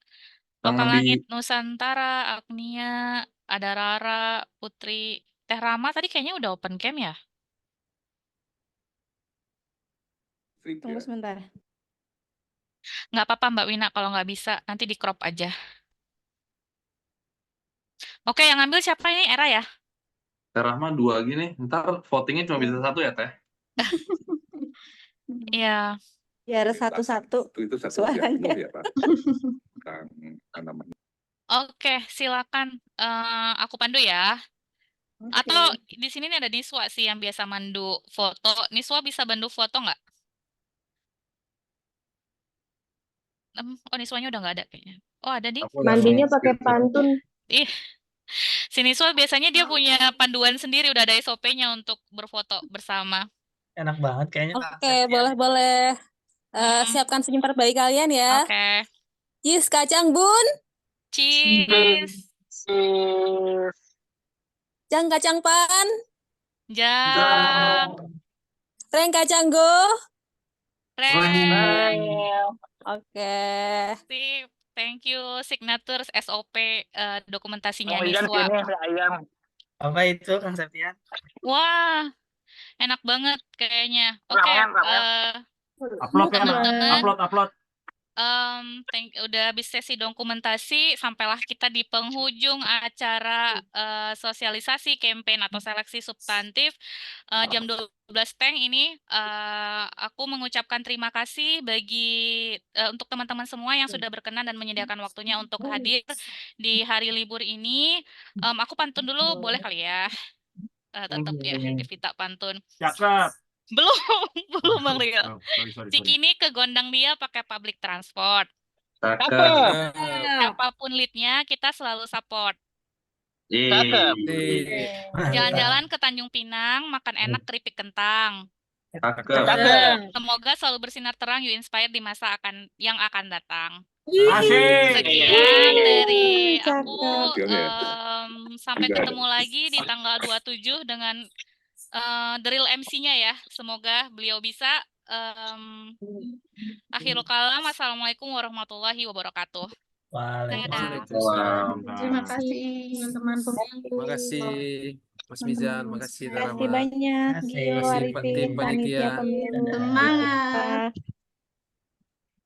[SPEAKER 1] Lokal Langit Nusantara, Agnia, ada Rara, Putri, Teh Rama tadi kayaknya udah open cam ya?
[SPEAKER 10] Tunggu sebentar.
[SPEAKER 1] Nggak apa-apa Mbak Wina kalau nggak bisa, nanti di crop aja. Oke, yang ngambil siapa ini? Era ya?
[SPEAKER 3] Teh Rahma 2 gini, ntar votingnya cuma bisa 1 ya Teh?
[SPEAKER 1] Iya.
[SPEAKER 10] Ya harus satu-satu suaranya.
[SPEAKER 1] Oke, silakan. Aku pandu ya. Atau di sini nih ada Niswa sih yang biasa mandu foto. Niswa bisa bantu foto nggak? Oh, Niswanya udah nggak ada kayaknya. Oh, ada nih.
[SPEAKER 10] Mandinya pakai pantun.
[SPEAKER 1] Ih, si Niswa biasanya dia punya panduan sendiri, udah ada SOP-nya untuk berfoto bersama.
[SPEAKER 7] Enak banget kayaknya.
[SPEAKER 10] Oke, boleh. Siapkan senyum terbaik kalian ya.
[SPEAKER 1] Oke.
[SPEAKER 10] Cheese kacang bun.
[SPEAKER 1] Cheese.
[SPEAKER 10] Jang kacang pan.
[SPEAKER 1] Jang.
[SPEAKER 10] Reng kacang go.
[SPEAKER 1] Reng.
[SPEAKER 10] Oke.
[SPEAKER 1] Sip. Thank you. Signature SOP dokumentasinya
[SPEAKER 9] Ian
[SPEAKER 1] Niswa.
[SPEAKER 9] ini ayam.
[SPEAKER 7] Apa itu Kang Septian?
[SPEAKER 1] Wah, enak banget kayaknya. Oke,
[SPEAKER 8] Upload kan?
[SPEAKER 1] teman-teman.
[SPEAKER 8] Upload.
[SPEAKER 1] Udah habis sesi dokumentasi, sampailah kita di penghujung acara sosialisasi campaign atau seleksi substantif jam 12 teng ini. Aku mengucapkan terima kasih bagi untuk teman-teman semua yang sudah berkenan dan menyediakan waktunya untuk hadir di hari libur ini. Aku pantun dulu, boleh kali ya? Tetap ya, Evita pantun.
[SPEAKER 8] Cakep.
[SPEAKER 1] Belum Bang Rio.
[SPEAKER 8] Sorry.
[SPEAKER 1] Cikini ke Gondang dia pakai public transport.
[SPEAKER 3] Cakep.
[SPEAKER 1] Siapapun leadnya kita selalu support. Jalan-jalan ke Tanjung Pinang, makan enak keripik kentang.
[SPEAKER 3] Cakep.
[SPEAKER 1] Semoga selalu bersinar terang, you inspired di masa yang akan datang.
[SPEAKER 8] Asik.
[SPEAKER 1] Sekian dari aku. Sampai ketemu lagi di tanggal 27 dengan drill MC-nya ya. Semoga beliau bisa. Akhirul kalam. Assalamualaikum warahmatullahi wabarakatuh.
[SPEAKER 7] Waalaikumsalam.
[SPEAKER 2] Terima kasih teman-teman.
[SPEAKER 4] Terima kasih Mas Mizan, makasih
[SPEAKER 10] Terima kasih
[SPEAKER 4] Tarama.
[SPEAKER 10] banyak. Gio, Arifin, panitia pemilu.
[SPEAKER 2] Semangat.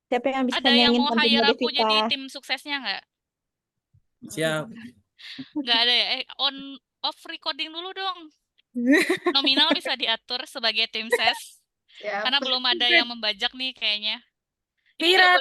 [SPEAKER 10] Siapa yang bisa
[SPEAKER 1] Ada yang
[SPEAKER 10] nyanyiin
[SPEAKER 1] mau
[SPEAKER 10] pantun
[SPEAKER 1] hire
[SPEAKER 10] Mbak
[SPEAKER 1] aku
[SPEAKER 10] Devita?
[SPEAKER 1] jadi tim suksesnya nggak?
[SPEAKER 4] Siap.
[SPEAKER 1] Nggak ada ya? On off recording dulu dong. Nominal bisa diatur sebagai tim ses. Karena belum ada yang membajak nih kayaknya. Ini
[SPEAKER 5] Vira,